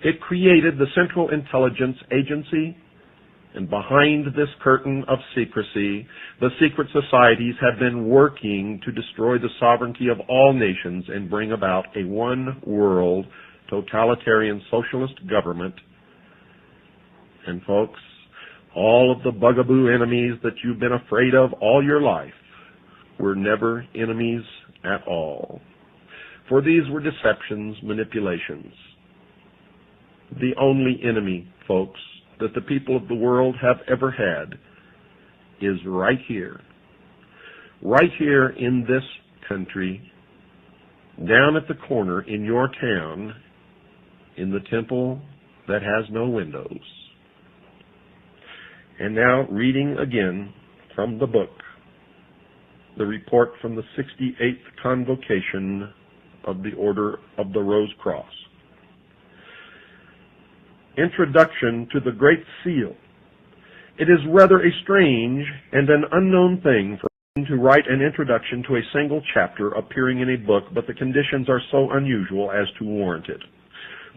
It created the Central Intelligence Agency, and behind this curtain of secrecy, the secret societies have been working to destroy the sovereignty of all nations and bring about a one-world totalitarian socialist government. And folks, all of the bugaboo enemies that you've been afraid of all your life were never enemies at all. For these were deceptions, manipulations. The only enemy, folks, that the people of the world have ever had is right here in this country, down at the corner in your town, in the temple that has no windows. And now, reading again from the book, the report from the 68th Convocation of the Order of the Rose Cross. Introduction to the Great Seal. It is rather a strange and an unknown thing for me to write an introduction to a single chapter appearing in a book, but the conditions are so unusual as to warrant it.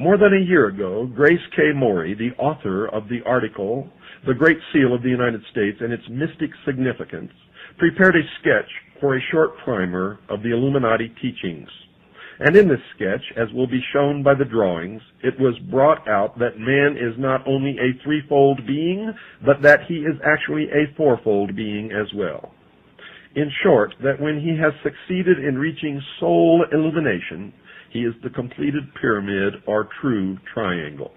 More than a year ago, Grace K. Morey, the author of the article, The Great Seal of the United States and Its Mystic Significance, prepared a sketch for a short primer of the Illuminati teachings. And in this sketch, as will be shown by the drawings, it was brought out that man is not only a threefold being, but that he is actually a fourfold being as well. In short, that when he has succeeded in reaching soul illumination, he is the completed pyramid or true triangle.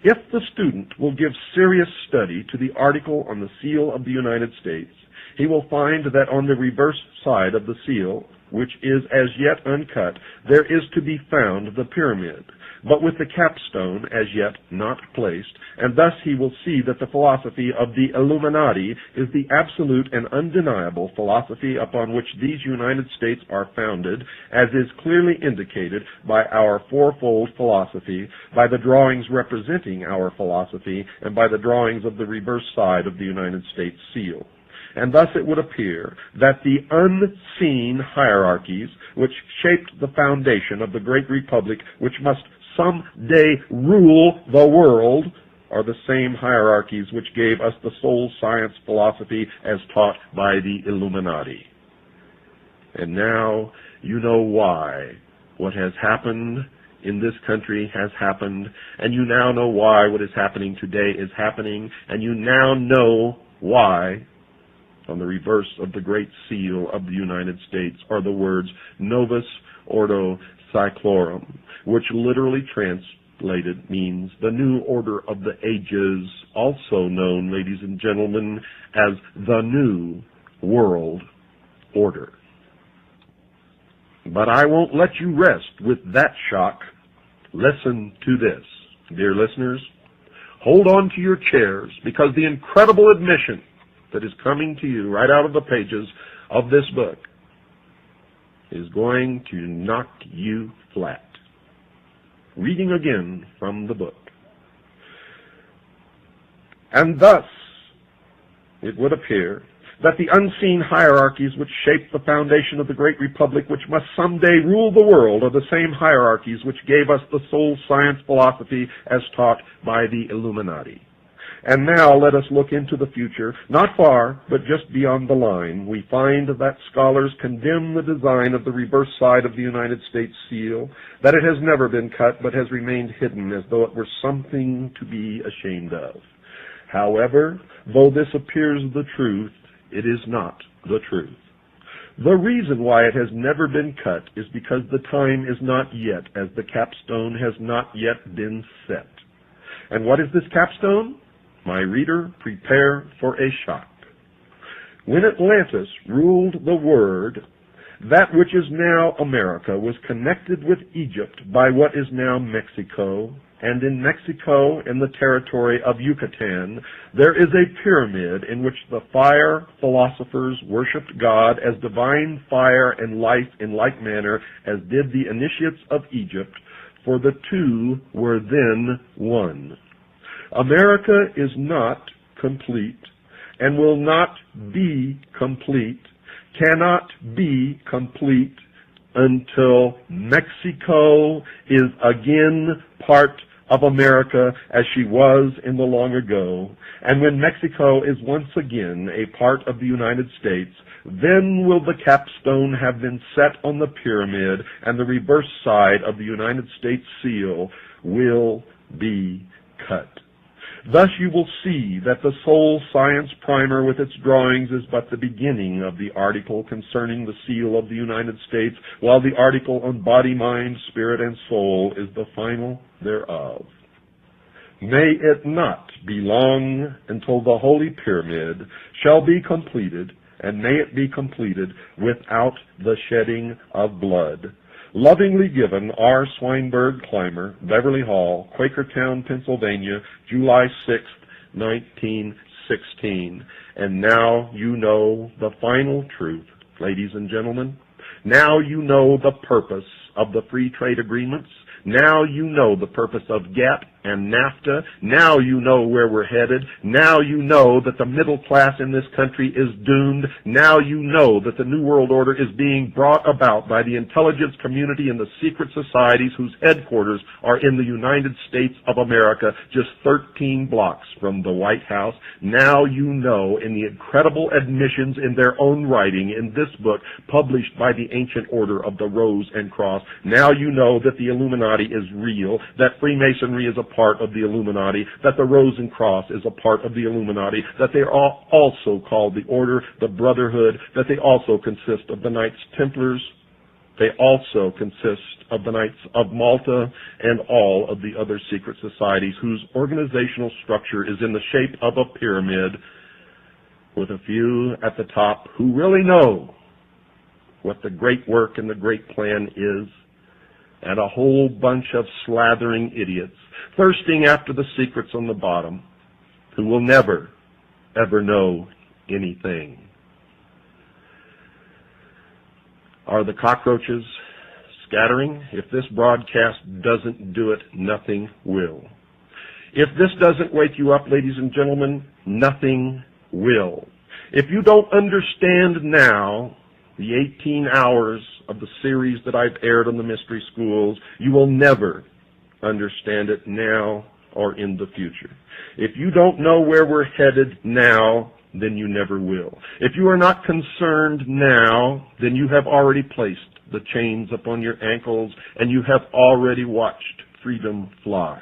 If the student will give serious study to the article on the seal of the United States, he will find that on the reverse side of the seal, which is as yet uncut, there is to be found the pyramid, but with the capstone as yet not placed, and thus he will see that the philosophy of the Illuminati is the absolute and undeniable philosophy upon which these United States are founded, as is clearly indicated by our fourfold philosophy, by the drawings representing our philosophy, and by the drawings of the reverse side of the United States seal. And thus it would appear that the unseen hierarchies which shaped the foundation of the great republic, which must some day rule the world, are the same hierarchies which gave us the soul science philosophy as taught by the Illuminati. And now you know why what has happened in this country has happened, and you now know why what is happening today is happening, and you now know why on the reverse of the great seal of the United States are the words Novus Ordo Seclorum, which literally translated means the new order of the ages, also known, ladies and gentlemen, as the New World Order. But I won't let you rest with that shock. Listen to this, dear listeners. Hold on to your chairs, because the incredible admission that is coming to you right out of the pages of this book is going to knock you flat. Reading again from the book. And thus, it would appear that the unseen hierarchies which shape the foundation of the great republic, which must someday rule the world, are the same hierarchies which gave us the soul science philosophy as taught by the Illuminati. And now let us look into the future, not far, but just beyond the line. We find that scholars condemn the design of the reverse side of the United States seal, that it has never been cut, but has remained hidden as though it were something to be ashamed of. However, though this appears the truth, it is not the truth. The reason why it has never been cut is because the time is not yet, as the capstone has not yet been set. And what is this capstone? My reader, prepare for a shock. When Atlantis ruled the world, that which is now America was connected with Egypt by what is now Mexico, and in Mexico, in the territory of Yucatan, there is a pyramid in which the fire philosophers worshipped God as divine fire and life in like manner as did the initiates of Egypt, for the two were then one. America is not complete and will not be complete, cannot be complete until Mexico is again part of America as she was in the long ago. And when Mexico is once again a part of the United States, then will the capstone have been set on the pyramid, and the reverse side of the United States seal will be cut. Thus you will see that the soul science primer with its drawings is but the beginning of the article concerning the seal of the United States, while the article on body, mind, spirit, and soul is the final thereof. May it not be long until the Holy Pyramid shall be completed, and may it be completed without the shedding of blood. Lovingly given, R. Swinburne Clymer, Beverly Hall, Quakertown, Pennsylvania, July 6, 1916. And now you know the final truth, ladies and gentlemen. Now you know the purpose of the free trade agreements. Now you know the purpose of GATT and NAFTA. Now you know where we're headed. Now you know that the middle class in this country is doomed. Now you know that the New World Order is being brought about by the intelligence community and the secret societies whose headquarters are in the United States of America, just 13 blocks from the White House. Now you know, in the incredible admissions in their own writing in this book published by the Ancient Order of the Rose and Cross, now you know that the Illuminati is real, that Freemasonry is a part of the Illuminati, that the Rose and Cross is a part of the Illuminati, that they are also called the Order, the Brotherhood, that they also consist of the Knights Templars, they also consist of the Knights of Malta, and all of the other secret societies whose organizational structure is in the shape of a pyramid, with a few at the top who really know what the great work and the great plan is, and a whole bunch of slathering idiots thirsting after the secrets on the bottom who will never, ever know anything. Are the cockroaches scattering? If this broadcast doesn't do it, nothing will. If this doesn't wake you up, ladies and gentlemen, nothing will. If you don't understand now the 18 hours of the series that I've aired on the mystery schools, you will never understand it now or in the future. If you don't know where we're headed now, then you never will. If you are not concerned now, then you have already placed the chains upon your ankles and you have already watched freedom fly.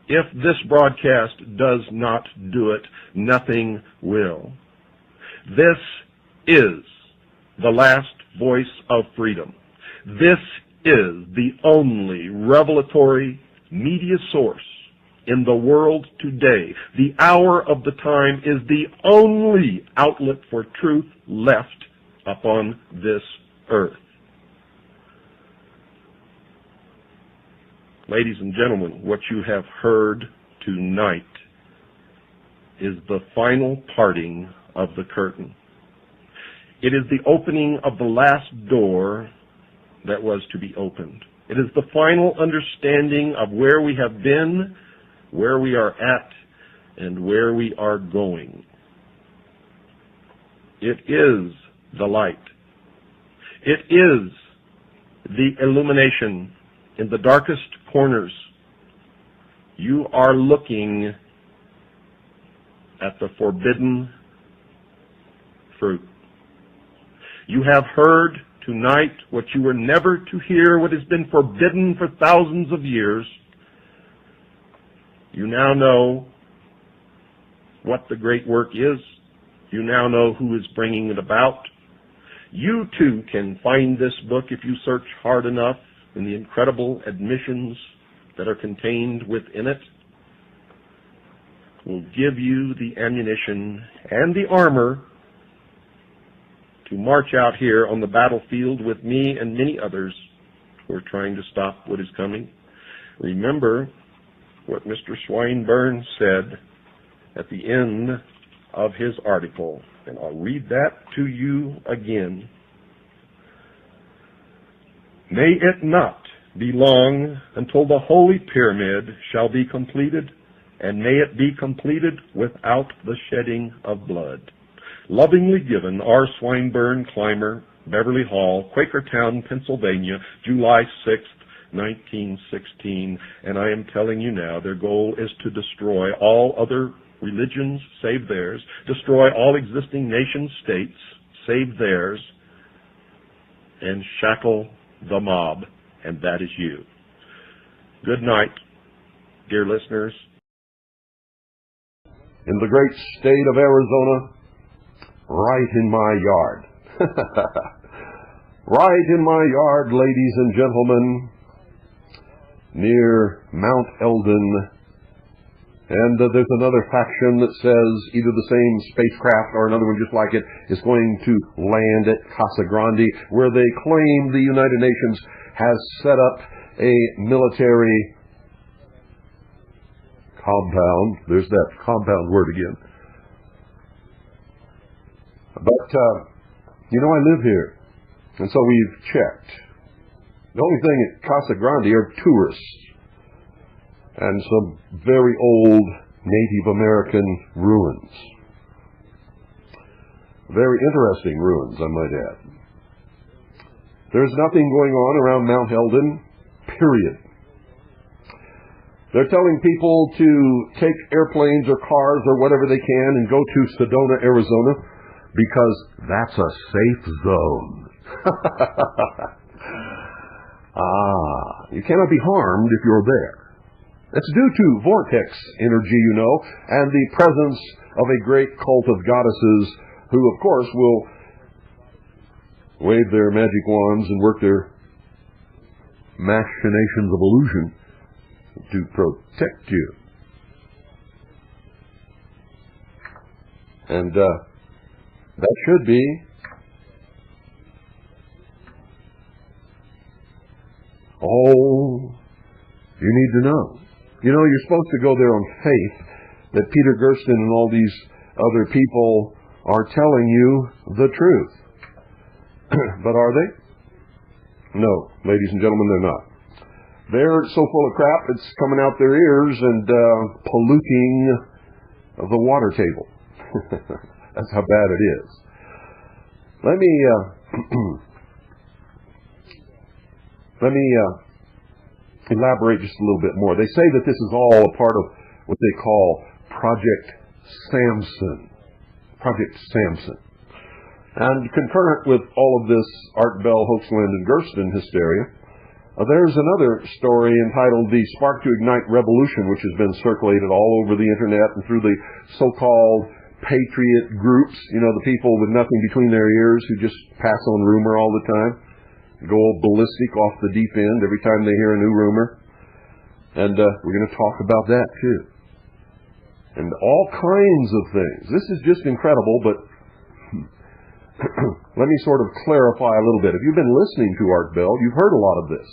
If this broadcast does not do it, nothing will. This is the last voice of freedom. This is the only revelatory media source in the world today. The hour of the time is the only outlet for truth left upon this earth. Ladies and gentlemen, what you have heard tonight is the final parting of the curtain. It is the opening of the last door that was to be opened. It is the final understanding of where we have been, where we are at, and where we are going. It is the light. It is the illumination in the darkest corners. You are looking at the forbidden fruit. You have heard tonight what you were never to hear, what has been forbidden for thousands of years. You now know what the great work is. You now know who is bringing it about. You too can find this book if you search hard enough in the incredible admissions that are contained within it. Will give you the ammunition and the armor to march out here on the battlefield with me and many others who are trying to stop what is coming. Remember what Mr. Swinburne said at the end of his article, and I'll read that to you again. May it not be long until the Holy Pyramid shall be completed, and may it be completed without the shedding of blood. Lovingly given, R. Swinburne, Clymer, Beverly Hall, Quakertown, Pennsylvania, July 6th, 1916. And I am telling you now, their goal is to destroy all other religions save theirs, destroy all existing nation states save theirs, and shackle the mob, and that is you. Good night, dear listeners. In the great state of Arizona, right in my yard. Right in my yard, ladies and gentlemen, near Mount Eldon. And there's another faction that says either the same spacecraft or another one just like it is going to land at Casa Grande, where they claim the United Nations has set up a military compound. There's that compound word again. But, I live here, and so we've checked. The only thing at Casa Grande are tourists and some very old Native American ruins. Very interesting ruins, I might add. There's nothing going on around Mount Eldon, period. They're telling people to take airplanes or cars or whatever they can and go to Sedona, Arizona, because that's a safe zone. You cannot be harmed if you're there. It's due to vortex energy, and the presence of a great cult of goddesses who, of course, will wave their magic wands and work their machinations of illusion to protect you. And that should be all you need to know. You know, you're supposed to go there on faith that Peter Gersten and all these other people are telling you the truth. But are they? No, ladies and gentlemen, they're not. They're so full of crap, it's coming out their ears and polluting the water table. That's how bad it is. Let me elaborate just a little bit more. They say that this is all a part of what they call Project Samson. Project Samson. And concurrent with all of this Art Bell, Hoaxland, and Gersten hysteria, there's another story entitled The Spark to Ignite Revolution, which has been circulated all over the internet and through the so-called patriot groups, you know, the people with nothing between their ears who just pass on rumor all the time, go all ballistic off the deep end every time they hear a new rumor. And we're going to talk about that too. And all kinds of things. This is just incredible, but let me sort of clarify a little bit. If you've been listening to Art Bell, you've heard a lot of this.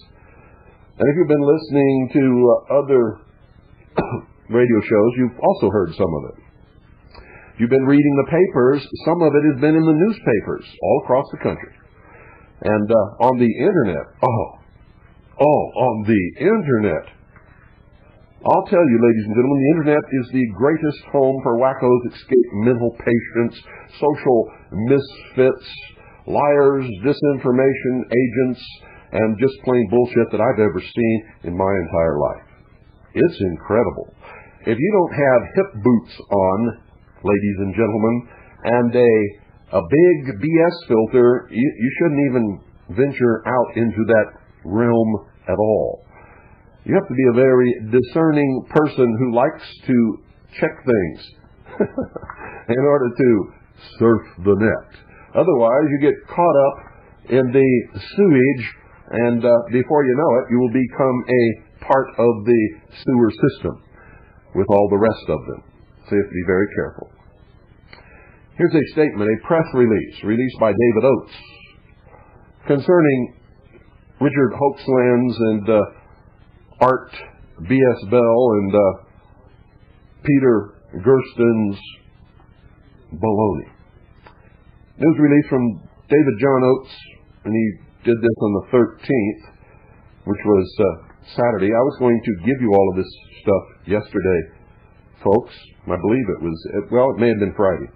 And if you've been listening to other radio shows, you've also heard some of it. If you've been reading the papers, some of it has been in the newspapers all across the country. And on the internet, on the internet, I'll tell you, ladies and gentlemen, the internet is the greatest home for wackos, escaped mental patients, social misfits, liars, disinformation agents, and just plain bullshit that I've ever seen in my entire life. It's incredible. If you don't have hip boots on, ladies and gentlemen, and a big BS filter, you shouldn't even venture out into that realm at all. You have to be a very discerning person who likes to check things in order to surf the net. Otherwise, you get caught up in the sewage, and before you know it, you will become a part of the sewer system with all the rest of them. So you have to be very careful. Here's a statement, a press release released by David Oates concerning Richard Hoaxland's and Art B.S. Bell and Peter Gersten's baloney. News release from David John Oates, and he did this on the 13th, which was Saturday. I was going to give you all of this stuff yesterday, folks. I believe it was, well, it may have been Friday.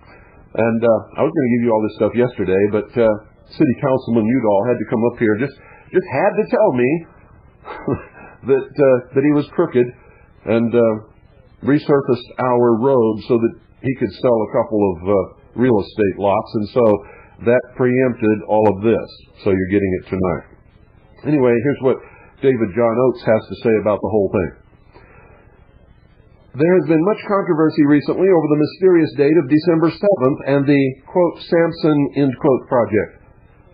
And I was going to give you all this stuff yesterday, but City Councilman Udall had to come up here, just had to tell me that he was crooked and resurfaced our road so that he could sell a couple of real estate lots, and so that preempted all of this. So you're getting it tonight. Anyway, here's what David John Oates has to say about the whole thing. There has been much controversy recently over the mysterious date of December 7th and the, quote, Samson, end quote, project.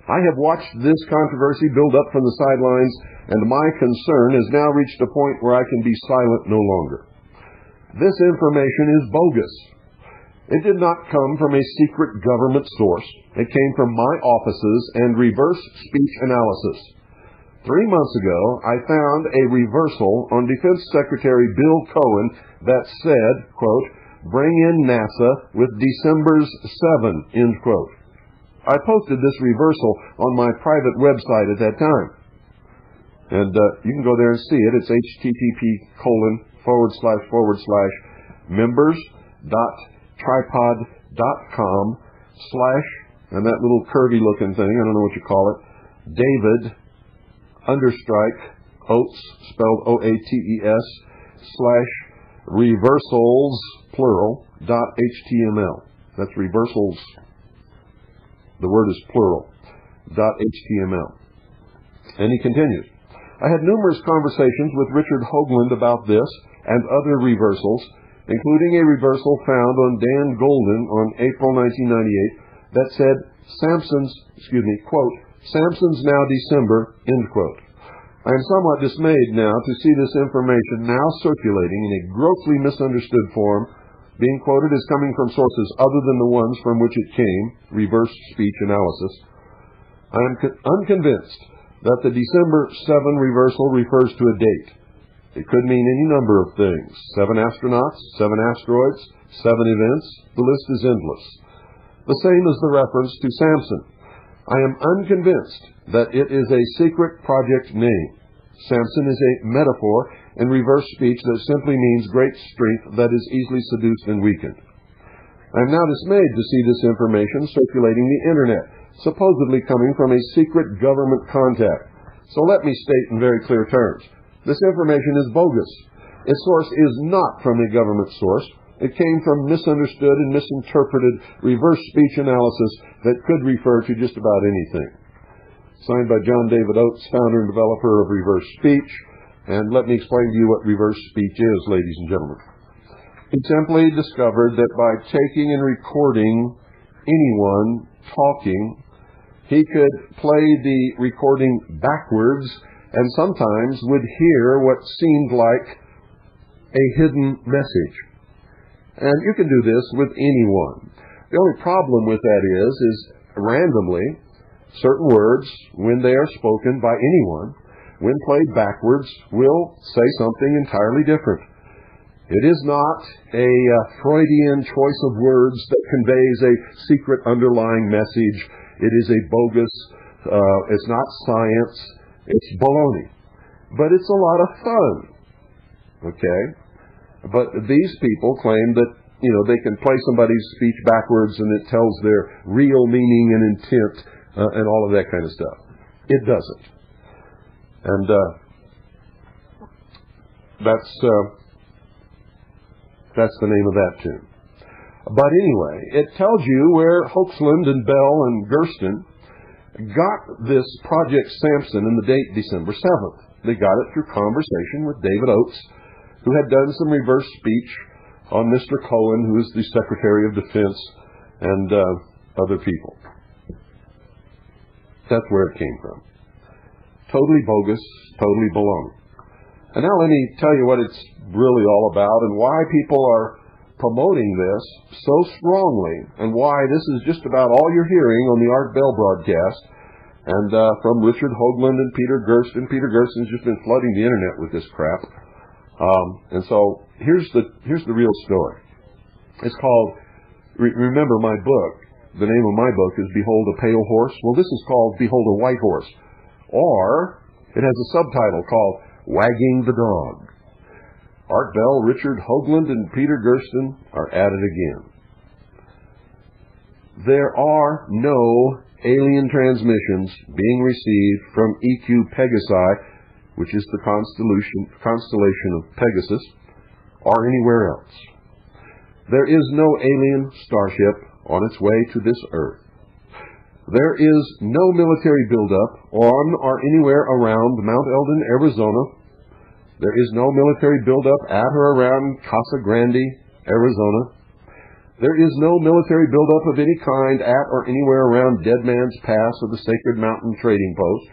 I have watched this controversy build up from the sidelines, and my concern has now reached a point where I can be silent no longer. This information is bogus. It did not come from a secret government source. It came from my offices and reverse speech analysis. 3 months ago, I found a reversal on Defense Secretary Bill Cohen that said, quote, bring in NASA with December's 7, end quote. I posted this reversal on my private website at that time. And you can go there and see it. It's http://members.tripod.com/ and that little curvy looking thing, I don't know what you call it, David _Oates, spelled O-A-T-E-S, /reversals, plural, .html. That's reversals, the word is plural, .html. And he continues, I had numerous conversations with Richard Hoagland about this and other reversals, including a reversal found on Dan Golden on April 1998 that said, quote, Samson's now December, end quote. I am somewhat dismayed now to see this information now circulating in a grossly misunderstood form being quoted as coming from sources other than the ones from which it came, reverse speech analysis. I am unconvinced that the December 7 reversal refers to a date. It could mean any number of things. 7 astronauts, 7 asteroids, 7 events. The list is endless. The same as the reference to Samson. I am unconvinced that it is a secret project name. Samson is a metaphor in reverse speech that simply means great strength that is easily seduced and weakened. I am now dismayed to see this information circulating the internet, supposedly coming from a secret government contact. So let me state in very clear terms. This information is bogus. Its source is not from a government source. It came from misunderstood and misinterpreted reverse speech analysis that could refer to just about anything. Signed by John David Oates, founder and developer of reverse speech. And let me explain to you what reverse speech is, ladies and gentlemen. He simply discovered that by taking and recording anyone talking, he could play the recording backwards and sometimes would hear what seemed like a hidden message. And you can do this with anyone. The only problem with that is randomly, certain words, when they are spoken by anyone, when played backwards, will say something entirely different. It is not a Freudian choice of words that conveys a secret underlying message. It is a bogus, it's not science, it's baloney. But it's a lot of fun. Okay? But these people claim that, they can play somebody's speech backwards and it tells their real meaning and intent and all of that kind of stuff. It doesn't. And that's the name of that tune. But anyway, it tells you where Hoaxland and Bell and Gersten got this Project Samson and the date December 7th. They got it through conversation with David Oates, who had done some reverse speech on Mr. Cohen, who is the Secretary of Defense, and other people. That's where it came from. Totally bogus, totally baloney. And now let me tell you what it's really all about and why people are promoting this so strongly and why this is just about all you're hearing on the Art Bell broadcast. And from Richard Hoagland and Peter Gersten. Peter Gersten's just been flooding the internet with this crap. And so here's the real story. It's called, remember my book, the name of my book is Behold a Pale Horse. Well, this is called Behold a White Horse. Or it has a subtitle called Wagging the Dog. Art Bell, Richard Hoagland, and Peter Gersten are at it again. There are no alien transmissions being received from EQ Pegasi, which is the constellation of Pegasus, or anywhere else. There is no alien starship on its way to this Earth. There is no military buildup on or anywhere around Mount Eldon, Arizona. There is no military buildup at or around Casa Grande, Arizona. There is no military buildup of any kind at or anywhere around Dead Man's Pass or the Sacred Mountain Trading Post.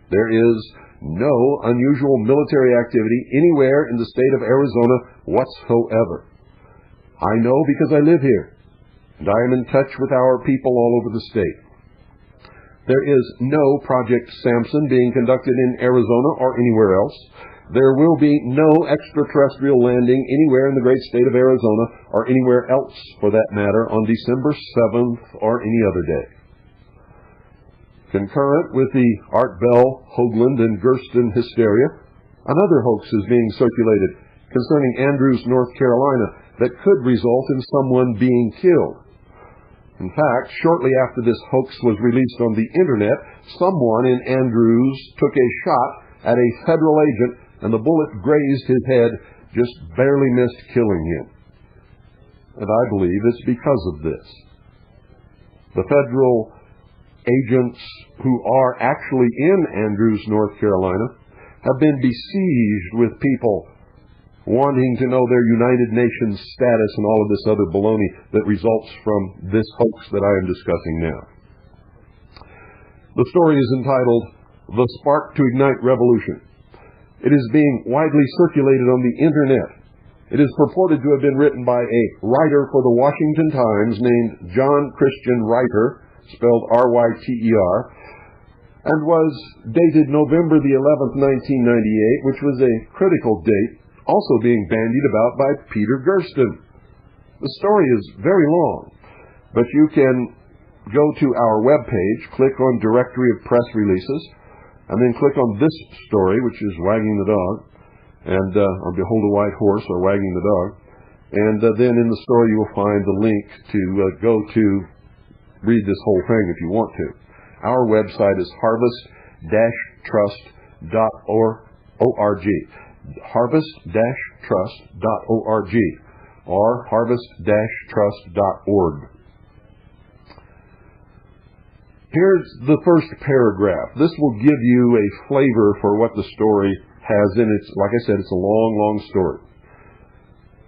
There is no unusual military activity anywhere in the state of Arizona whatsoever. I know because I live here, and I am in touch with our people all over the state. There is no Project Samson being conducted in Arizona or anywhere else. There will be no extraterrestrial landing anywhere in the great state of Arizona or anywhere else, for that matter, on December 7th or any other day. Concurrent with the Art Bell, Hoagland, and Gersten hysteria, another hoax is being circulated concerning Andrews, North Carolina, that could result in someone being killed. In fact, shortly after this hoax was released on the internet, someone in Andrews took a shot at a federal agent, and the bullet grazed his head, just barely missed killing him. And I believe it's because of this. The federal agents who are actually in Andrews, North Carolina, have been besieged with people wanting to know their United Nations status and all of this other baloney that results from this hoax that I am discussing now. The story is entitled, The Spark to Ignite Revolution. It is being widely circulated on the internet, It is purported to have been written by a writer for the Washington Times named John Christian Reiter, spelled R-Y-T-E-R, and was dated November the 11th, 1998, which was a critical date, also being bandied about by Peter Gersten. The story is very long, but you can go to our webpage, click on Directory of Press Releases, and then click on this story, which is Wagging the Dog, and or Behold a White Horse, or Wagging the Dog, and then in the story you will find the link to go to read this whole thing if you want to. Our website is harvest-trust.org, harvest-trust.org, or harvest-trust.org. Here's the first paragraph. This will give you a flavor for what the story has in it. Like I said, it's a long, long story.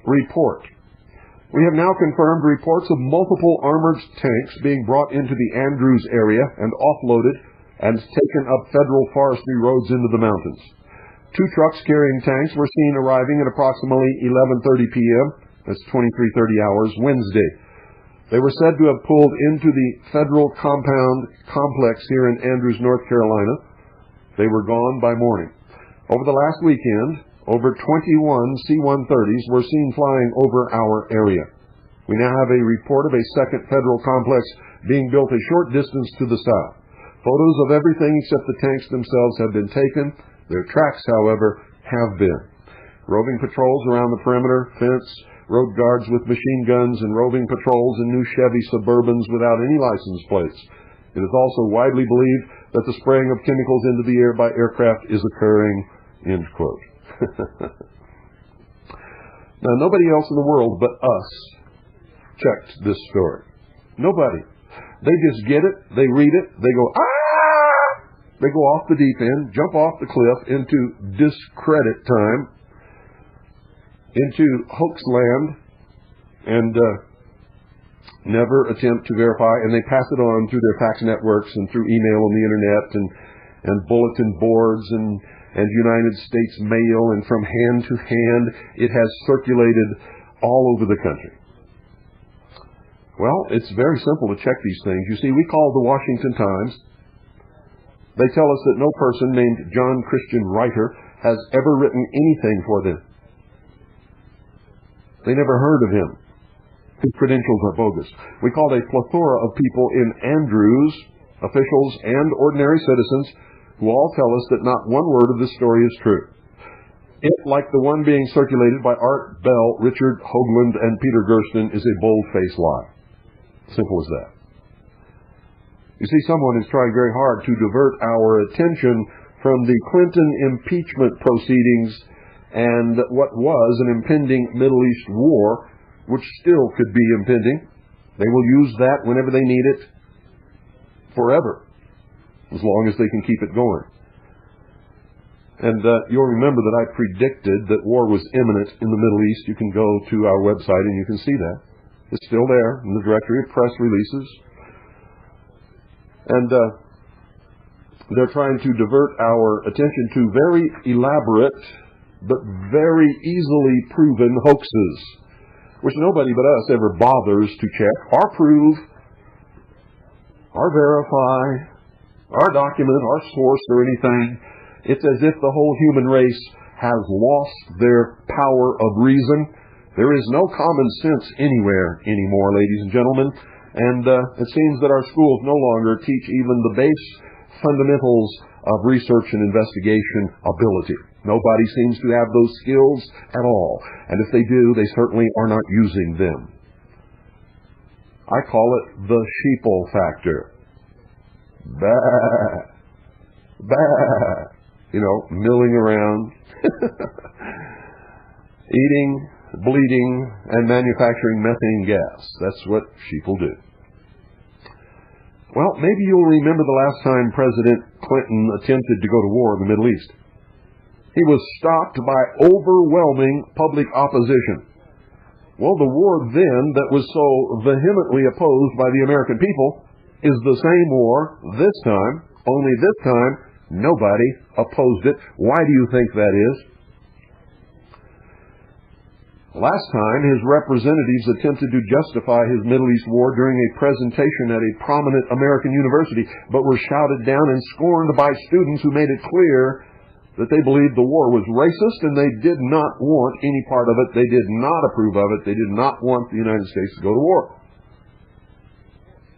Report. We have now confirmed reports of multiple armored tanks being brought into the Andrews area and offloaded and taken up federal forestry roads into the mountains. 2 trucks carrying tanks were seen arriving at approximately 11:30 p.m. That's 23:30 hours Wednesday. They were said to have pulled into the federal compound complex here in Andrews, North Carolina. They were gone by morning. Over the last weekend, over 21 C-130s were seen flying over our area. We now have a report of a second federal complex being built a short distance to the south. Photos of everything except the tanks themselves have been taken. Their tracks, however, have been. Roving patrols around the perimeter fence, road guards with machine guns, and roving patrols in new Chevy Suburbans without any license plates. It is also widely believed that the spraying of chemicals into the air by aircraft is occurring, end quote. Now, nobody else in the world but us checked this story. Nobody. They just get it, they read it, they go, ah! They go off the deep end, jump off the cliff into discredit time, into hoax land, and never attempt to verify, and they pass it on through their fax networks and through email on the internet and bulletin boards and United States mail, and from hand to hand it has circulated all over the country. Well, it's very simple to check these things. You see, we call the Washington Times. They tell us that no person named John Christian Reiter has ever written anything for them. They never heard of him. His credentials are bogus. We called a plethora of people in Andrews, officials and ordinary citizens, who all tell us that not one word of this story is true. It, like the one being circulated by Art Bell, Richard Hoagland, and Peter Gersten, is a bold-faced lie. Simple as that. You see, someone is trying very hard to divert our attention from the Clinton impeachment proceedings and what was an impending Middle East war, which still could be impending. They will use that whenever they need it, forever, as long as they can keep it going. And you'll remember that I predicted that war was imminent in the Middle East. You can go to our website and you can see that. It's still there in the directory of press releases. And they're trying to divert our attention to very elaborate but very easily proven hoaxes, which nobody but us ever bothers to check or prove or verify or document or source or anything. It's as if the whole human race has lost their power of reason. There is no common sense anywhere anymore, ladies and gentlemen, and it seems that our schools no longer teach even the base fundamentals of research and investigation ability. Nobody seems to have those skills at all, and if they do, they certainly are not using them. I call it the sheeple factor. Bah, bah, you know, milling around, eating, bleeding, and manufacturing methane gas. That's what sheeple do. Well, maybe you'll remember the last time President Clinton attempted to go to war in the Middle East. He was stopped by overwhelming public opposition. Well, the war then that was so vehemently opposed by the American people is the same war this time, only this time nobody opposed it. Why do you think that is? Last time, his representatives attempted to justify his Middle East war during a presentation at a prominent American university, but were shouted down and scorned by students who made it clear that they believed the war was racist and they did not want any part of it. They did not approve of it. They did not want the United States to go to war.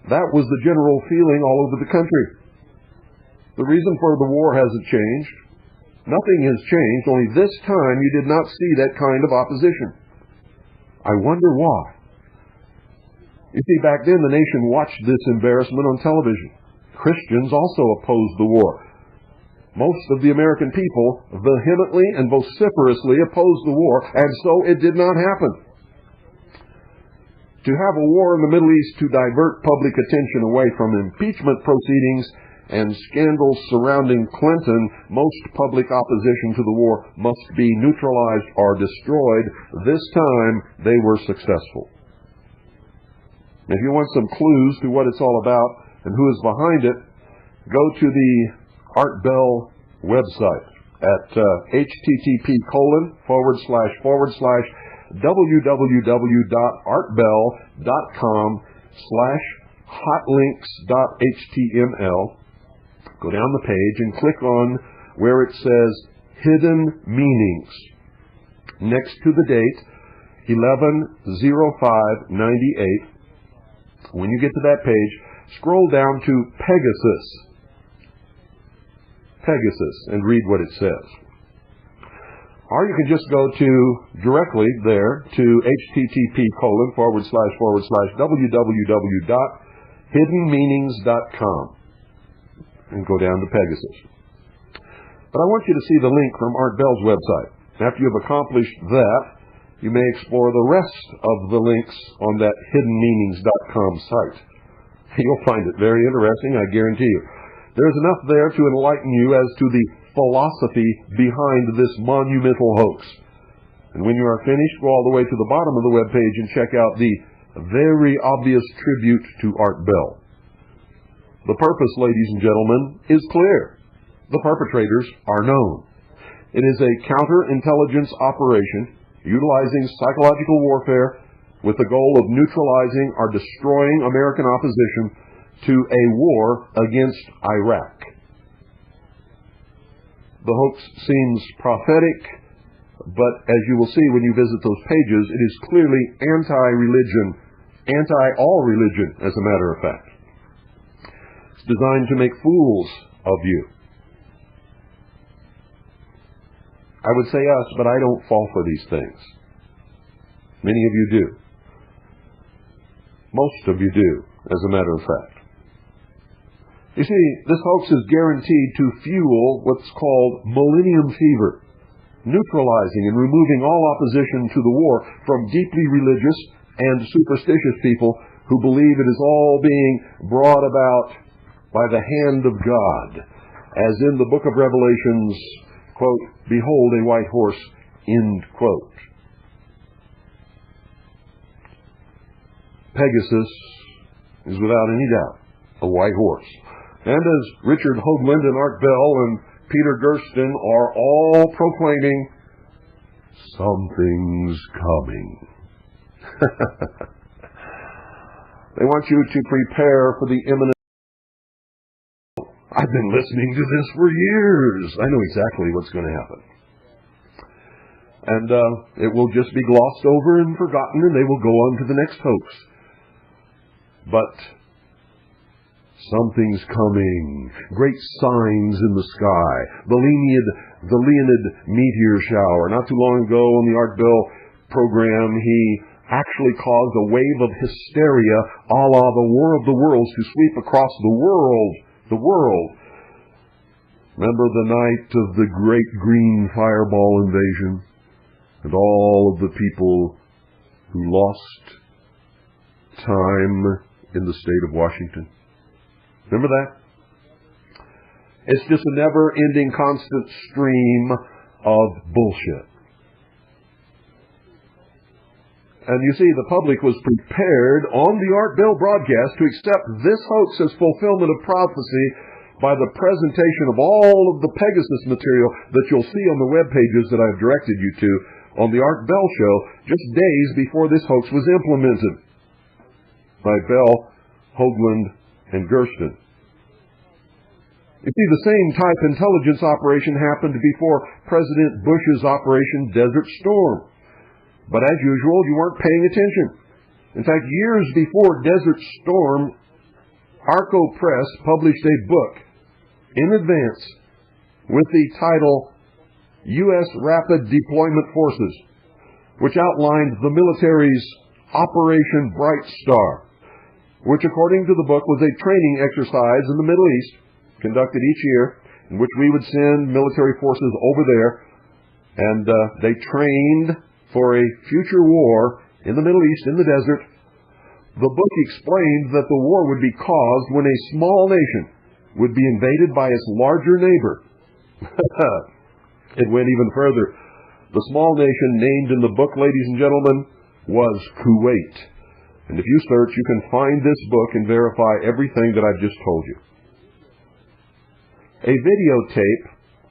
That was the general feeling all over the country. The reason for the war hasn't changed. Nothing has changed, only this time you did not see that kind of opposition. I wonder why. You see, back then the nation watched this embarrassment on television. Christians also opposed the war. Most of the American people vehemently and vociferously opposed the war, and so it did not happen. To have a war in the Middle East to divert public attention away from impeachment proceedings and scandals surrounding Clinton, most public opposition to the war must be neutralized or destroyed. This time, they were successful. If you want some clues to what it's all about and who is behind it, go to the Art Bell website at http://www.artbell.com/hotlinks.html. Go down the page and click on where it says Hidden Meanings. Next to the date, 11/05/98. When you get to that page, scroll down to Pegasus. And read what it says. Or you can just go directly there to http://www.hiddenmeanings.com and go down to Pegasus. But I want you to see the link from Art Bell's website. After you've accomplished that, you may explore the rest of the links on that hiddenmeanings.com site. You'll find it very interesting, I guarantee you. There's enough there to enlighten you as to the philosophy behind this monumental hoax. And when you are finished, go all the way to the bottom of the web page and check out the very obvious tribute to Art Bell. The purpose, ladies and gentlemen, is clear. The perpetrators are known. It is a counterintelligence operation utilizing psychological warfare with the goal of neutralizing or destroying American opposition to a war against Iraq. The hoax seems prophetic, but as you will see when you visit those pages, it is clearly anti-religion, anti-all religion, as a matter of fact. It's designed to make fools of you. I would say us, but I don't fall for these things. Many of you do. Most of you do, as a matter of fact. You see, this hoax is guaranteed to fuel what's called millennium fever, neutralizing and removing all opposition to the war from deeply religious and superstitious people who believe it is all being brought about by the hand of God. As in the book of Revelations, quote, "Behold a white horse," end quote. Pegasus is without any doubt a white horse. And as Richard Hoagland and Art Bell and Peter Gersten are all proclaiming, something's coming. They want you to prepare for the imminent. I've been listening to this for years. I know exactly what's going to happen. And it will just be glossed over and forgotten, and they will go on to the next hoax. But something's coming. Great signs in the sky. The Leonid meteor shower. Not too long ago on the Art Bell program, he actually caused a wave of hysteria a la the War of the Worlds to sweep across the world. Remember the night of the Great Green Fireball invasion? And all of the people who lost time in the state of Washington? Remember that? It's just a never-ending constant stream of bullshit. And you see, the public was prepared on the Art Bell broadcast to accept this hoax as fulfillment of prophecy by the presentation of all of the Pegasus material that you'll see on the web pages that I've directed you to on the Art Bell Show just days before this hoax was implemented by Bell, Hoagland, and Gersten. You see, the same type intelligence operation happened before President Bush's Operation Desert Storm. But as usual, you weren't paying attention. In fact, years before Desert Storm, Arco Press published a book in advance with the title U.S. Rapid Deployment Forces, which outlined the military's Operation Bright Star, which according to the book was a training exercise in the Middle East conducted each year in which we would send military forces over there, and they trained for a future war in the Middle East, in the desert. The book explained that the war would be caused when a small nation would be invaded by its larger neighbor. It went even further. The small nation named in the book, ladies and gentlemen, was Kuwait. And if you search, you can find this book and verify everything that I've just told you. A videotape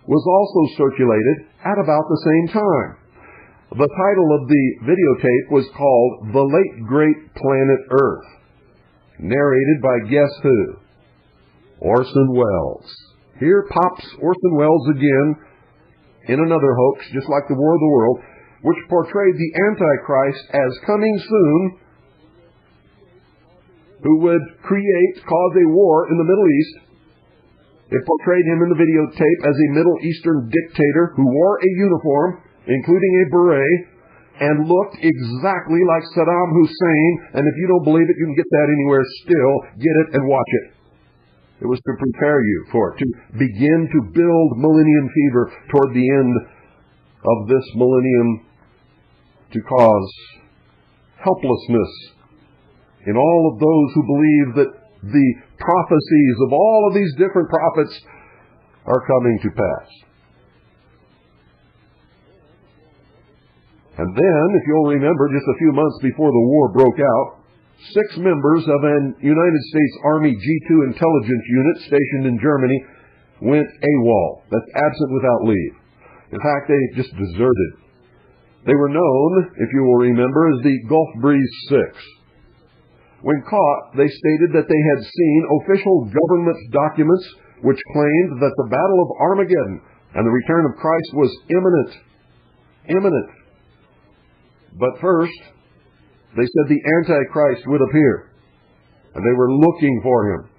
was also circulated at about the same time. The title of the videotape was called The Late Great Planet Earth, narrated by guess who? Orson Welles. Here pops Orson Welles again in another hoax, just like the War of the World, which portrayed the Antichrist as coming soon, who would cause a war in the Middle East. It portrayed him in the videotape as a Middle Eastern dictator who wore a uniform, including a beret, and looked exactly like Saddam Hussein. And if you don't believe it, you can get that anywhere still. Get it and watch it. It was to prepare you for it, to begin to build millennium fever toward the end of this millennium, to cause helplessness in all of those who believe that the prophecies of all of these different prophets are coming to pass. And then, if you'll remember, just a few months before the war broke out, 6 members of an United States Army G2 intelligence unit stationed in Germany went AWOL. That's absent without leave. In fact, they just deserted. They were known, if you will remember, as the Gulf Breeze 6. When caught, they stated that they had seen official government documents which claimed that the Battle of Armageddon and the return of Christ was imminent. Imminent. But first, they said the Antichrist would appear, and they were looking for him.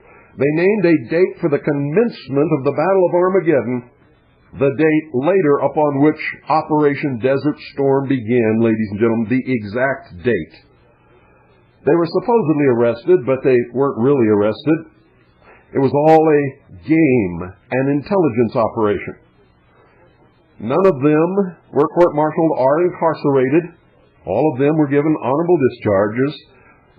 They named a date for the commencement of the Battle of Armageddon, the date later upon which Operation Desert Storm began, ladies and gentlemen, the exact date. They were supposedly arrested, but they weren't really arrested. It was all a game, an intelligence operation. None of them were court-martialed or incarcerated. All of them were given honorable discharges,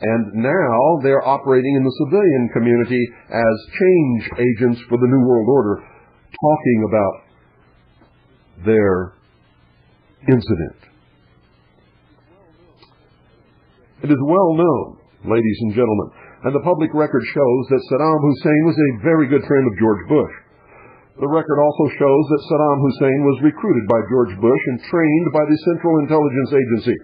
and now they're operating in the civilian community as change agents for the New World Order, talking about their incident. It is well known, ladies and gentlemen, and the public record shows that Saddam Hussein was a very good friend of George Bush. The record also shows that Saddam Hussein was recruited by George Bush and trained by the Central Intelligence Agency.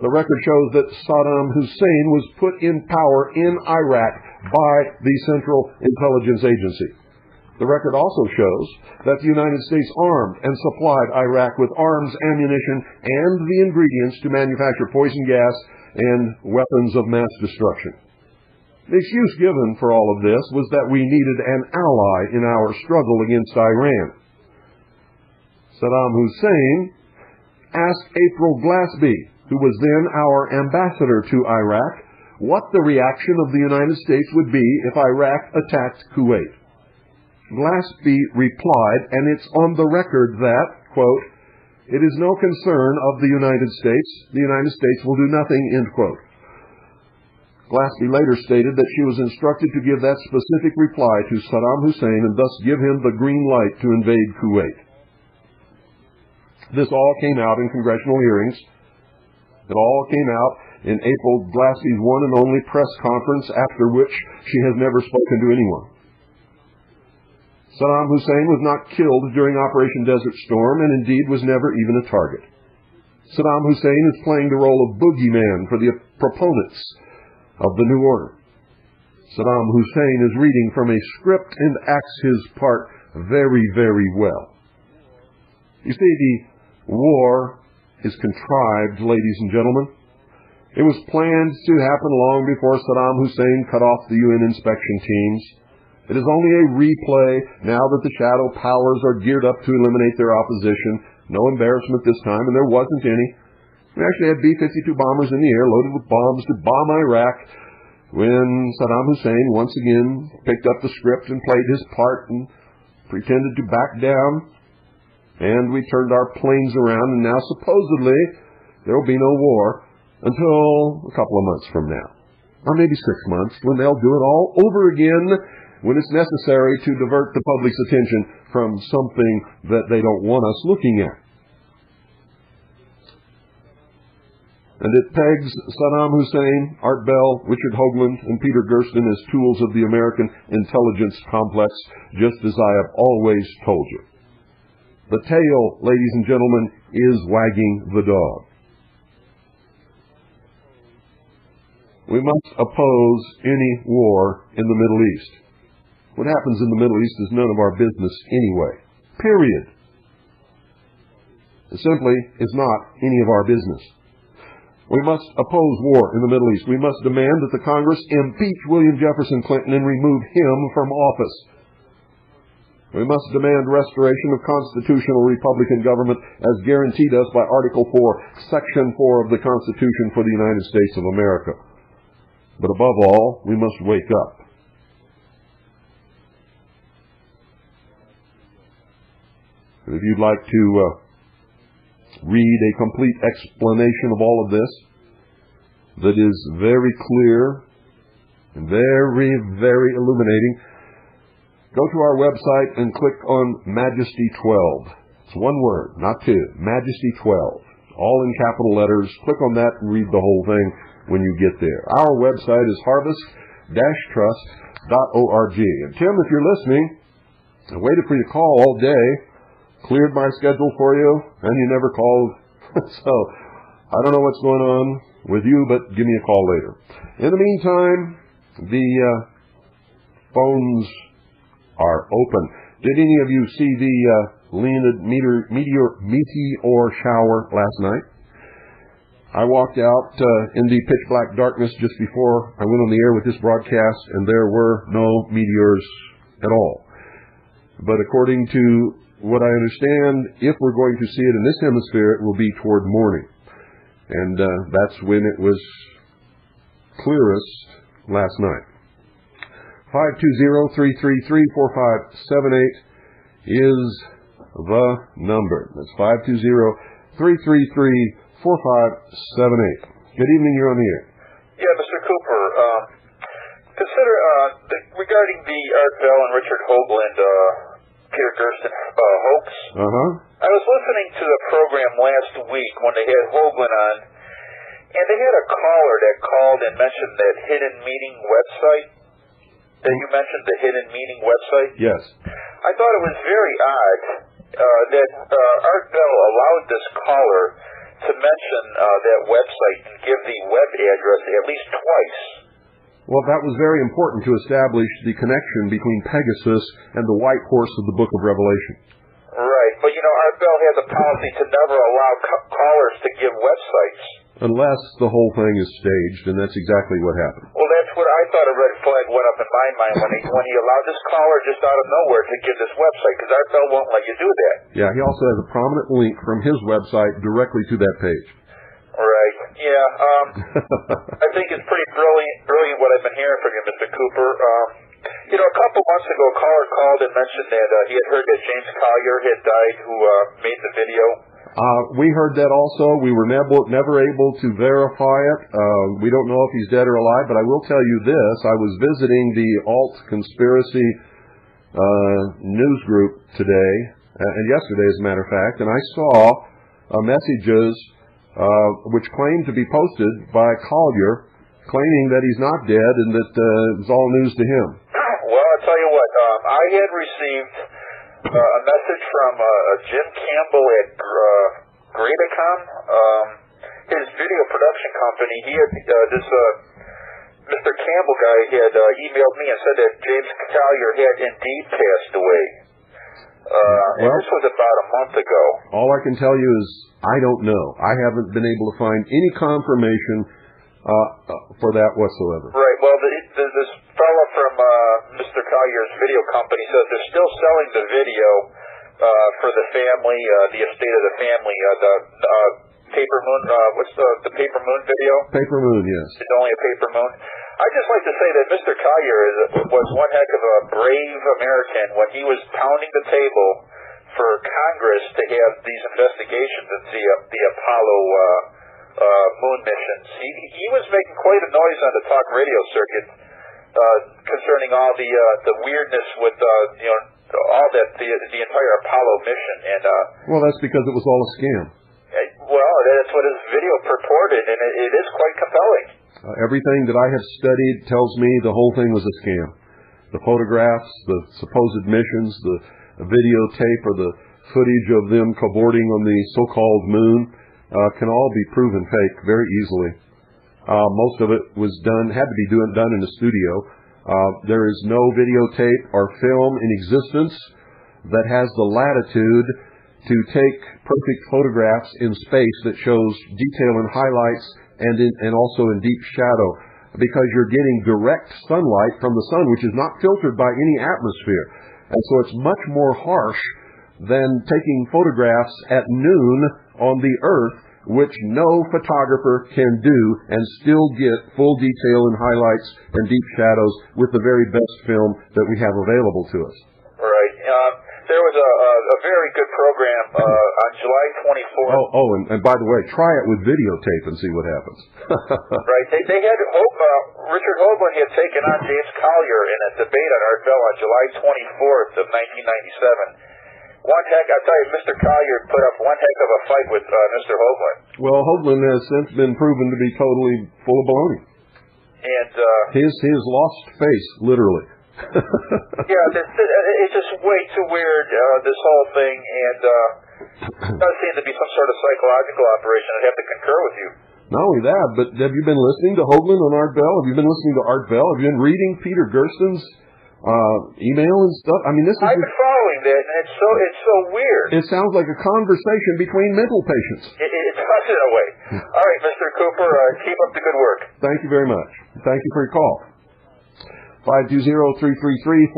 The record shows that Saddam Hussein was put in power in Iraq by the Central Intelligence Agency. The record also shows that the United States armed and supplied Iraq with arms, ammunition, and the ingredients to manufacture poison gas and weapons of mass destruction. The excuse given for all of this was that we needed an ally in our struggle against Iran. Saddam Hussein asked April Glaspie, who was then our ambassador to Iraq, what the reaction of the United States would be if Iraq attacked Kuwait. Glaspie replied, and it's on the record that, quote, "It is no concern of the United States. The United States will do nothing," end quote. Glaspie later stated that she was instructed to give that specific reply to Saddam Hussein and thus give him the green light to invade Kuwait. This all came out in congressional hearings. It all came out in April Glaspie's one and only press conference, after which she has never spoken to anyone. Saddam Hussein was not killed during Operation Desert Storm, and indeed was never even a target. Saddam Hussein is playing the role of boogeyman for the proponents of the New Order. Saddam Hussein is reading from a script and acts his part very, very well. You see, the war is contrived, ladies and gentlemen. It was planned to happen long before Saddam Hussein cut off the UN inspection teams. It is only a replay now that the shadow powers are geared up to eliminate their opposition. No embarrassment this time, and there wasn't any. We actually had B-52 bombers in the air loaded with bombs to bomb Iraq when Saddam Hussein once again picked up the script and played his part and pretended to back down. And we turned our planes around, and now supposedly there will be no war until a couple of months from now. Or maybe 6 months, when they'll do it all over again, when it's necessary to divert the public's attention from something that they don't want us looking at. And it pegs Saddam Hussein, Art Bell, Richard Hoagland, and Peter Gersten as tools of the American intelligence complex, just as I have always told you. The tail, ladies and gentlemen, is wagging the dog. We must oppose any war in the Middle East. What happens in the Middle East is none of our business anyway. Period. It simply is not any of our business. We must oppose war in the Middle East. We must demand that the Congress impeach William Jefferson Clinton and remove him from office. We must demand restoration of constitutional Republican government as guaranteed us by Article 4, Section 4 of the Constitution for the United States of America. But above all, we must wake up. If you'd like to read a complete explanation of all of this that is very clear and very, very illuminating, go to our website and click on Majesty 12. It's one word, not two. Majesty 12. All in capital letters. Click on that and read the whole thing when you get there. Our website is harvest-trust.org. And Tim, if you're listening, I waited for you to call all day, cleared my schedule for you, and you never called. So I don't know what's going on with you, but give me a call later. In the meantime, the phones are open. Did any of you see the Leonid meteor shower last night? I walked out in the pitch black darkness just before I went on the air with this broadcast, and there were no meteors at all. But according to what I understand, if we're going to see it in this hemisphere, it will be toward morning. And that's when it was clearest last night. 520-333-4578 is the number. That's 520-333-4578. Good evening, you're on the air. Yeah, Mr. Cooper, consider, regarding the Art Bell and Richard Hoagland, Peter Gersten hoax. I was listening to the program last week when they had Hoagland on, and they had a caller that called and mentioned that hidden meeting website. That you mentioned, the hidden meeting website? Yes. I thought it was very odd that Art Bell allowed this caller to mention that website and give the web address at least twice. Well, that was very important to establish the connection between Pegasus and the white horse of the Book of Revelation. Right, but you know, Art Bell has a policy to never allow callers to give websites. Unless the whole thing is staged, and that's exactly what happened. Well, that's what I thought a red flag went up in my mind when he allowed this caller just out of nowhere to give this website, because Art Bell won't let you do that. Yeah, he also has a prominent link from his website directly to that page. Right, yeah. I think it's pretty brilliant what I've been hearing from you, Mr. Cooper. You know, a couple months ago, a caller called and mentioned that he had heard that James Collier had died, who made the video. We heard that also. We were never able to verify it. We don't know if he's dead or alive, but I will tell you this. I was visiting the Alt Conspiracy news group today, and yesterday as a matter of fact, and I saw messages which claimed to be posted by Collier, claiming that he's not dead and that it's all news to him. Well, I'll tell you what, I had received a message from Jim Campbell at Gradacom. His video production company, he had this Mr. Campbell guy had emailed me and said that James Collier had indeed passed away. And this was about a month ago. All I can tell you is I don't know. I haven't been able to find any confirmation for that whatsoever. Right. Well, this fellow from Mr. Collier's video company says they're still selling the video for the family, the estate of the family. The Paper Moon, what's the Paper Moon video? Paper Moon, yes. It's only a Paper Moon. I'd just like to say that Mr. Collier was one heck of a brave American when he was pounding the table for Congress to have these investigations into the Apollo moon missions. He was making quite a noise on the talk radio circuit concerning all the weirdness with all that the entire Apollo mission. And well, that's because it was all a scam. Well, that's what his video purported, and it is quite compelling. Everything that I have studied tells me the whole thing was a scam. The photographs, the supposed missions, the videotape or the footage of them cavorting on the so-called moon can all be proven fake very easily. Most of it had to be done in a studio. There is no videotape or film in existence that has the latitude to take perfect photographs in space that shows detail and highlights and also in deep shadow, because you're getting direct sunlight from the sun, which is not filtered by any atmosphere. And so it's much more harsh than taking photographs at noon on the Earth, which no photographer can do and still get full detail and highlights and deep shadows with the very best film that we have available to us. Right. There was a very good program on July 24th. And by the way, try it with videotape and see what happens. Right. They had Richard Hoagland had taken on James Collier in a debate on Art Bell on July 24th of 1997. One heck, I tell you, Mr. Collier put up one heck of a fight with Mr. Hoagland. Well, Hoagland has since been proven to be totally full of baloney. And his lost face, literally. Yeah, it's just way too weird, this whole thing, and it does seem to be some sort of psychological operation. I'd have to concur with you. Not only that, but have you been listening to Hoagland on Art Bell? Have you been listening to Art Bell? Have you been reading Peter Gersten's email and stuff? I mean, I've been following that, and it's so weird. It sounds like a conversation between mental patients. It does in a way. All right, Mr. Cooper, keep up the good work. Thank you very much. Thank you for your call. 520-333-4578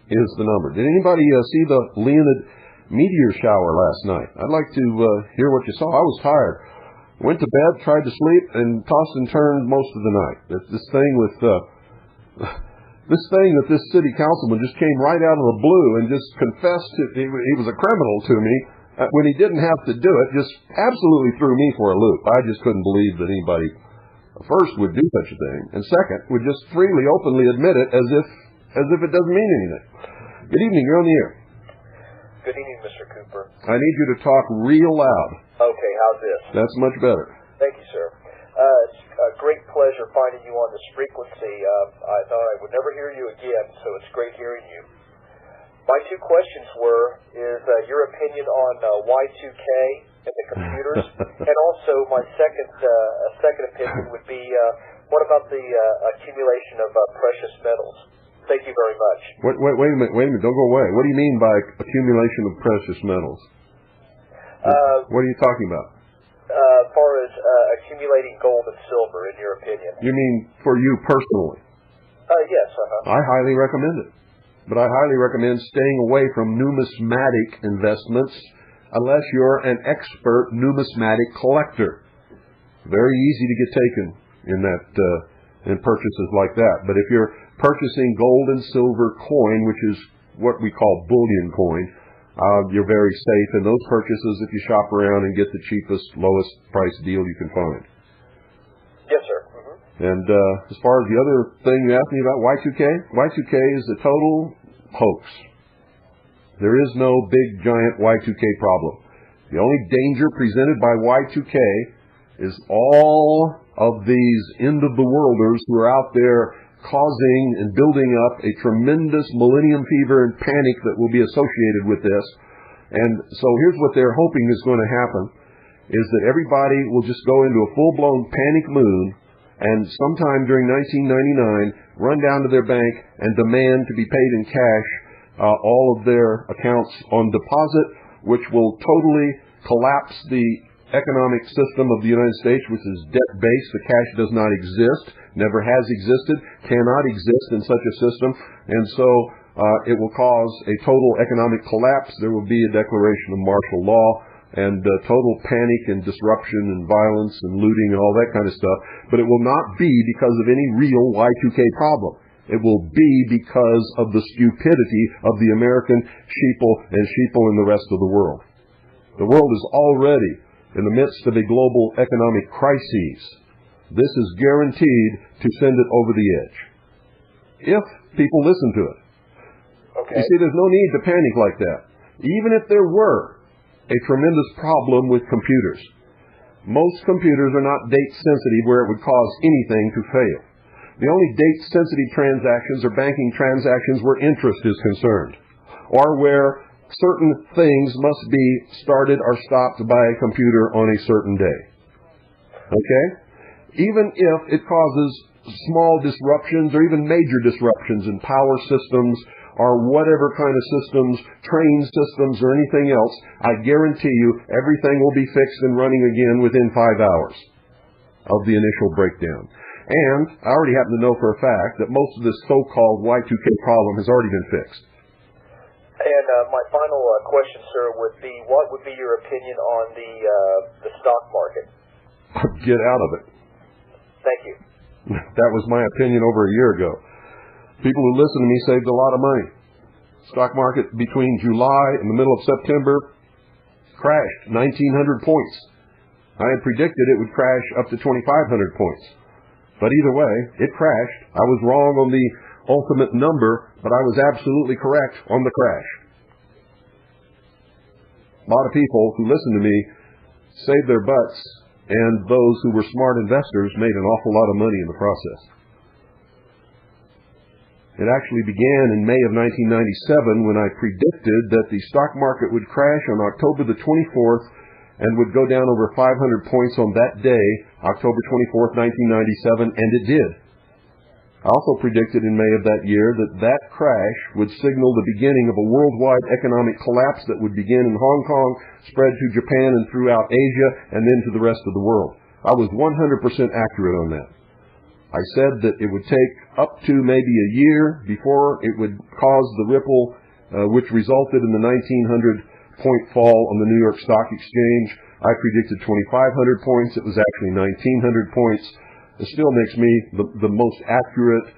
is the number. Did anybody see the Leonid meteor shower last night? I'd like to hear what you saw. I was tired. Went to bed, tried to sleep, and tossed and turned most of the night. This thing that this city councilman just came right out of the blue and just confessed he was a criminal to me when he didn't have to do it, just absolutely threw me for a loop. I just couldn't believe that anybody, first, would do such a thing, and second, would just freely, openly admit it as if it doesn't mean anything. Good evening, you're on the air. Good evening, Mr. Cooper. I need you to talk real loud. Okay, how's this? That's much better. Thank you, sir. It's a great pleasure finding you on this frequency. I thought I would never hear you again, so it's great hearing you. My two questions is your opinion on Y2K and the computers, and also my second opinion would be what about the accumulation of precious metals? Thank you very much. Wait a minute, don't go away. What do you mean by accumulation of precious metals? What are you talking about? As far as accumulating gold and silver, in your opinion. You mean for you personally? Yes, I highly recommend it. But I highly recommend staying away from numismatic investments unless you're an expert numismatic collector. Very easy to get taken in purchases like that. But if you're purchasing gold and silver coin, which is what we call bullion coin, you're very safe in those purchases if you shop around and get the cheapest, lowest price deal you can find. Yes, sir. Mm-hmm. And as far as the other thing you asked me about, Y2K is a total hoax. There is no big, giant Y2K problem. The only danger presented by Y2K is all of these end-of-the-worlders who are out there causing and building up a tremendous millennium fever and panic that will be associated with this. And so here's what they're hoping is going to happen, is that everybody will just go into a full-blown panic mood and sometime during 1999 run down to their bank and demand to be paid in cash all of their accounts on deposit, which will totally collapse the economic system of the United States, which is debt-based. The cash does not exist, never has existed, cannot exist in such a system, and so it will cause a total economic collapse. There will be a declaration of martial law and total panic and disruption and violence and looting and all that kind of stuff, but it will not be because of any real Y2K problem. It will be because of the stupidity of the American sheeple and sheeple in the rest of the world. The world is already in the midst of a global economic crisis. This is guaranteed to send it over the edge, if people listen to it. Okay. You see, there's no need to panic like that. Even if there were a tremendous problem with computers, most computers are not date sensitive where it would cause anything to fail. The only date-sensitive transactions are banking transactions where interest is concerned, or where certain things must be started or stopped by a computer on a certain day. Okay? Even if it causes small disruptions or even major disruptions in power systems or whatever kind of systems, train systems or anything else, I guarantee you everything will be fixed and running again within 5 hours of the initial breakdown. And I already happen to know for a fact that most of this so-called Y2K problem has already been fixed. And my final question, sir, would be, what would be your opinion on the stock market? Get out of it. Thank you. That was my opinion over a year ago. People who listen to me saved a lot of money. Stock market between July and the middle of September crashed 1,900 points. I had predicted it would crash up to 2,500 points. But either way, it crashed. I was wrong on the ultimate number, but I was absolutely correct on the crash. A lot of people who listen to me saved their butts, and those who were smart investors made an awful lot of money in the process. It actually began in May of 1997 when I predicted that the stock market would crash on October the 24th and would go down over 500 points on that day, October 24th, 1997, and it did. I also predicted in May of that year that that crash would signal the beginning of a worldwide economic collapse that would begin in Hong Kong, spread to Japan and throughout Asia, and then to the rest of the world. I was 100% accurate on that. I said that it would take up to maybe a year before it would cause the ripple which resulted in the 1,900-point fall on the New York Stock Exchange. I predicted 2,500 points. It was actually 1,900 points. It still makes me the most accurate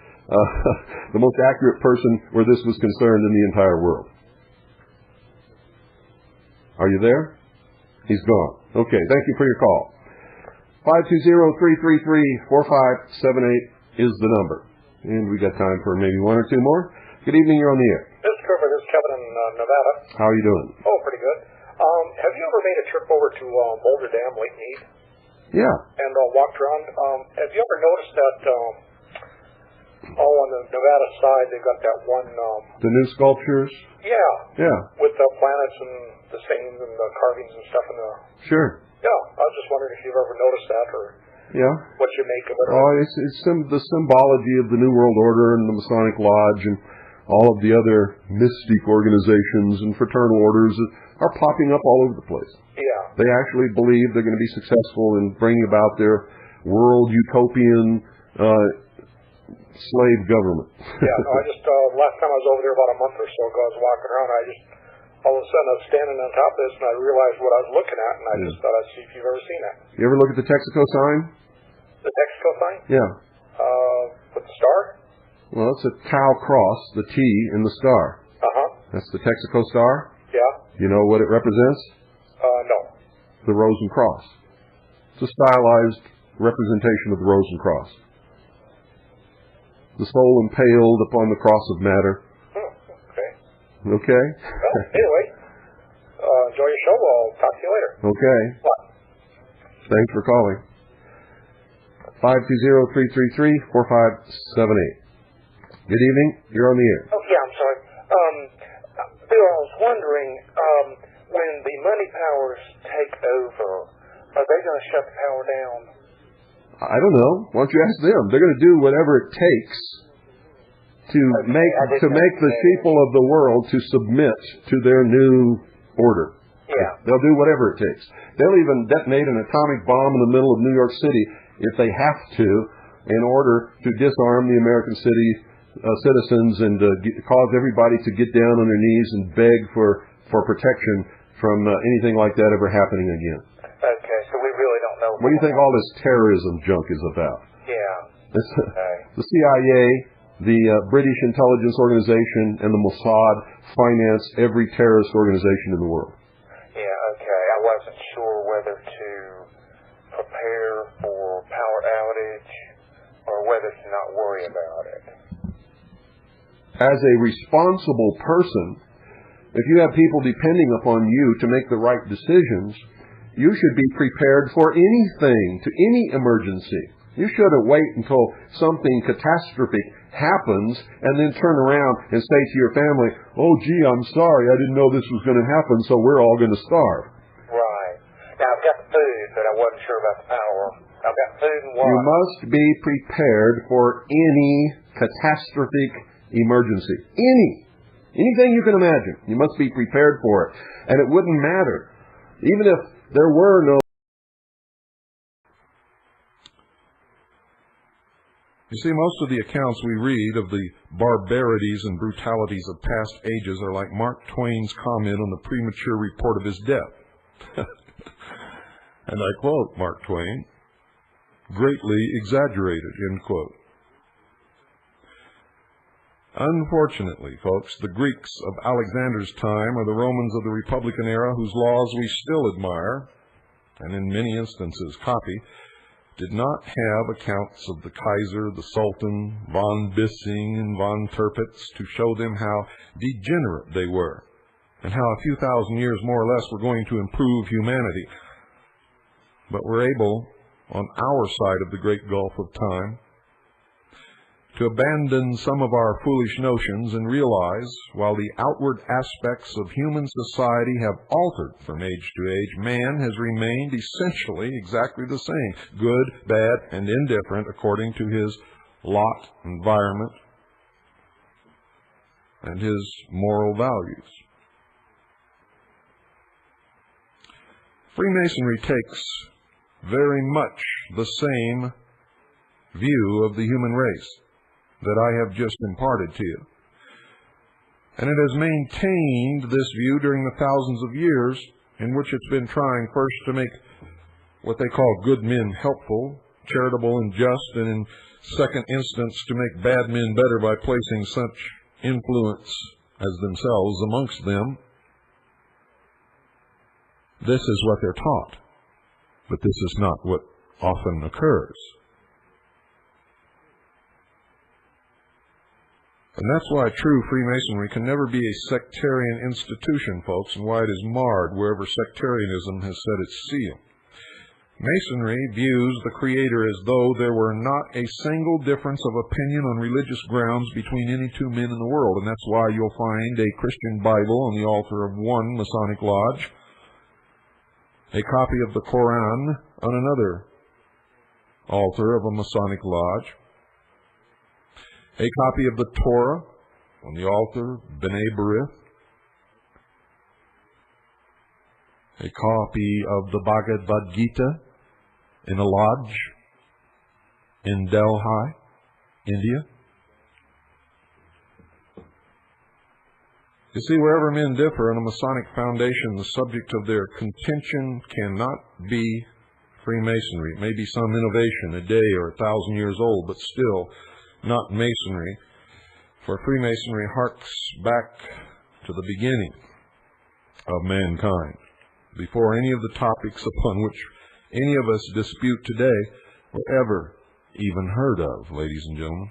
person where this was concerned in the entire world. Are you there? He's gone. Okay, thank you for your call. 520-333-4578 is the number. And we got time for maybe one or two more. Good evening, you're on the air. This is Cooper, this is Kevin in Nevada. How are you doing? Oh, pretty good. Have you ever made a trip over to Boulder Dam, Lake Mead? Yeah. And walked around? Have you ever noticed that, on the Nevada side, they've got that one... the new sculptures? Yeah. Yeah. With the planets and the sayings and the carvings and stuff in the... Sure. Yeah, I was just wondering if you've ever noticed that or... Yeah. What you make of it. Oh, it's the symbology of the New World Order and the Masonic Lodge and all of the other mystic organizations and fraternal orders are popping up all over the place. Yeah. They actually believe they're going to be successful in bringing about their world utopian slave government. Yeah, no, I just, last time I was over there about a month or so ago, I was walking around, all of a sudden I was standing on top of this and I realized what I was looking at, and I just thought I'd see if you've ever seen that. You ever look at the Texaco sign? The Texaco sign? Yeah. With the star? Well, it's a cow cross, the T in the star. Uh-huh. That's the Texaco star? Yeah. You know what it represents? No. The Rose and Cross. It's a stylized representation of the Rose and Cross. The soul impaled upon the cross of matter. Okay. Okay? Well, anyway, enjoy your show. I'll talk to you later. Okay. What? Thanks for calling. 520-333-4578. Good evening. You're on the air. Oh, yeah, I'm sorry. Bill, I was wondering, money powers take over, are they going to shut the power down? I don't know. Why don't you ask them? They're going to do whatever it takes to make the people of the world to submit to their new order. Yeah. They'll do whatever it takes. They'll even detonate an atomic bomb in the middle of New York City if they have to, in order to disarm the American citizens and cause everybody to get down on their knees and beg for protection from anything like that ever happening again. Okay, so we really don't know. What do you think all this terrorism junk is about? Yeah. The CIA, the British intelligence organization, and the Mossad finance every terrorist organization in the world. Yeah, okay. I wasn't sure whether to prepare for power outage or whether to not worry about it. As a responsible person, if you have people depending upon you to make the right decisions, you should be prepared for anything, to any emergency. You shouldn't wait until something catastrophic happens and then turn around and say to your family, oh, gee, I'm sorry, I didn't know this was going to happen, so we're all going to starve. Right. Now, I've got the food, but I wasn't sure about the power. I've got food and water. You must be prepared for any catastrophic emergency. Anything you can imagine. You must be prepared for it. And it wouldn't matter. Even if there were no... You see, most of the accounts we read of the barbarities and brutalities of past ages are like Mark Twain's comment on the premature report of his death. And I quote Mark Twain, greatly exaggerated, end quote. Unfortunately, folks, the Greeks of Alexander's time or the Romans of the Republican era, whose laws we still admire, and in many instances copy, did not have accounts of the Kaiser, the Sultan, von Bissing, and von Tirpitz to show them how degenerate they were, and how a few thousand years more or less were going to improve humanity. But we're able, on our side of the great gulf of time, to abandon some of our foolish notions and realize, while the outward aspects of human society have altered from age to age, man has remained essentially exactly the same, good, bad, and indifferent according to his lot, environment, and his moral values. Freemasonry takes very much the same view of the human race that I have just imparted to you. And it has maintained this view during the thousands of years in which it's been trying first to make what they call good men helpful, charitable and just, and in second instance to make bad men better by placing such influence as themselves amongst them. This is what they're taught, but this is not what often occurs. And that's why true Freemasonry can never be a sectarian institution, folks, and why it is marred wherever sectarianism has set its seal. Masonry views the Creator as though there were not a single difference of opinion on religious grounds between any two men in the world, and that's why you'll find a Christian Bible on the altar of one Masonic lodge, a copy of the Koran on another altar of a Masonic lodge, a copy of the Torah on the altar of B'nai B'rith, a copy of the Bhagavad Gita in a lodge in Delhi, India. You see, wherever men differ in a Masonic foundation, the subject of their contention cannot be Freemasonry. It may be some innovation, a day or 1,000 years old, but still not Masonry, for Freemasonry harks back to the beginning of mankind, before any of the topics upon which any of us dispute today were ever even heard of, ladies and gentlemen.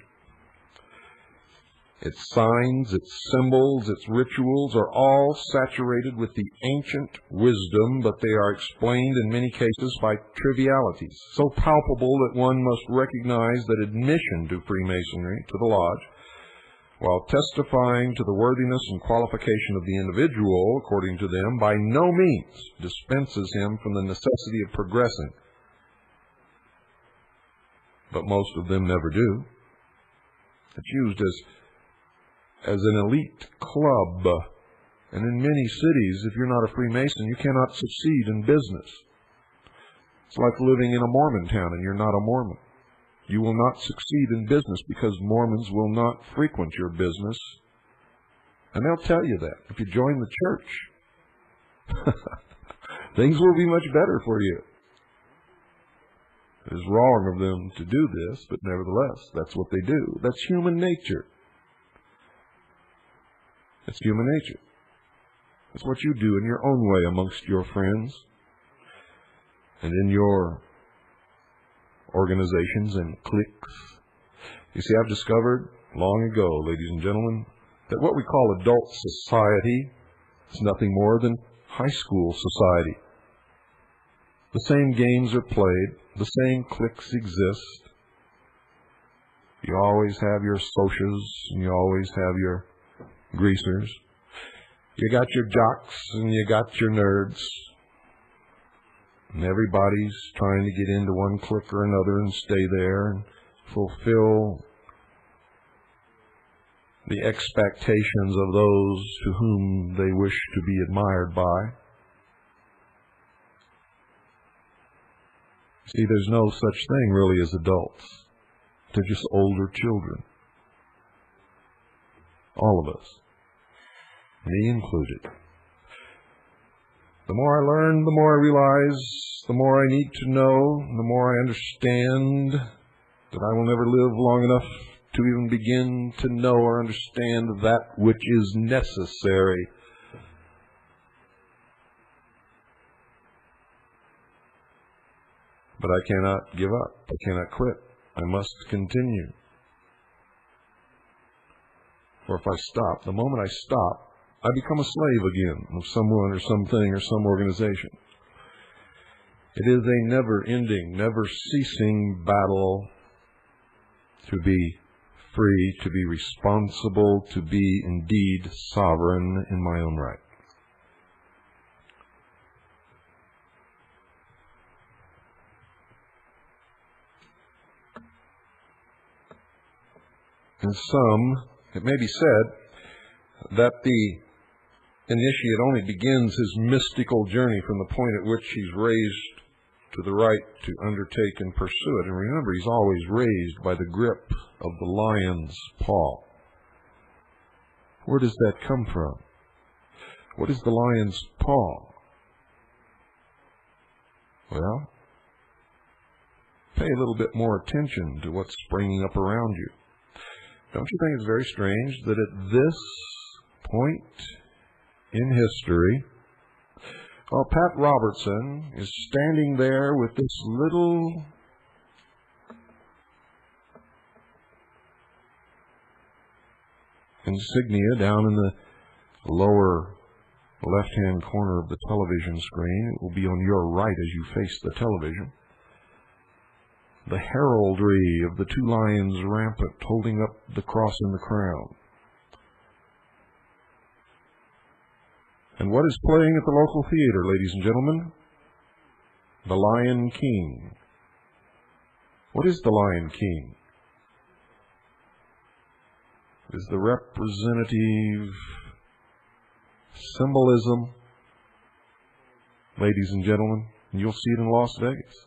Its signs, its symbols, its rituals are all saturated with the ancient wisdom, but they are explained in many cases by trivialities, so palpable that one must recognize that admission to Freemasonry, to the lodge, while testifying to the worthiness and qualification of the individual, according to them, by no means dispenses him from the necessity of progressing. But most of them never do. It's used as an elite club. And in many cities, if you're not a Freemason, you cannot succeed in business. It's like living in a Mormon town and you're not a Mormon. You will not succeed in business because Mormons will not frequent your business. And they'll tell you that if you join the church. Things will be much better for you. It is wrong of them to do this, but nevertheless, that's what they do. That's human nature. It's human nature. It's what you do in your own way amongst your friends and in your organizations and cliques. You see, I've discovered long ago, ladies and gentlemen, that what we call adult society is nothing more than high school society. The same games are played. The same cliques exist. You always have your socias and you always have your greasers. You got your jocks and you got your nerds. And everybody's trying to get into one clique or another and stay there and fulfill the expectations of those to whom they wish to be admired by. See, there's no such thing really as adults. They're just older children. All of us. Me included. The more I learn, the more I realize, the more I need to know, the more I understand that I will never live long enough to even begin to know or understand that which is necessary. But I cannot give up. I cannot quit. I must continue. For if I stop, the moment I stop, I become a slave again of someone or something or some organization. It is a never-ending, never-ceasing battle to be free, to be responsible, to be indeed sovereign in my own right. In some, it may be said that the initiate only begins his mystical journey from the point at which he's raised to the right to undertake and pursue it. And remember, he's always raised by the grip of the lion's paw. Where does that come from? What is the lion's paw? Well, pay a little bit more attention to what's springing up around you. Don't you think it's very strange that at this point in history, Pat Robertson is standing there with this little insignia down in the lower left-hand corner of the television screen. It will be on your right as you face the television. The heraldry of the two lions rampant holding up the cross and the crown. And what is playing at the local theater, ladies and gentlemen? The Lion King. What is the Lion King? It is the representative symbolism, ladies and gentlemen, and you'll see it in Las Vegas.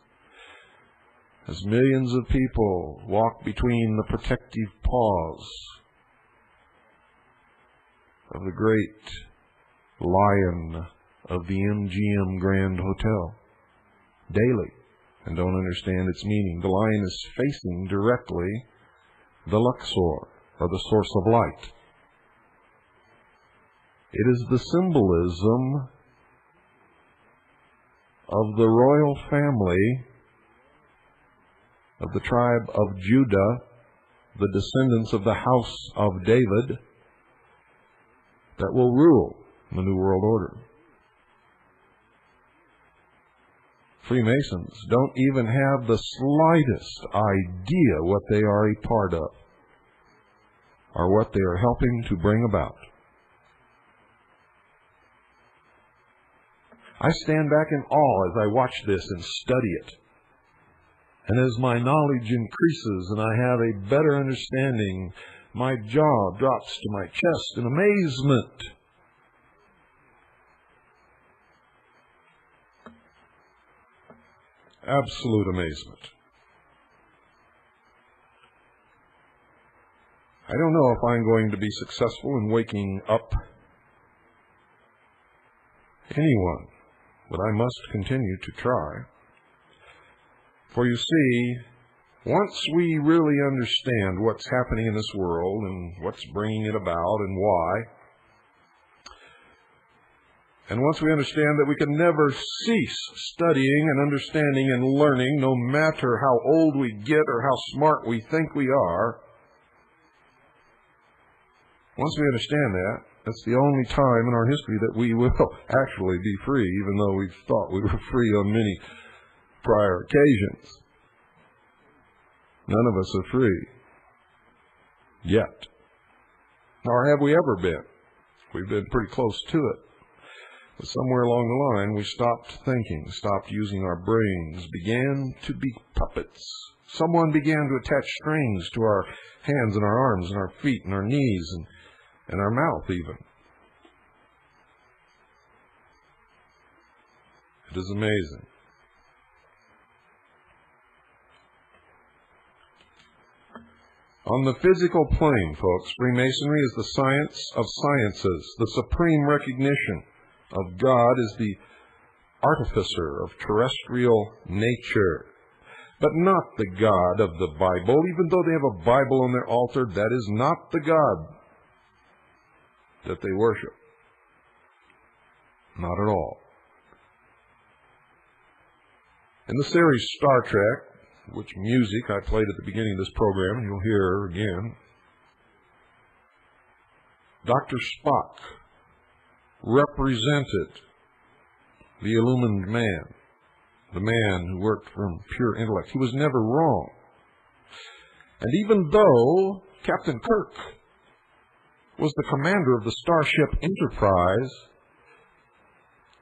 As millions of people walk between the protective paws of the great lion of the MGM Grand Hotel daily and don't understand its meaning. The lion is facing directly the Luxor, or the source of light. It is the symbolism of the royal family of the tribe of Judah, the descendants of the house of David, that will rule the New World Order. Freemasons don't even have the slightest idea what they are a part of. are what they are helping to bring about. I stand back in awe as I watch this and study it. And as my knowledge increases and I have a better understanding, my jaw drops to my chest in amazement. Absolute amazement. I don't know if I'm going to be successful in waking up anyone, but I must continue to try. For you see, once we really understand what's happening in this world and what's bringing it about and why, and once we understand that we can never cease studying and understanding and learning, no matter how old we get or how smart we think we are, once we understand that, that's the only time in our history that we will actually be free, even though we thought we were free on many prior occasions. None of us are free. Yet. Nor have we ever been. We've been pretty close to it. But somewhere along the line, we stopped thinking, stopped using our brains, began to be puppets. Someone began to attach strings to our hands and our arms and our feet and our knees and our mouth even. It is amazing. On the physical plane, folks, Freemasonry is the science of sciences. The supreme recognition of God is the artificer of terrestrial nature, but not the God of the Bible. Even though they have a Bible on their altar, that is not the God that they worship. Not at all. In the series Star Trek, which music I played at the beginning of this program, and you'll hear again, Dr. Spock represented the illumined man, the man who worked from pure intellect. He was never wrong. And even though Captain Kirk was the commander of the Starship Enterprise,